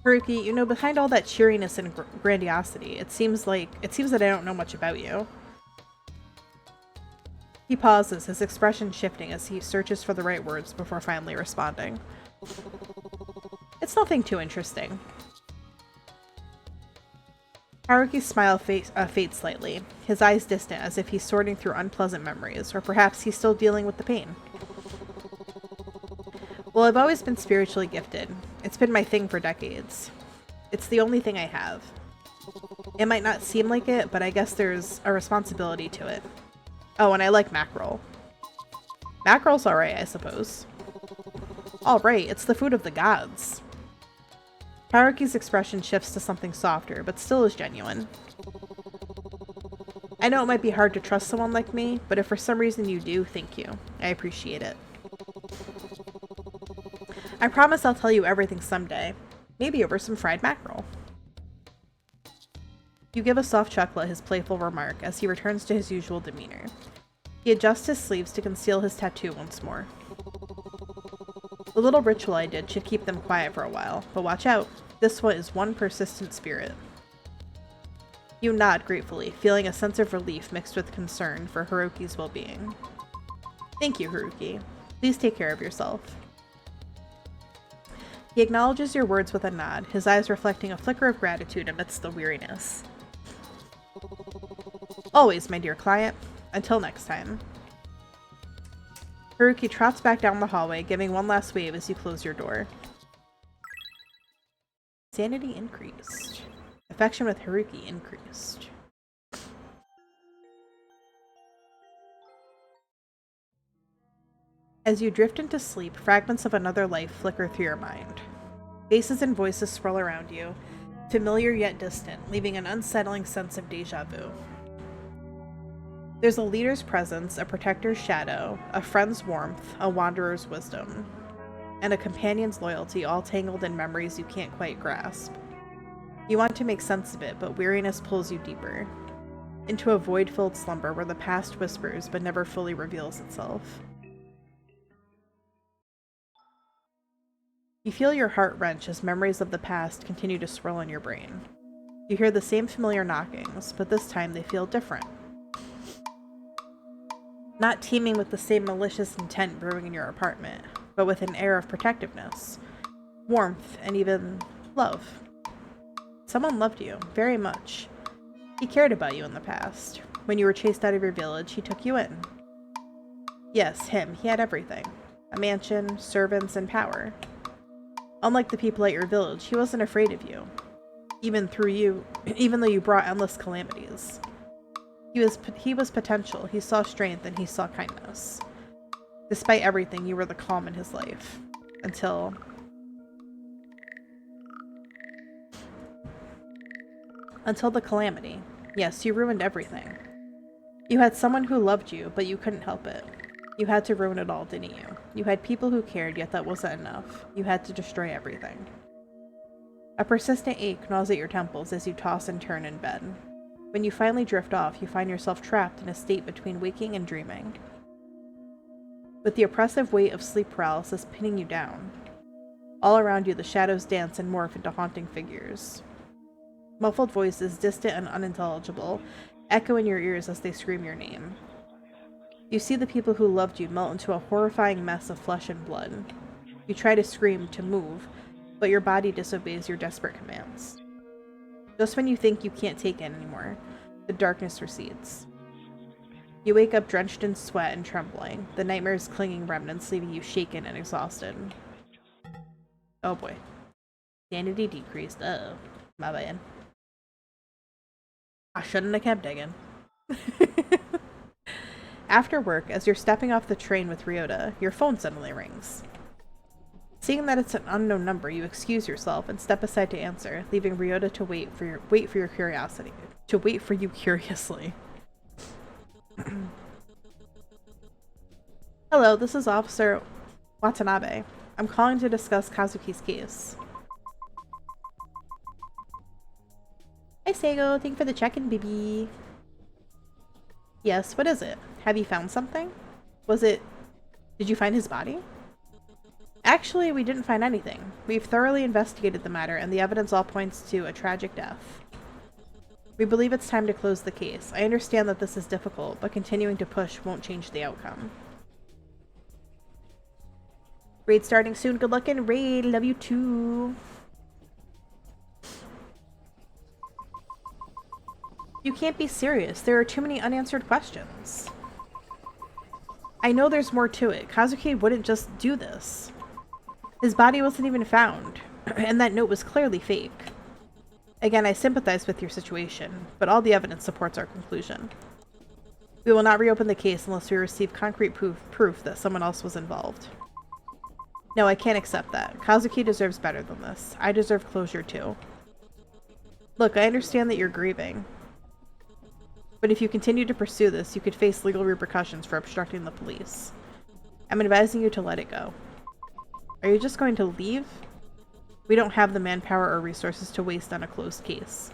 Haruki, you know, behind all that cheeriness and grandiosity, it seems that I don't know much about you. He pauses, his expression shifting as he searches for the right words before finally responding. It's nothing too interesting. Haruki's smile fades slightly, his eyes distant as if he's sorting through unpleasant memories, or perhaps he's still dealing with the pain. Well, I've always been spiritually gifted. It's been my thing for decades. It's the only thing I have. It might not seem like it, but I guess there's a responsibility to it. Oh, and I like mackerel. Mackerel's alright, I suppose. Alright, it's the food of the gods. Haruki's expression shifts to something softer, but still is genuine. I know it might be hard to trust someone like me, but if for some reason you do, thank you. I appreciate it. I promise I'll tell you everything someday. Maybe over some fried mackerel. You give a soft chuckle at his playful remark as he returns to his usual demeanor. He adjusts his sleeves to conceal his tattoo once more. The little ritual I did should keep them quiet for a while, but watch out. This one is one persistent spirit. You nod gratefully, feeling a sense of relief mixed with concern for Haruki's well-being. Thank you, Haruki. Please take care of yourself. He acknowledges your words with a nod, his eyes reflecting a flicker of gratitude amidst the weariness. Always, my dear client. Until next time. Haruki trots back down the hallway, giving one last wave as you close your door. Sanity increased. Affection with Haruki increased. As you drift into sleep, fragments of another life flicker through your mind. Faces and voices swirl around you, familiar yet distant, leaving an unsettling sense of deja vu. There's a leader's presence, a protector's shadow, a friend's warmth, a wanderer's wisdom, and a companion's loyalty, all tangled in memories you can't quite grasp. You want to make sense of it, but weariness pulls you deeper, into a void-filled slumber where the past whispers but never fully reveals itself. You feel your heart wrench as memories of the past continue to swirl in your brain. You hear the same familiar knockings, but this time they feel different. Not teeming with the same malicious intent brewing in your apartment, but with an air of protectiveness, warmth, and even love. Someone loved you, very much. He cared about you in the past. When you were chased out of your village, he took you in. Yes, him. He had everything. A mansion, servants, and power. Unlike the people at your village, he wasn't afraid of you. Even though you brought endless calamities. He was potential. He saw strength and he saw kindness. Despite everything, you were the calm in his life. Until the calamity. Yes, you ruined everything. You had someone who loved you, but you couldn't help it. You had to ruin it all, didn't you? You had people who cared, yet that wasn't enough. You had to destroy everything. A persistent ache gnaws at your temples as you toss and turn in bed. When you finally drift off, you find yourself trapped in a state between waking and dreaming. With the oppressive weight of sleep paralysis pinning you down. All around you, the shadows dance and morph into haunting figures. Muffled voices, distant and unintelligible, echo in your ears as they scream your name. You see the people who loved you melt into a horrifying mess of flesh and blood. You try to scream, to move, but your body disobeys your desperate commands. Just when you think you can't take it anymore, the darkness recedes. You wake up drenched in sweat and trembling, the nightmare's clinging remnants leaving you shaken and exhausted. Oh boy. Sanity decreased. Uh-oh. My bad. I shouldn't have kept digging. After work, as you're stepping off the train with Ryota, your phone suddenly rings. Seeing that it's an unknown number, you excuse yourself and step aside to answer, leaving Ryota to wait for your curiosity. To wait for you curiously. Hello, this is Officer Watanabe. I'm calling to discuss Kazuki's case. Hi Seigo, thank you for the check-in, baby. Yes, what is it? Have you found something? Did you find his body? Actually, we didn't find anything. We've thoroughly investigated the matter, and the evidence all points to a tragic death. We believe it's time to close the case. I understand that this is difficult, but continuing to push won't change the outcome. Raid starting soon. Good luck in raid. Love you too. You can't be serious. There are too many unanswered questions. I know there's more to it. Kazuki wouldn't just do this. His body wasn't even found, and that note was clearly fake. Again, I sympathize with your situation, but all the evidence supports our conclusion. We will not reopen the case unless we receive concrete proof that someone else was involved. No, I can't accept that. Kazuki deserves better than this. I deserve closure too. Look, I understand that you're grieving. But if you continue to pursue this, you could face legal repercussions for obstructing the police. I'm advising you to let it go. Are you just going to leave? We don't have the manpower or resources to waste on a closed case.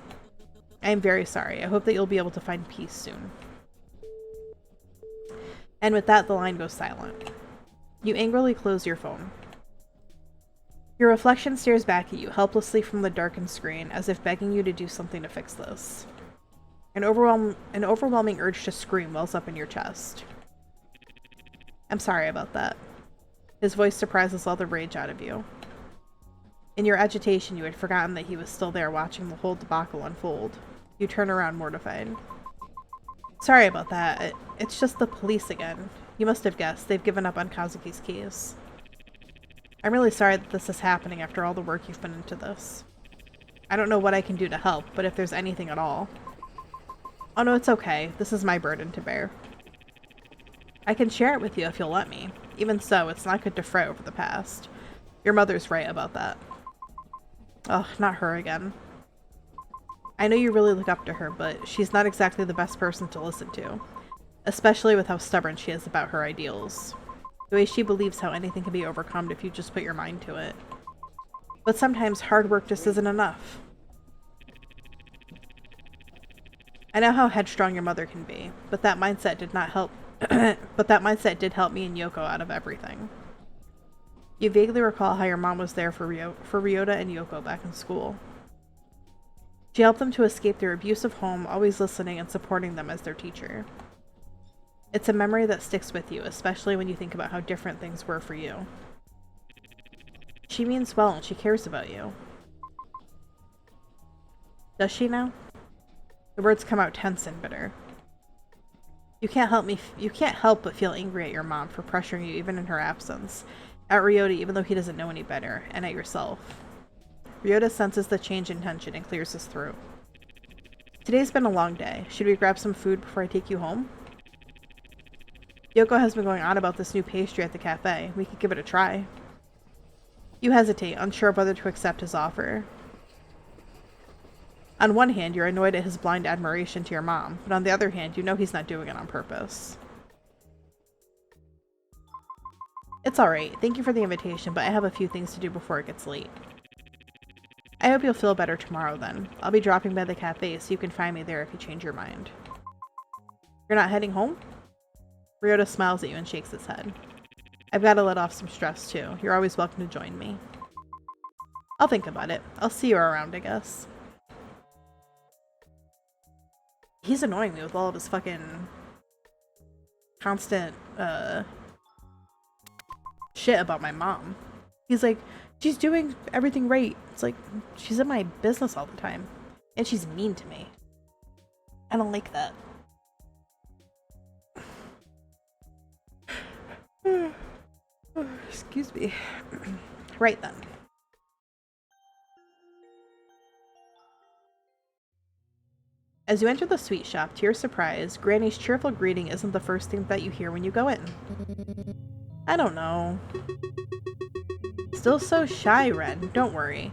I am very sorry. I hope that you'll be able to find peace soon. And with that, the line goes silent. You angrily close your phone. Your reflection stares back at you, helplessly from the darkened screen, as if begging you to do something to fix this. An overwhelming urge to scream wells up in your chest. I'm sorry about that. His voice surprises all the rage out of you. In your agitation, you had forgotten that he was still there watching the whole debacle unfold. You turn around mortified. Sorry about that. It's just the police again. You must have guessed. They've given up on Kazuki's case. I'm really sorry that this is happening after all the work you've put into this. I don't know what I can do to help, but if there's anything at all. Oh no, it's okay. This is my burden to bear. I can share it with you if you'll let me. Even so, it's not good to fret over the past. Your mother's right about that. Ugh, not her again. I know you really look up to her, but she's not exactly the best person to listen to. Especially with how stubborn she is about her ideals. The way she believes how anything can be overcome if you just put your mind to it. But sometimes hard work just isn't enough. I know how headstrong your mother can be, but that mindset did not help. But that mindset did help me and Yoko out of everything. You vaguely recall how your mom was there for Ryota and Yoko back in school. She helped them to escape their abusive home, always listening and supporting them as their teacher. It's a memory that sticks with you, especially when you think about how different things were for you. She means well and she cares about you. Does she now? The words come out tense and bitter. You can't help but feel angry at your mom for pressuring you even in her absence, at Ryota even though he doesn't know any better, and at yourself. Ryota senses the change in tension and clears his throat. Today's been a long day. Should we grab some food before I take you home? Yoko has been going on about this new pastry at the cafe. We could give it a try. You hesitate, unsure of whether to accept his offer. On one hand, you're annoyed at his blind admiration to your mom, but on the other hand, you know he's not doing it on purpose. It's alright. Thank you for the invitation, but I have a few things to do before it gets late. I hope you'll feel better tomorrow then. I'll be dropping by the cafe, so you can find me there if you change your mind. You're not heading home? Ryota smiles at you and shakes his head. I've got to let off some stress too. You're always welcome to join me. I'll think about it. I'll see you around, I guess. He's annoying me with all of his fucking constant shit about my mom. He's like, she's doing everything right. It's like, she's in my business all the time. And she's mean to me. I don't like that. Excuse me. Right then. As you enter the sweet shop, to your surprise, Granny's cheerful greeting isn't the first thing that you hear when you go in. I don't know. Still so shy, Ren. Don't worry.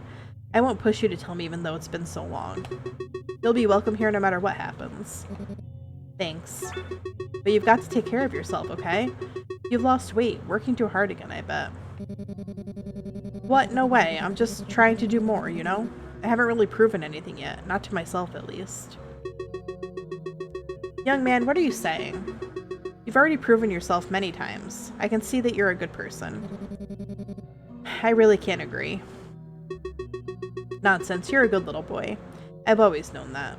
I won't push you to tell me even though it's been so long. You'll be welcome here no matter what happens. Thanks. But you've got to take care of yourself, okay? You've lost weight, working too hard again, I bet. What? No way. I'm just trying to do more, you know? I haven't really proven anything yet. Not to myself, at least. Young man, what are you saying? You've already proven yourself many times. I can see that you're a good person. I really can't agree. Nonsense, you're a good little boy. I've always known that.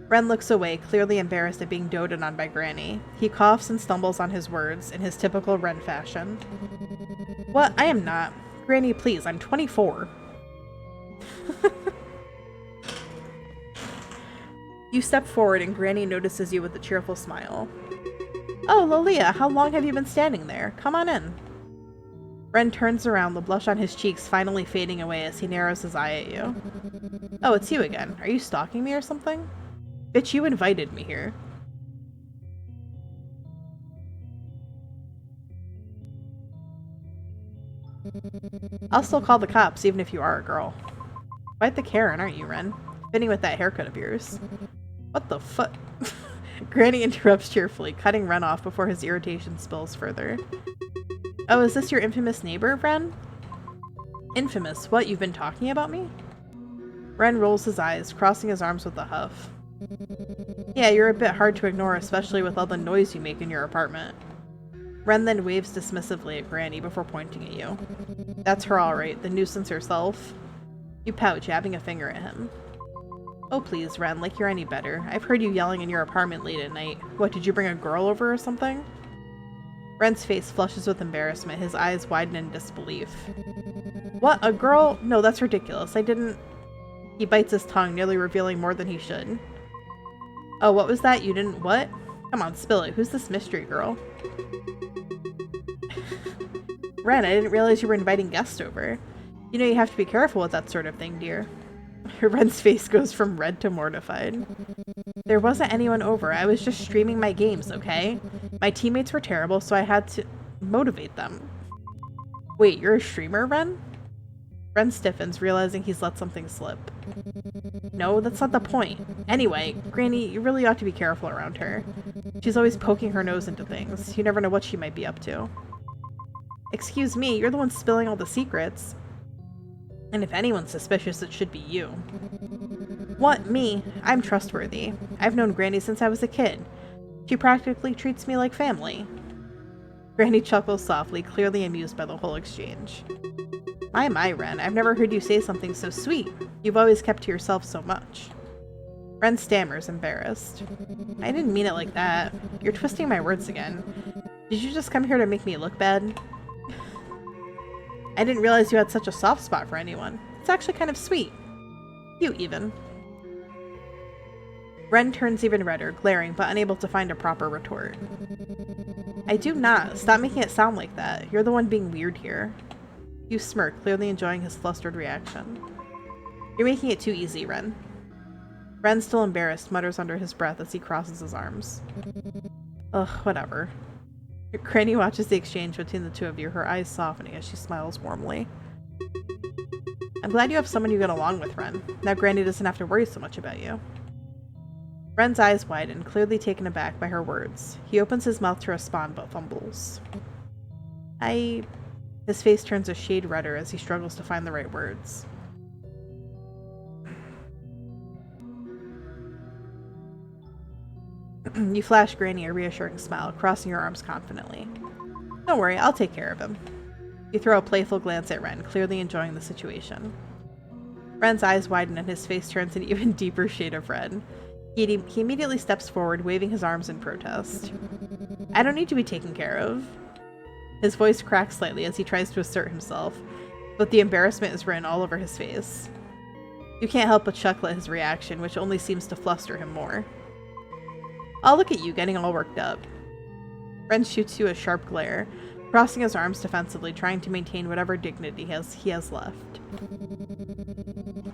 Ren looks away, clearly embarrassed at being doted on by Granny. He coughs and stumbles on his words in his typical Ren fashion. What? I am not. Granny, please, I'm 24. You step forward and Granny notices you with a cheerful smile. Oh, Lolia, how long have you been standing there? Come on in. Ren turns around, the blush on his cheeks finally fading away as he narrows his eye at you. Oh, it's you again. Are you stalking me or something? Bitch, you invited me here. I'll still call the cops, even if you are a girl. Quite the Karen, aren't you, Ren? Fitting with that haircut of yours. What the fuck? Granny interrupts cheerfully, cutting Ren off before his irritation spills further. Oh, is this your infamous neighbor, Ren? Infamous? What, you've been talking about me? Ren rolls his eyes, crossing his arms with a huff. Yeah, you're a bit hard to ignore, especially with all the noise you make in your apartment. Ren then waves dismissively at Granny before pointing at you. That's her alright, the nuisance herself. You pout, jabbing a finger at him. Oh please, Ren, like you're any better. I've heard you yelling in your apartment late at night. What, did you bring a girl over or something? Ren's face flushes with embarrassment, his eyes widen in disbelief. What, a girl? No, that's ridiculous. I didn't... He bites his tongue, nearly revealing more than he should. Oh, what was that? You didn't what? Come on, spill it. Who's this mystery girl? Ren, I didn't realize you were inviting guests over. You know you have to be careful with that sort of thing, dear. Ren's face goes from red to mortified. There wasn't anyone over. I was just streaming my games, okay? My teammates were terrible, so I had to motivate them. Wait, you're a streamer, Ren? Ren stiffens, realizing he's let something slip. No, that's not the point. Anyway, Granny, you really ought to be careful around her. She's always poking her nose into things. You never know what she might be up to. Excuse me, you're the one spilling all the secrets. And if anyone's suspicious, it should be you. What, me? I'm trustworthy. I've known Granny since I was a kid. She practically treats me like family. Granny chuckles softly, clearly amused by the whole exchange. My, Ren, I've never heard you say something so sweet. You've always kept to yourself so much. Ren stammers, embarrassed. I didn't mean it like that. You're twisting my words again. Did you just come here to make me look bad? I didn't realize you had such a soft spot for anyone. It's actually kind of sweet. Cute, even. Ren turns even redder, glaring, but unable to find a proper retort. I do not. Stop making it sound like that. You're the one being weird here. You smirk, clearly enjoying his flustered reaction. You're making it too easy, Ren. Ren, still embarrassed, mutters under his breath as he crosses his arms. Ugh, whatever. Granny watches the exchange between the two of you, her eyes softening as she smiles warmly. I'm glad you have someone you get along with, Ren. Now Granny doesn't have to worry so much about you. Ren's eyes widen, clearly taken aback by her words. He opens his mouth to respond, but fumbles. His face turns a shade redder as he struggles to find the right words. You flash Granny a reassuring smile, crossing your arms confidently. Don't worry, I'll take care of him. You throw a playful glance at Ren, clearly enjoying the situation. Ren's eyes widen and his face turns an even deeper shade of red. He immediately steps forward, waving his arms in protest. I don't need to be taken care of. His voice cracks slightly as he tries to assert himself, but the embarrassment is written all over his face. You can't help but chuckle at his reaction, which only seems to fluster him more. I'll look at you getting all worked up. Ren shoots you a sharp glare, crossing his arms defensively, trying to maintain whatever dignity he has left.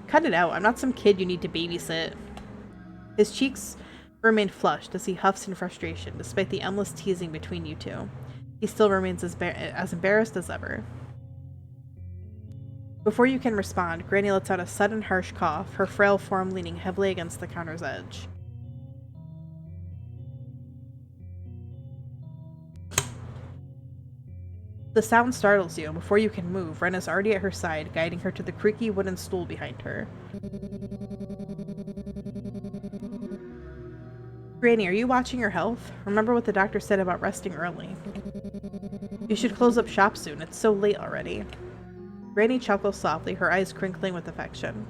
Cut it out, I'm not some kid you need to babysit. His cheeks remain flushed as he huffs in frustration, despite the endless teasing between you two. He still remains as embarrassed as ever. Before you can respond, Granny lets out a sudden harsh cough, her frail form leaning heavily against the counter's edge. The sound startles you, and before you can move, Ren is already at her side, guiding her to the creaky wooden stool behind her. Granny, are you watching your health? Remember what the doctor said about resting early. You should close up shop soon, it's so late already. Granny chuckles softly, her eyes crinkling with affection.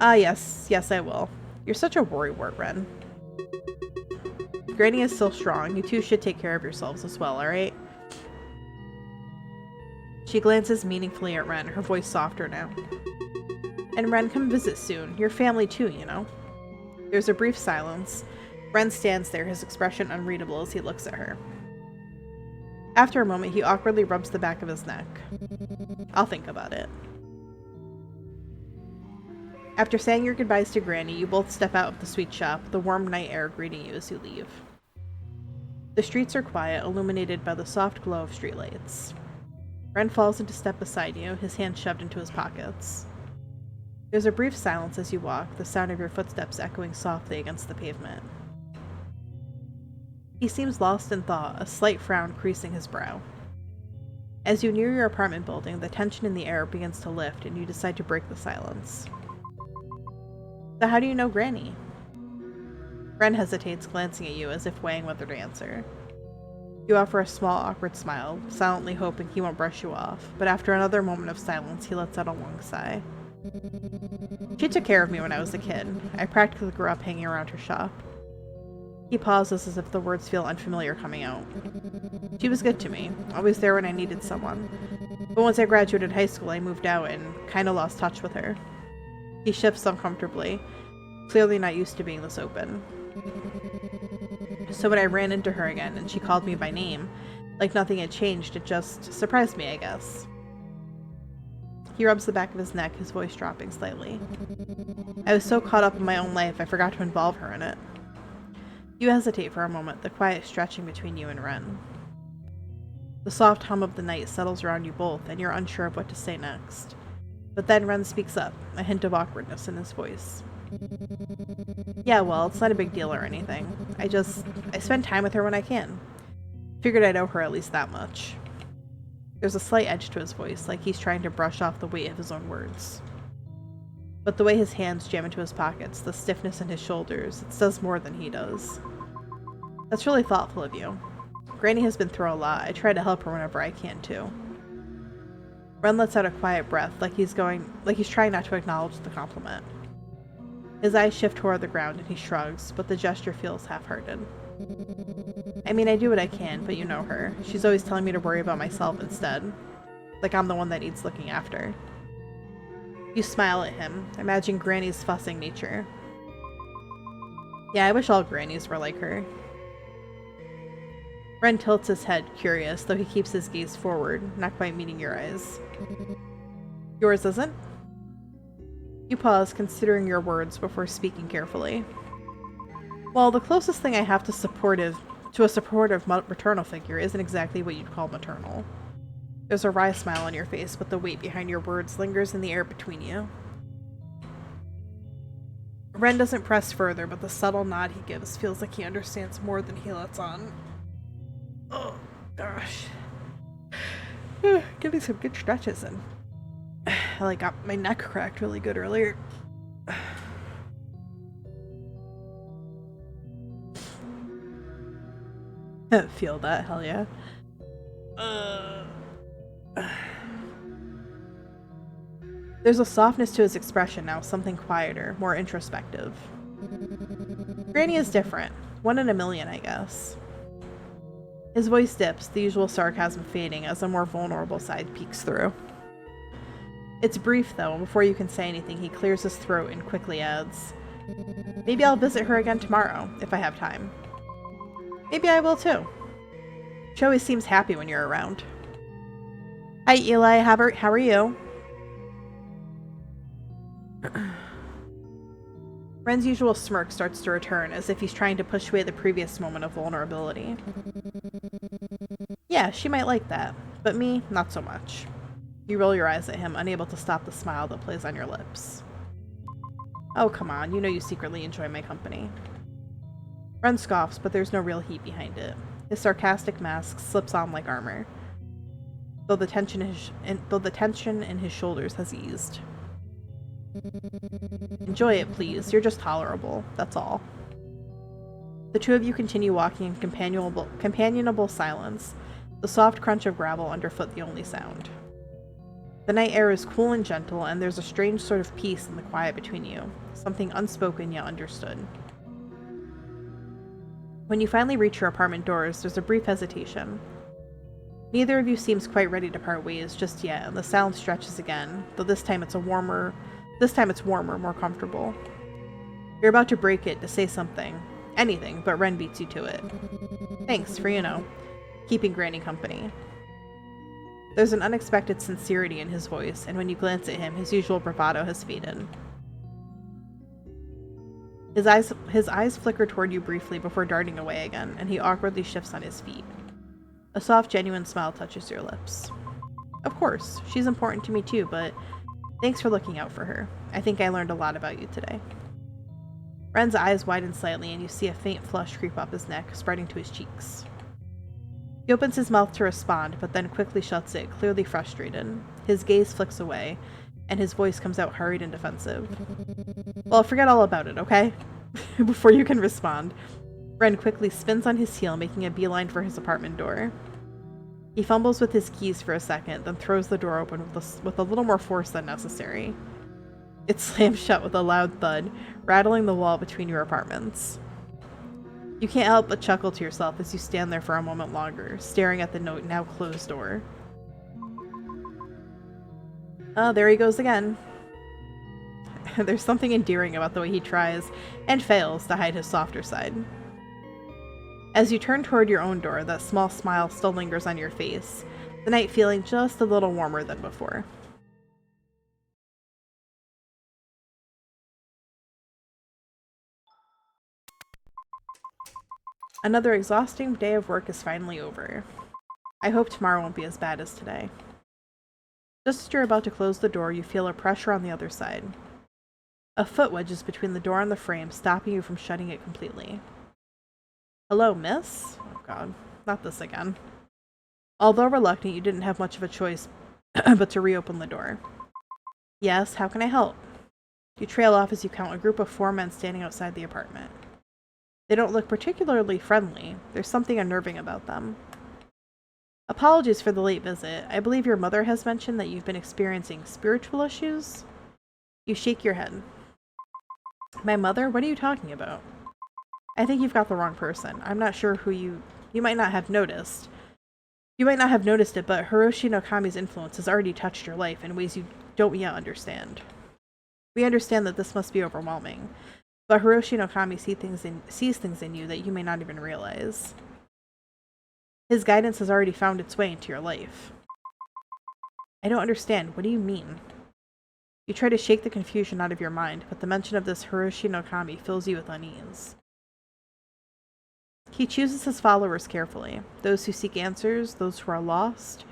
Ah, yes, I will. You're such a worrywart, Ren. Granny is still strong, you two should take care of yourselves as well, alright? She glances meaningfully at Ren, her voice softer now. And Ren, come visit soon. Your family too, you know. There's a brief silence. Ren stands there, his expression unreadable as he looks at her. After a moment, he awkwardly rubs the back of his neck. I'll think about it. After saying your goodbyes to Granny, you both step out of the sweet shop, the warm night air greeting you as you leave. The streets are quiet, illuminated by the soft glow of streetlights. Ren falls into step beside you, his hands shoved into his pockets. There's a brief silence as you walk, the sound of your footsteps echoing softly against the pavement. He seems lost in thought, a slight frown creasing his brow. As you near your apartment building, the tension in the air begins to lift, and you decide to break the silence. So how do you know Granny? Ren hesitates, glancing at you as if weighing whether to answer. You offer a small, awkward smile, silently hoping he won't brush you off, but after another moment of silence, he lets out a long sigh. She took care of me when I was a kid. I practically grew up hanging around her shop. He pauses as if the words feel unfamiliar coming out. She was good to me, always there when I needed someone. But once I graduated high school, I moved out and kinda lost touch with her. He shifts uncomfortably, clearly not used to being this open. So when I ran into her again and she called me by name, like nothing had changed, it just surprised me, I guess. He rubs the back of his neck, his voice dropping slightly. I was so caught up in my own life, I forgot to involve her in it. You hesitate for a moment, the quiet stretching between you and Ren. The soft hum of the night settles around you both, and you're unsure of what to say next. But then Ren speaks up, a hint of awkwardness in his voice. Yeah, well, it's not a big deal or anything. I spend time with her when I can. Figured I'd owe her at least that much. There's a slight edge to his voice, like he's trying to brush off the weight of his own words. But the way his hands jam into his pockets, the stiffness in his shoulders, it says more than he does. That's really thoughtful of you. Granny has been through a lot. I try to help her whenever I can too. Ren lets out a quiet breath, like he's trying not to acknowledge the compliment. His eyes shift toward the ground and he shrugs, but the gesture feels half-hearted. I mean, I do what I can, but you know her. She's always telling me to worry about myself instead. Like I'm the one that needs looking after. You smile at him, imagine Granny's fussing nature. Yeah, I wish all grannies were like her. Ren tilts his head, curious, though he keeps his gaze forward, not quite meeting your eyes. Yours isn't? You pause, considering your words before speaking carefully. Well, the closest thing I have to a supportive maternal figure isn't exactly what you'd call maternal. There's a wry smile on your face, but the weight behind your words lingers in the air between you. Ren doesn't press further, but the subtle nod he gives feels like he understands more than he lets on. Oh, gosh. Give me some good stretches in. I got my neck cracked really good earlier. Feel that, hell yeah. There's a softness to his expression now, something quieter, more introspective. Granny is different. 1 in a million, I guess. His voice dips, the usual sarcasm fading as a more vulnerable side peeks through. It's brief, though, and before you can say anything, he clears his throat and quickly adds, "Maybe I'll visit her again tomorrow, if I have time. Maybe I will, too. She always seems happy when you're around." "Hi, Eli. How are you?" Ren's usual smirk starts to return, as if he's trying to push away the previous moment of vulnerability. "Yeah, she might like that, but me, not so much." You roll your eyes at him, unable to stop the smile that plays on your lips. "Oh, come on, you know you secretly enjoy my company." Ren scoffs, but there's no real heat behind it. His sarcastic mask slips on like armor, though the tension in his shoulders has eased. "Enjoy it, please. You're just tolerable, that's all." The two of you continue walking in companionable silence, the soft crunch of gravel underfoot the only sound. The night air is cool and gentle, and there's a strange sort of peace in the quiet between you, something unspoken yet understood. When you finally reach your apartment doors, there's a brief hesitation. Neither of you seems quite ready to part ways just yet, and the sound stretches again, though this time it's warmer, more comfortable. You're about to break it to say something, anything, but Ren beats you to it. Thanks for, keeping Granny company. There's an unexpected sincerity in his voice, and when you glance at him, his usual bravado has faded. His eyes flicker toward you briefly before darting away again, and he awkwardly shifts on his feet. A soft, genuine smile touches your lips. "Of course, she's important to me too, but thanks for looking out for her. I think I learned a lot about you today." Ren's eyes widen slightly, and you see a faint flush creep up his neck, spreading to his cheeks. He opens his mouth to respond, but then quickly shuts it, clearly frustrated. His gaze flicks away, and his voice comes out hurried and defensive. "Well, forget all about it, okay?" Before you can respond, Ren quickly spins on his heel, making a beeline for his apartment door. He fumbles with his keys for a second, then throws the door open with a little more force than necessary. It slams shut with a loud thud, rattling the wall between your apartments. You can't help but chuckle to yourself as you stand there for a moment longer, staring at the now closed door. There he goes again. There's something endearing about the way he tries, and fails, to hide his softer side. As you turn toward your own door, that small smile still lingers on your face, the night feeling just a little warmer than before. Another exhausting day of work is finally over. I hope tomorrow won't be as bad as today. Just as you're about to close the door, you feel a pressure on the other side. A foot wedges between the door and the frame, stopping you from shutting it completely. "Hello, miss?" Oh god, not this again. Although reluctant, you didn't have much of a choice but to reopen the door. "Yes, how can I help?" You trail off as you count a group of 4 men standing outside the apartment. They don't look particularly friendly. There's something unnerving about them. "Apologies for the late visit. I believe your mother has mentioned that you've been experiencing spiritual issues?" You shake your head. "My mother? What are you talking about?" "I think you've got the wrong person. I'm not sure who you might not have noticed. You might not have noticed it, but Hiroshi Nokami's influence has already touched your life in ways you don't yet understand. We understand that this must be overwhelming, but Hiroshi Nokami sees things in you that you may not even realize. His guidance has already found its way into your life." "I don't understand. What do you mean?" You try to shake the confusion out of your mind, but the mention of this Hiroshi no Kami fills you with unease. He chooses his followers carefully, those who seek answers, those who are lost,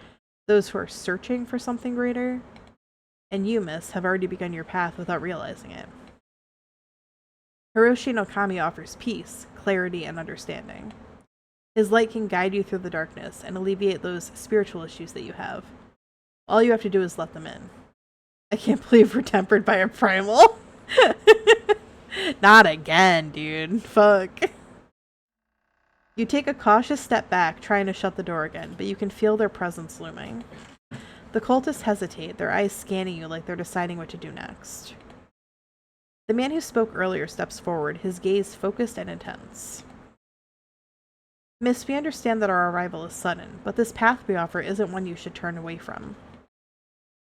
those who are searching for something greater. And you, miss, have already begun your path without realizing it. Hiroshi no Kami offers peace, clarity, and understanding. His light can guide you through the darkness and alleviate those spiritual issues that you have. All you have to do is let them in. I can't believe we're tempered by a primal. Not again, dude. Fuck. You take a cautious step back, trying to shut the door again, but you can feel their presence looming. The cultists hesitate, their eyes scanning you like they're deciding what to do next. The man who spoke earlier steps forward, his gaze focused and intense. Miss, we understand that our arrival is sudden, but this path we offer isn't one you should turn away from.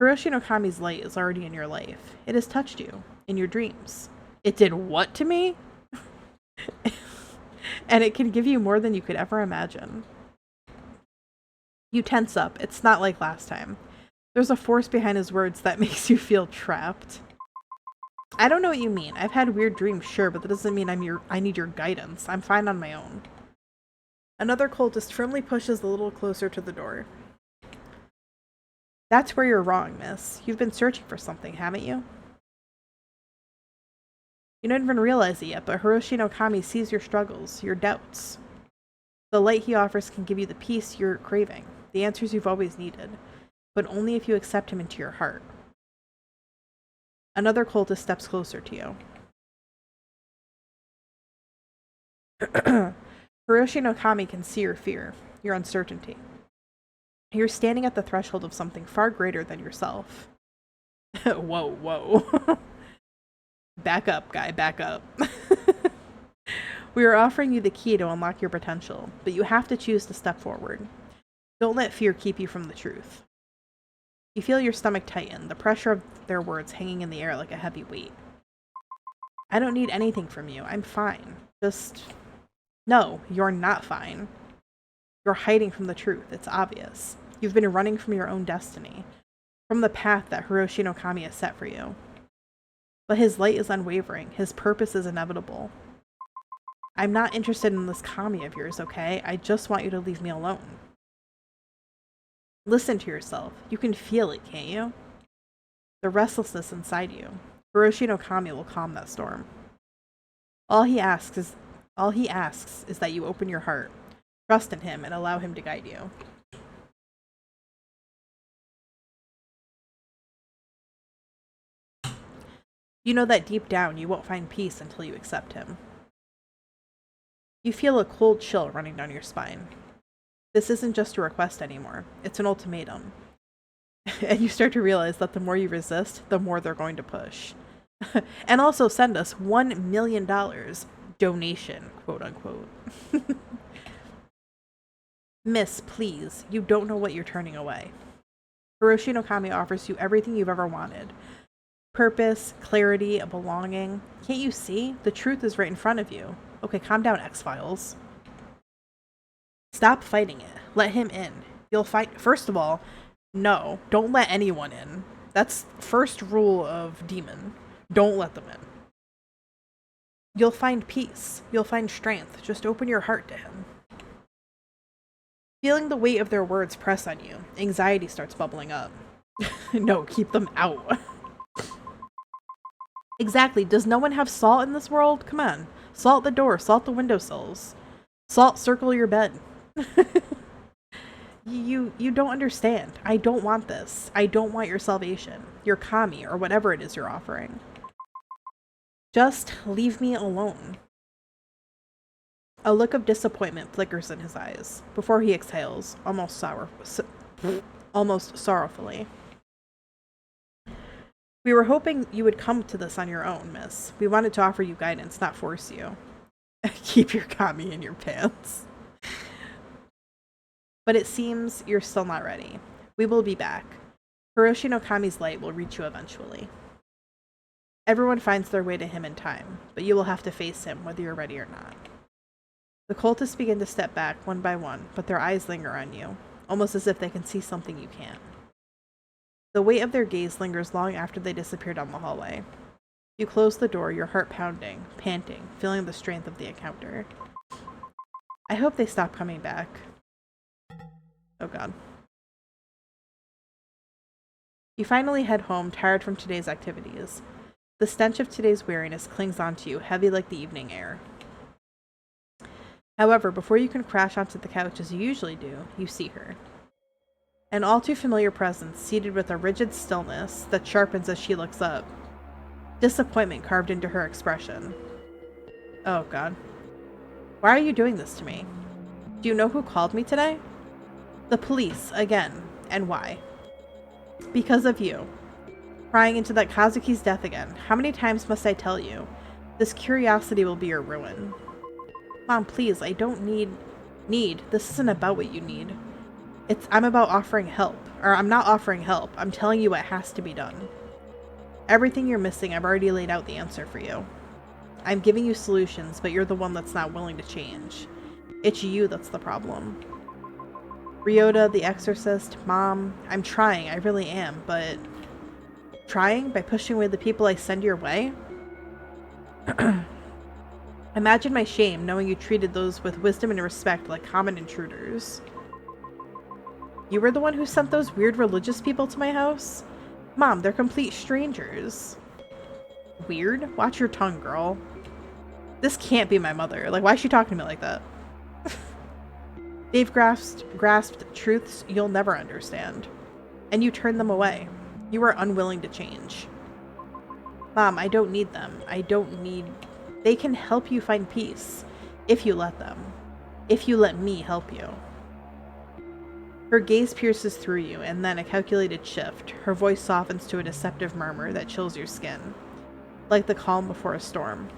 Hiroshi no Kami's light is already in your life. It has touched you, in your dreams. It did what to me? And it can give you more than you could ever imagine. You tense up. It's not like last time. There's a force behind his words that makes you feel trapped. I don't know what you mean. I've had weird dreams, sure, but that doesn't mean I need your guidance. I'm fine on my own. Another cultist firmly pushes a little closer to the door. That's where you're wrong, miss. You've been searching for something, haven't you? You don't even realize it yet, but Hiroshi no Kami sees your struggles, your doubts. The light he offers can give you the peace you're craving, the answers you've always needed, but only if you accept him into your heart. Another cultist steps closer to you. Hiroshi no Kami can see your fear, your uncertainty. You're standing at the threshold of something far greater than yourself. Whoa, whoa. Back up, guy, back up. We are offering you the key to unlock your potential, but you have to choose to step forward. Don't let fear keep you from the truth. You feel your stomach tighten, the pressure of their words hanging in the air like a heavy weight. I don't need anything from you. I'm fine. Just... No, you're not fine. You're hiding from the truth. It's obvious. You've been running from your own destiny, from the path that Hiroshi no Kami has set for you. But his light is unwavering. His purpose is inevitable. I'm not interested in this Kami of yours, okay? I just want you to leave me alone. Listen to yourself. You can feel it, can't you? The restlessness inside you. Hiroshi no Kami will calm that storm. All he asks is that you open your heart, trust in him, and allow him to guide you. You know that deep down you won't find peace until you accept him. You feel a cold chill running down your spine. This isn't just a request anymore. It's an ultimatum. And you start to realize that the more you resist, the more they're going to push. And also send us $1 million donation, quote unquote. Miss, please, you don't know what you're turning away. Hiroshi no Kami offers you everything you've ever wanted. Purpose, clarity, a belonging. Can't you see? The truth is right in front of you. Okay, calm down, X-Files. Stop fighting it. Let him in. You'll fight. First of all, no, don't let anyone in. That's first rule of demon. Don't let them in. You'll find peace. You'll find strength. Just open your heart to him. Feeling the weight of their words press on you, anxiety starts bubbling up. No, keep them out. Exactly. Does no one have salt in this world? Come on. Salt the door. Salt the windowsills. Salt circle your bed. You don't understand. I don't want this. I don't want your salvation. Your Kami, or whatever it is you're offering. Just leave me alone. A look of disappointment flickers in his eyes, before he exhales, almost sorrowfully. We were hoping you would come to this on your own, miss. We wanted to offer you guidance, not force you. Keep your Kami in your pants. But it seems you're still not ready. We will be back. Hiroshi no Kami's light will reach you eventually. Everyone finds their way to him in time, but you will have to face him whether you're ready or not. The cultists begin to step back one by one, but their eyes linger on you, almost as if they can see something you can't. The weight of their gaze lingers long after they disappear down the hallway. You close the door, your heart pounding, panting, feeling the strength of the encounter. I hope they stop coming back. Oh god. You finally head home, tired from today's activities. The stench of today's weariness clings onto you, heavy like the evening air. However, before you can crash onto the couch as you usually do, you see her. An all too familiar presence, seated with a rigid stillness that sharpens as she looks up. Disappointment carved into her expression. Oh god. Why are you doing this to me? Do you know who called me today? The police, again. And why? Because of you. Prying into that Kazuki's death again. How many times must I tell you? This curiosity will be your ruin. Mom, please, I don't need. This isn't about what you need. I'm about offering help. Or I'm not offering help. I'm telling you what has to be done. Everything you're missing, I've already laid out the answer for you. I'm giving you solutions, but you're the one that's not willing to change. It's you that's the problem. Ryota, the exorcist, Mom, I'm trying, I really am, but... Trying? By pushing away the people I send your way? Imagine my shame, knowing you treated those with wisdom and respect like common intruders. You were the one who sent those weird religious people to my house? Mom, they're complete strangers. Weird? Watch your tongue, girl. This can't be my mother. Like, why is she talking to me like that? They've grasped truths you'll never understand. And you turned them away. You are unwilling to change. Mom, I don't need them. They can help you find peace. If you let them. If you let me help you. Her gaze pierces through you, and then a calculated shift. Her voice softens to a deceptive murmur that chills your skin. Like the calm before a storm.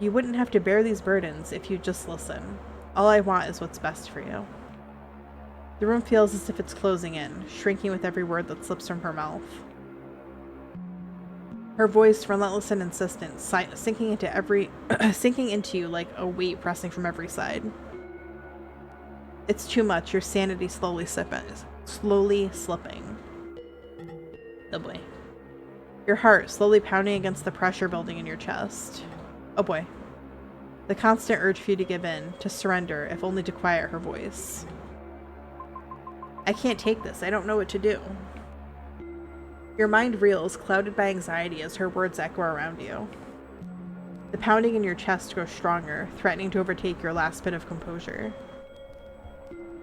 You wouldn't have to bear these burdens if you'd just listen. All I want is what's best for you. The room feels as if it's closing in, shrinking with every word that slips from her mouth. Her voice, relentless and insistent, sinking into you like a weight pressing from every side. It's too much, your sanity slowly slipping. Oh boy. Your heart slowly pounding against the pressure building in your chest. Oh boy. The constant urge for you to give in, to surrender, if only to quiet her voice. I can't take this. I don't know what to do. Your mind reels, clouded by anxiety as her words echo around you. The pounding in your chest grows stronger, threatening to overtake your last bit of composure.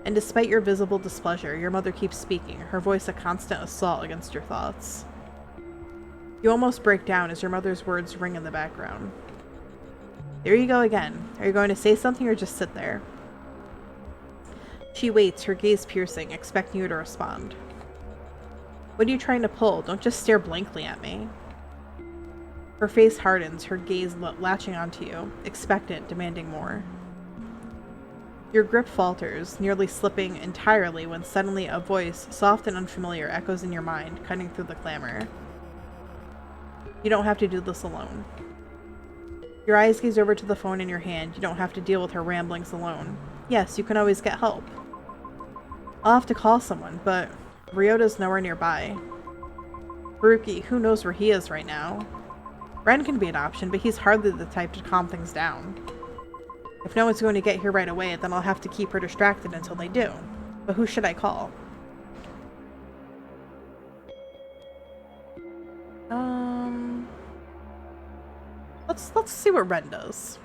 And despite your visible displeasure, your mother keeps speaking, her voice a constant assault against your thoughts. You almost break down as your mother's words ring in the background. There you go again. Are you going to say something or just sit there? She waits, her gaze piercing, expecting you to respond. What are you trying to pull? Don't just stare blankly at me. Her face hardens, her gaze latching onto you, expectant, demanding more. Your grip falters, nearly slipping entirely when suddenly a voice, soft and unfamiliar, echoes in your mind, cutting through the clamor. You don't have to do this alone. Your eyes gaze over to the phone in your hand. You don't have to deal with her ramblings alone. Yes, you can always get help. I'll have to call someone, but Ryota's nowhere nearby. Haruki, who knows where he is right now? Ren can be an option, but he's hardly the type to calm things down. If no one's going to get here right away, then I'll have to keep her distracted until they do. But who should I call? Let's see what Ren does.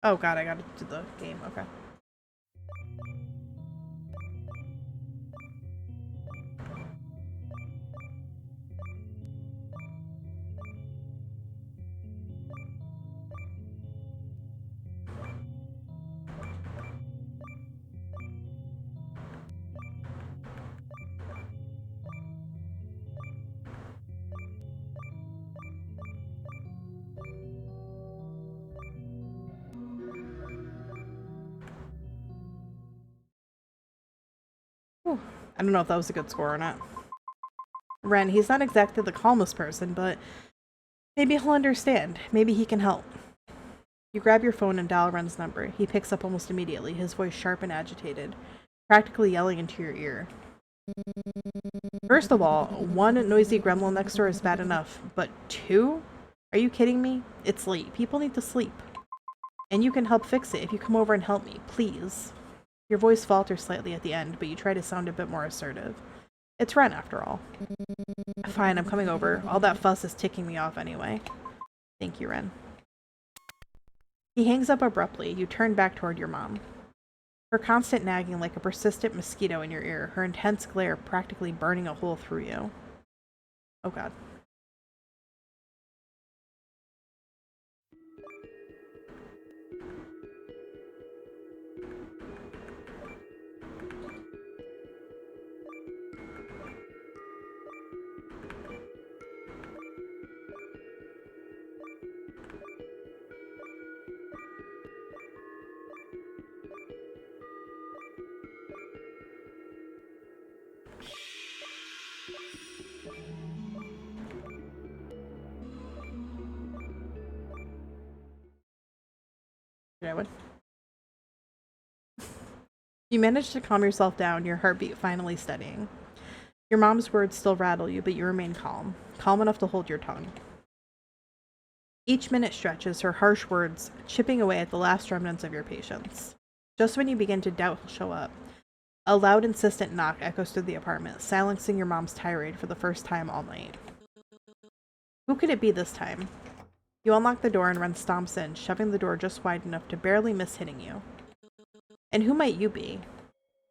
Oh god, I gotta do the game, okay. Whew. I don't know if that was a good score or not. Ren, he's not exactly the calmest person, but maybe he'll understand. Maybe he can help. You grab your phone and dial Ren's number. He picks up almost immediately, his voice sharp and agitated, practically yelling into your ear. First of all, one noisy gremlin next door is bad enough, but two? Are you kidding me? It's late. People need to sleep. And you can help fix it if you come over and help me, please. Your voice falters slightly at the end, but you try to sound a bit more assertive. It's Ren, after all. Fine, I'm coming over. All that fuss is ticking me off anyway. Thank you, Ren. He hangs up abruptly. You turn back toward your mom. Her constant nagging like a persistent mosquito in your ear, her intense glare practically burning a hole through you. Oh god. You manage to calm yourself down, your heartbeat finally steadying. Your mom's words still rattle you, but you remain calm. Calm enough to hold your tongue. Each minute stretches, her harsh words chipping away at the last remnants of your patience. Just when you begin to doubt he'll show up, a loud, insistent knock echoes through the apartment, silencing your mom's tirade for the first time all night. Who could it be this time? You unlock the door and Ren stomps in, shoving the door just wide enough to barely miss hitting you. And who might you be?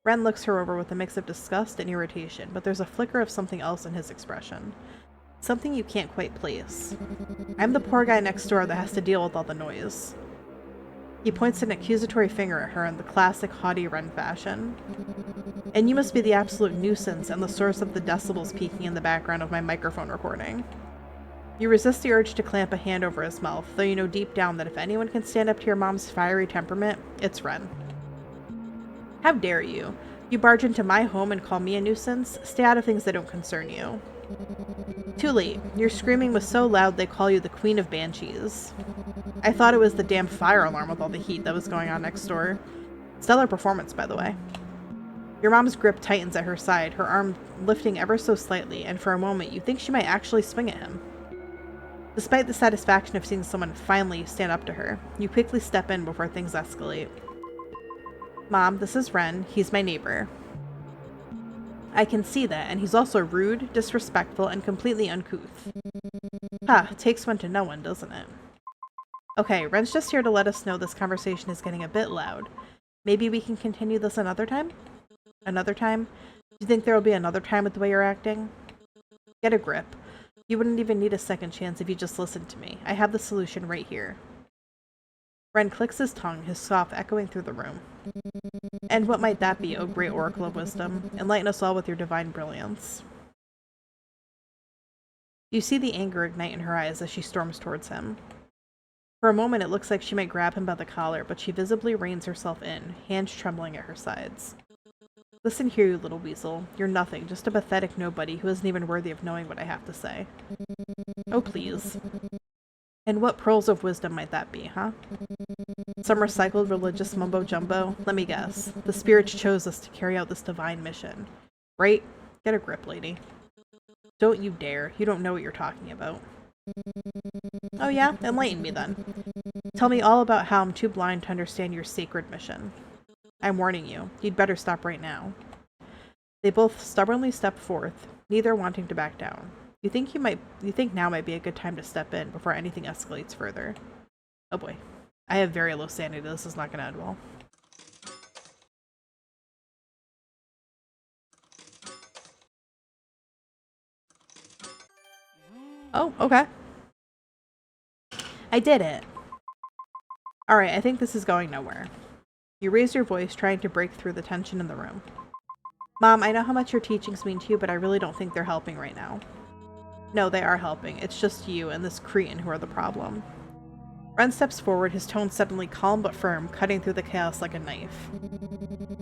Ren looks her over with a mix of disgust and irritation, but there's a flicker of something else in his expression. Something you can't quite place. I'm the poor guy next door that has to deal with all the noise. He points an accusatory finger at her in the classic haughty Ren fashion. And you must be the absolute nuisance and the source of the decibels peaking in the background of my microphone recording. You resist the urge to clamp a hand over his mouth, though you know deep down that if anyone can stand up to your mom's fiery temperament, it's Ren. How dare you? You barge into my home and call me a nuisance? Stay out of things that don't concern you. Too late. Your screaming was so loud they call you the Queen of Banshees. I thought it was the damn fire alarm with all the heat that was going on next door. Stellar performance, by the way. Your mom's grip tightens at her side, her arm lifting ever so slightly, and for a moment you think she might actually swing at him. Despite the satisfaction of seeing someone finally stand up to her, you quickly step in before things escalate. Mom, this is Ren. He's my neighbor. I can see that, and he's also rude, disrespectful, and completely uncouth. Ha, takes one to know one, doesn't it? Okay, Ren's just here to let us know this conversation is getting a bit loud. Maybe we can continue this another time? Another time? Do you think there will be another time with the way you're acting? Get a grip. You wouldn't even need a second chance if you just listened to me. I have the solution right here. Ren clicks his tongue, his scoff echoing through the room. And what might that be, O great oracle of wisdom? Enlighten us all with your divine brilliance. You see the anger ignite in her eyes as she storms towards him. For a moment it looks like she might grab him by the collar, but she visibly reins herself in, hands trembling at her sides. Listen here, you little weasel. You're nothing, just a pathetic nobody who isn't even worthy of knowing what I have to say. Oh, please. And what pearls of wisdom might that be, huh? Some recycled religious mumbo-jumbo? Let me guess. The spirits chose us to carry out this divine mission. Right? Get a grip, lady. Don't you dare. You don't know what you're talking about. Oh yeah? Enlighten me then. Tell me all about how I'm too blind to understand your sacred mission. I'm warning you. You'd better stop right now. They both stubbornly step forth, neither wanting to back down. You think now might be a good time to step in before anything escalates further. Oh boy. I have very low sanity. This is not going to end well. Oh, okay. I did it. Alright, I think this is going nowhere. You raise your voice, trying to break through the tension in the room. Mom, I know how much your teachings mean to you, but I really don't think they're helping right now. No, they are helping. It's just you and this cretin who are the problem. Ren steps forward, his tone suddenly calm but firm, cutting through the chaos like a knife.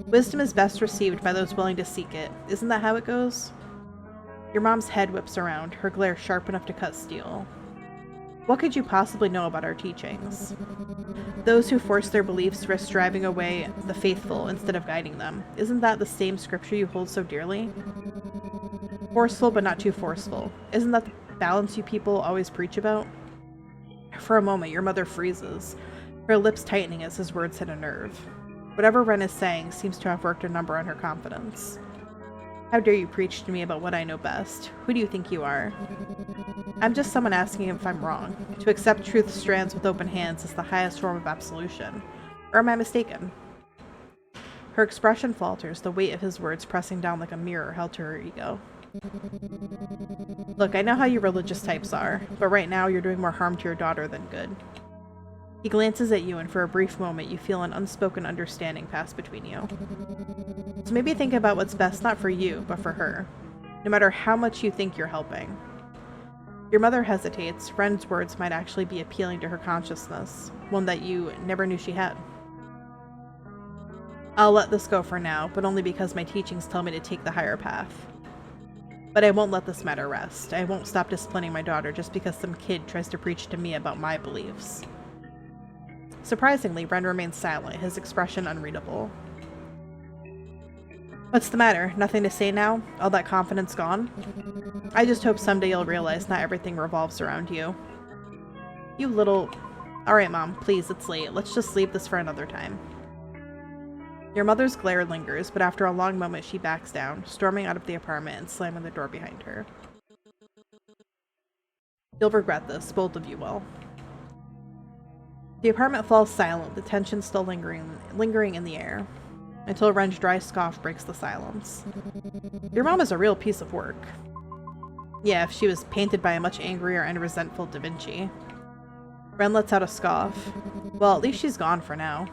Wisdom is best received by those willing to seek it. Isn't that how it goes? Your mom's head whips around, her glare sharp enough to cut steel. What could you possibly know about our teachings? Those who force their beliefs risk driving away the faithful instead of guiding them. Isn't that the same scripture you hold so dearly? Forceful, but not too forceful. Isn't that the balance you people always preach about? For a moment, your mother freezes, her lips tightening as his words hit a nerve. Whatever Ren is saying seems to have worked a number on her confidence. How dare you preach to me about what I know best? Who do you think you are? I'm just someone asking if I'm wrong. To accept truth's strands with open hands is the highest form of absolution. Or am I mistaken? Her expression falters, the weight of his words pressing down like a mirror held to her ego. Look, I know how you religious types are, but right now you're doing more harm to your daughter than good. He glances at you, and for a brief moment you feel an unspoken understanding pass between you. So maybe think about what's best not for you, but for her. No matter how much you think you're helping. Your mother hesitates. Ren's words might actually be appealing to her consciousness, one that you never knew she had. I'll let this go for now, but only because my teachings tell me to take the higher path. But I won't let this matter rest. I won't stop disciplining my daughter just because some kid tries to preach to me about my beliefs. Surprisingly, Ren remains silent, his expression unreadable. What's the matter? Nothing to say now? All that confidence gone? I just hope someday you'll realize not everything revolves around you. You little... Alright, Mom, please, it's late. Let's just leave this for another time. Your mother's glare lingers, but after a long moment she backs down, storming out of the apartment and slamming the door behind her. You'll regret this, both of you will. The apartment falls silent, the tension still lingering in the air, until Ren's dry scoff breaks the silence. Your mom is a real piece of work. Yeah, if she was painted by a much angrier and resentful Da Vinci. Ren lets out a scoff. Well, at least she's gone for now.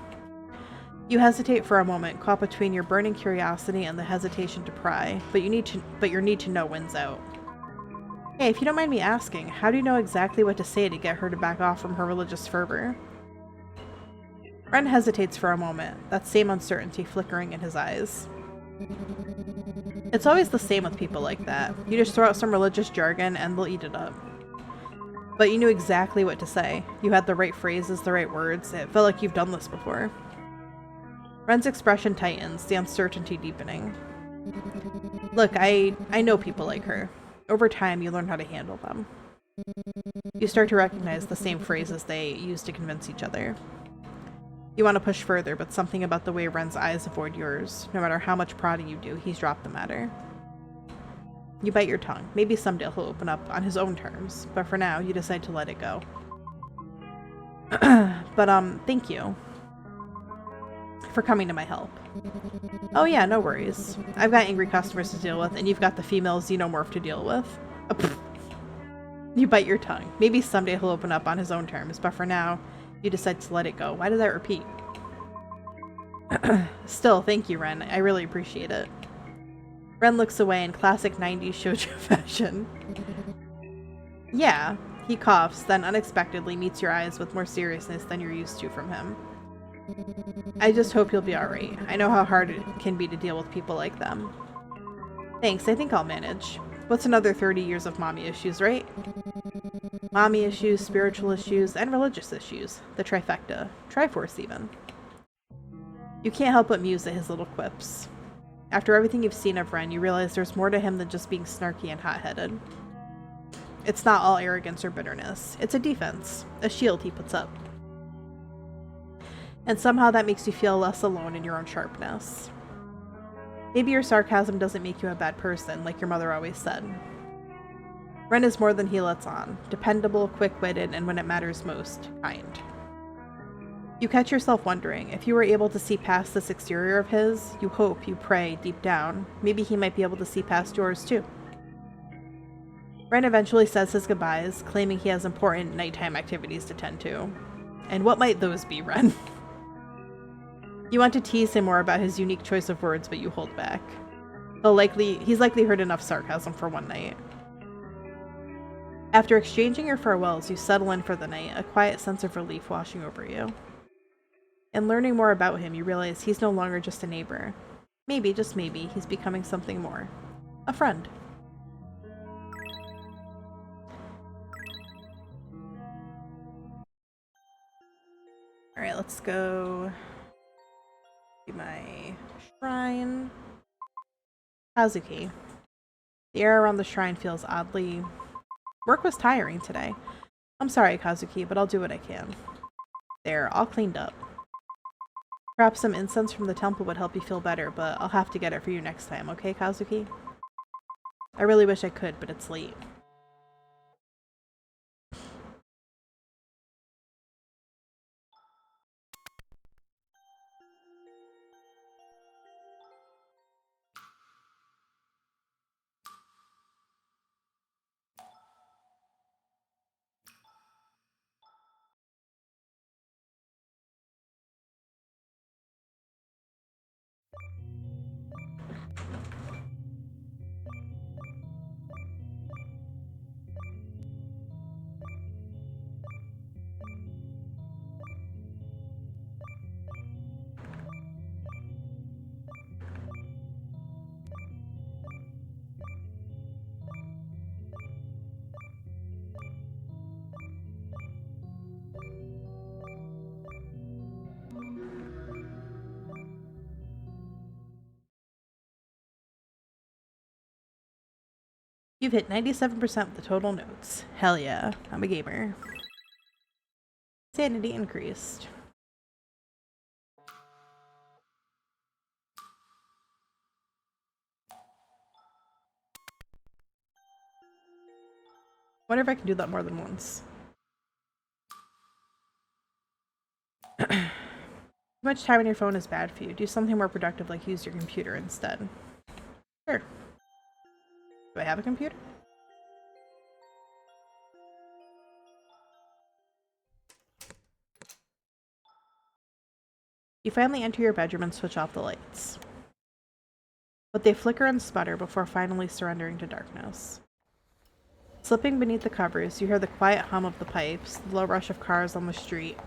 You hesitate for a moment, caught between your burning curiosity and the hesitation to pry, but your need to know wins out. Hey, if you don't mind me asking, how do you know exactly what to say to get her to back off from her religious fervor? Ren hesitates for a moment, that same uncertainty flickering in his eyes. It's always the same with people like that. You just throw out some religious jargon and they'll eat it up. But you knew exactly what to say. You had the right phrases, the right words. It felt like you've done this before. Ren's expression tightens, the uncertainty deepening. Look, I know people like her. Over time, you learn how to handle them. You start to recognize the same phrases they use to convince each other. You want to push further, but something about the way Ren's eyes avoid yours. No matter how much prodding you do, he's dropped the matter. You bite your tongue. Maybe someday he'll open up on his own terms, but for now, you decide to let it go. But, thank you for coming to my help. Oh yeah, no worries. I've got angry customers to deal with, and you've got the female xenomorph to deal with. You bite your tongue. Maybe someday he'll open up on his own terms, but for now, you decide to let it go. Why did that repeat? Still, thank you, Ren. I really appreciate it. Ren looks away in classic 90s shoujo fashion. Yeah, he coughs, then unexpectedly meets your eyes with more seriousness than you're used to from him. I just hope you'll be alright. I know how hard it can be to deal with people like them. Thanks, I think I'll manage. What's another 30 years of mommy issues, right? Mommy issues, spiritual issues, and religious issues. The trifecta. Triforce, even. You can't help but muse at his little quips. After everything you've seen of Ren, you realize there's more to him than just being snarky and hot-headed. It's not all arrogance or bitterness. It's a defense. A shield he puts up. And somehow that makes you feel less alone in your own sharpness. Maybe your sarcasm doesn't make you a bad person, like your mother always said. Ren is more than he lets on. Dependable, quick-witted, and when it matters most, kind. You catch yourself wondering, if you were able to see past this exterior of his, you hope, you pray, deep down, maybe he might be able to see past yours too. Ren eventually says his goodbyes, claiming he has important nighttime activities to tend to. And what might those be, Ren? You want to tease him more about his unique choice of words, but you hold back. He's likely heard enough sarcasm for one night. After exchanging your farewells, you settle in for the night, a quiet sense of relief washing over you. In learning more about him, you realize he's no longer just a neighbor. Maybe, just maybe, he's becoming something more. A friend. Alright, let's go to my shrine. Hazuki. The air around the shrine feels oddly... Work was tiring today. I'm sorry, Kazuki, but I'll do what I can. There, all cleaned up. Perhaps some incense from the temple would help you feel better, but I'll have to get it for you next time, okay, Kazuki? I really wish I could, but it's late. You've hit 97% of the total notes. Hell yeah, I'm a gamer. Sanity increased. Wonder if I can do that more than once. Too much time on your phone is bad for you. Do something more productive like use your computer instead. Sure. Do I have a computer? You finally enter your bedroom and switch off the lights. But they flicker and sputter before finally surrendering to darkness. Slipping beneath the covers, you hear the quiet hum of the pipes, the low rush of cars on the street,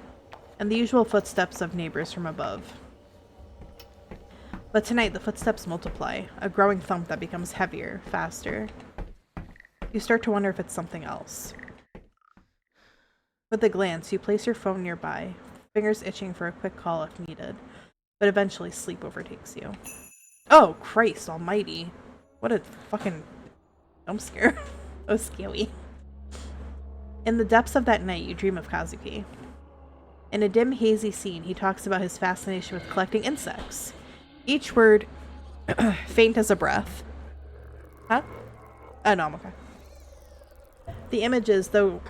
and the usual footsteps of neighbors from above. But tonight, the footsteps multiply, a growing thump that becomes heavier, faster. You start to wonder if it's something else. With a glance, you place your phone nearby, fingers itching for a quick call if needed, but eventually sleep overtakes you. Oh, Christ almighty. What a fucking jump scare. That was scary. In the depths of that night, you dream of Kazuki. In a dim, hazy scene, he talks about his fascination with collecting insects. Each word faint as a breath. Huh? Oh, no, I'm okay. The images, though,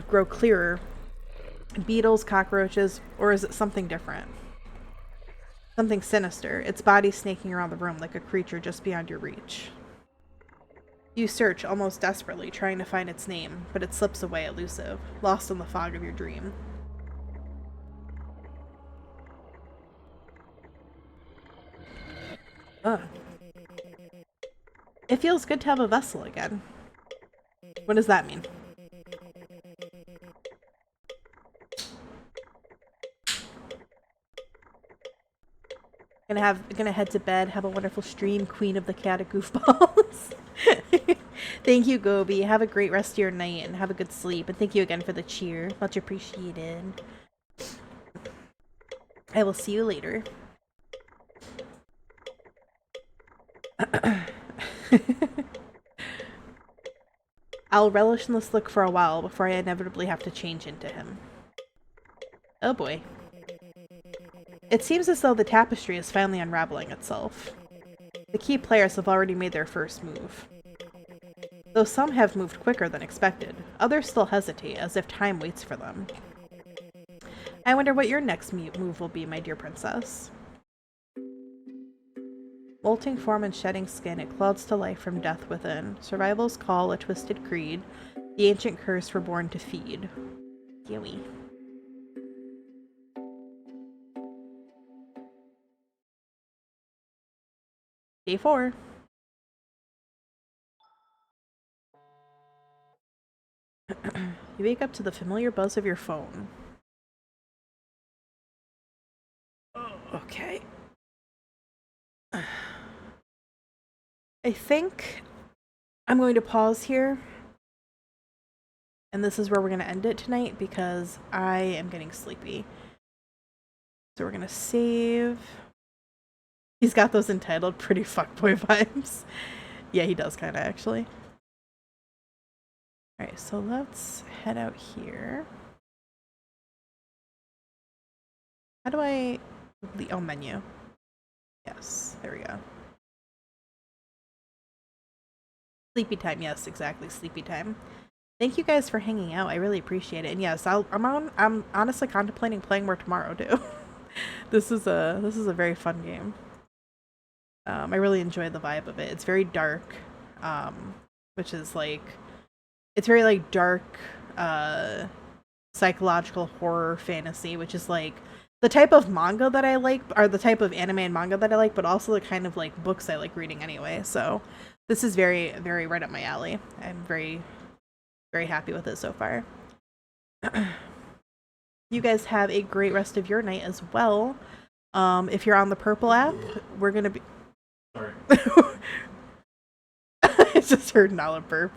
grow clearer. Beetles, cockroaches, or is it something different? Something sinister, its body snaking around the room like a creature just beyond your reach. You search almost desperately, trying to find its name, but it slips away elusive, lost in the fog of your dream. Ugh. It feels good to have a vessel again. What does that mean? Gonna head to bed, have a wonderful stream, queen of the cat of goofballs. Thank you, Gobi. Have a great rest of your night and have a good sleep. And thank you again for the cheer. Much appreciated. I will see you later. I'll relish in this look for a while before I inevitably have to change into him. Oh boy. It seems as though the tapestry is finally unraveling itself. The key players have already made their first move. Though some have moved quicker than expected, others still hesitate, as if time waits for them. I wonder what your next move will be, my dear princess. Molting form and shedding skin, it clouds to life from death within. Survival's call, a twisted creed. The ancient curse we're born to feed. Yowie. Day 4. You wake up to the familiar buzz of your phone. Oh, okay. I think I'm going to pause here. And this is where we're going to end it tonight because I am getting sleepy. So we're going to save. He's got those entitled pretty fuckboy vibes. Yeah, he does kind of actually. All right, so let's head out here. How do I... Oh, menu. Yes, there we go. Sleepy time. Yes, exactly. Sleepy time. Thank you guys for hanging out. I really appreciate it. And yes, I'm honestly contemplating playing more tomorrow too. This is a very fun game. I really enjoy the vibe of it. It's very dark, which is like, it's very like dark, psychological horror fantasy, which is like the type of manga that I like, or the type of anime and manga that I like, but also the kind of like books I like reading anyway. So this is very, very right up my alley. I'm very, very happy with it so far. You guys have a great rest of your night as well. If you're on the Purple app, we're gonna be... Sorry. I just heard Nala burp.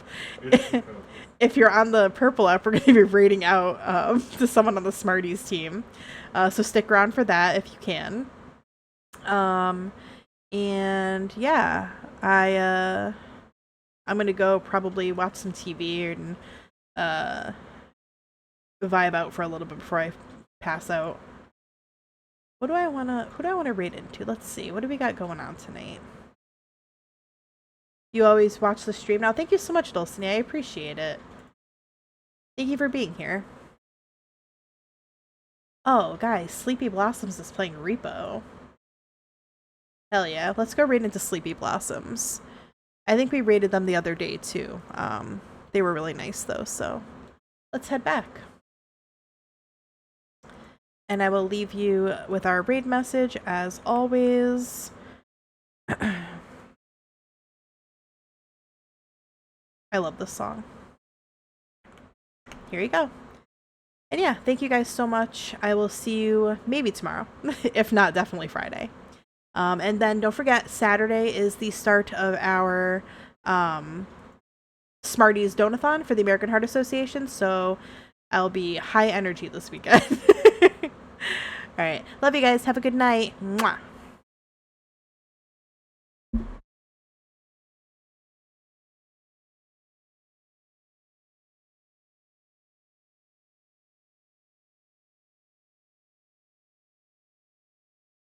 If you're on the Purple app, we're going to be raiding out to someone on the Smarties team. So stick around for that if you can. And yeah, I'm going to go probably watch some TV and vibe out for a little bit before I pass out. Who do I want to raid into? Let's see. What do we got going on tonight? You always watch the stream now. Thank you so much, 𝕋𝕨𝕚𝕥𝕔𝕙. I appreciate it. Thank you for being here. Oh, guys, Sleepy Blossoms is playing Repo. Hell yeah. Let's go raid into Sleepy Blossoms. I think we raided them the other day, too. They were really nice, though, so let's head back. And I will leave you with our raid message, as always. I love this song. Here you go. And yeah, thank you guys so much. I will see you maybe tomorrow. If not, definitely Friday. And then don't forget, Saturday is the start of our Smarties Donathon for the American Heart Association. So I'll be high energy this weekend. All right. Love you guys. Have a good night. Mwah.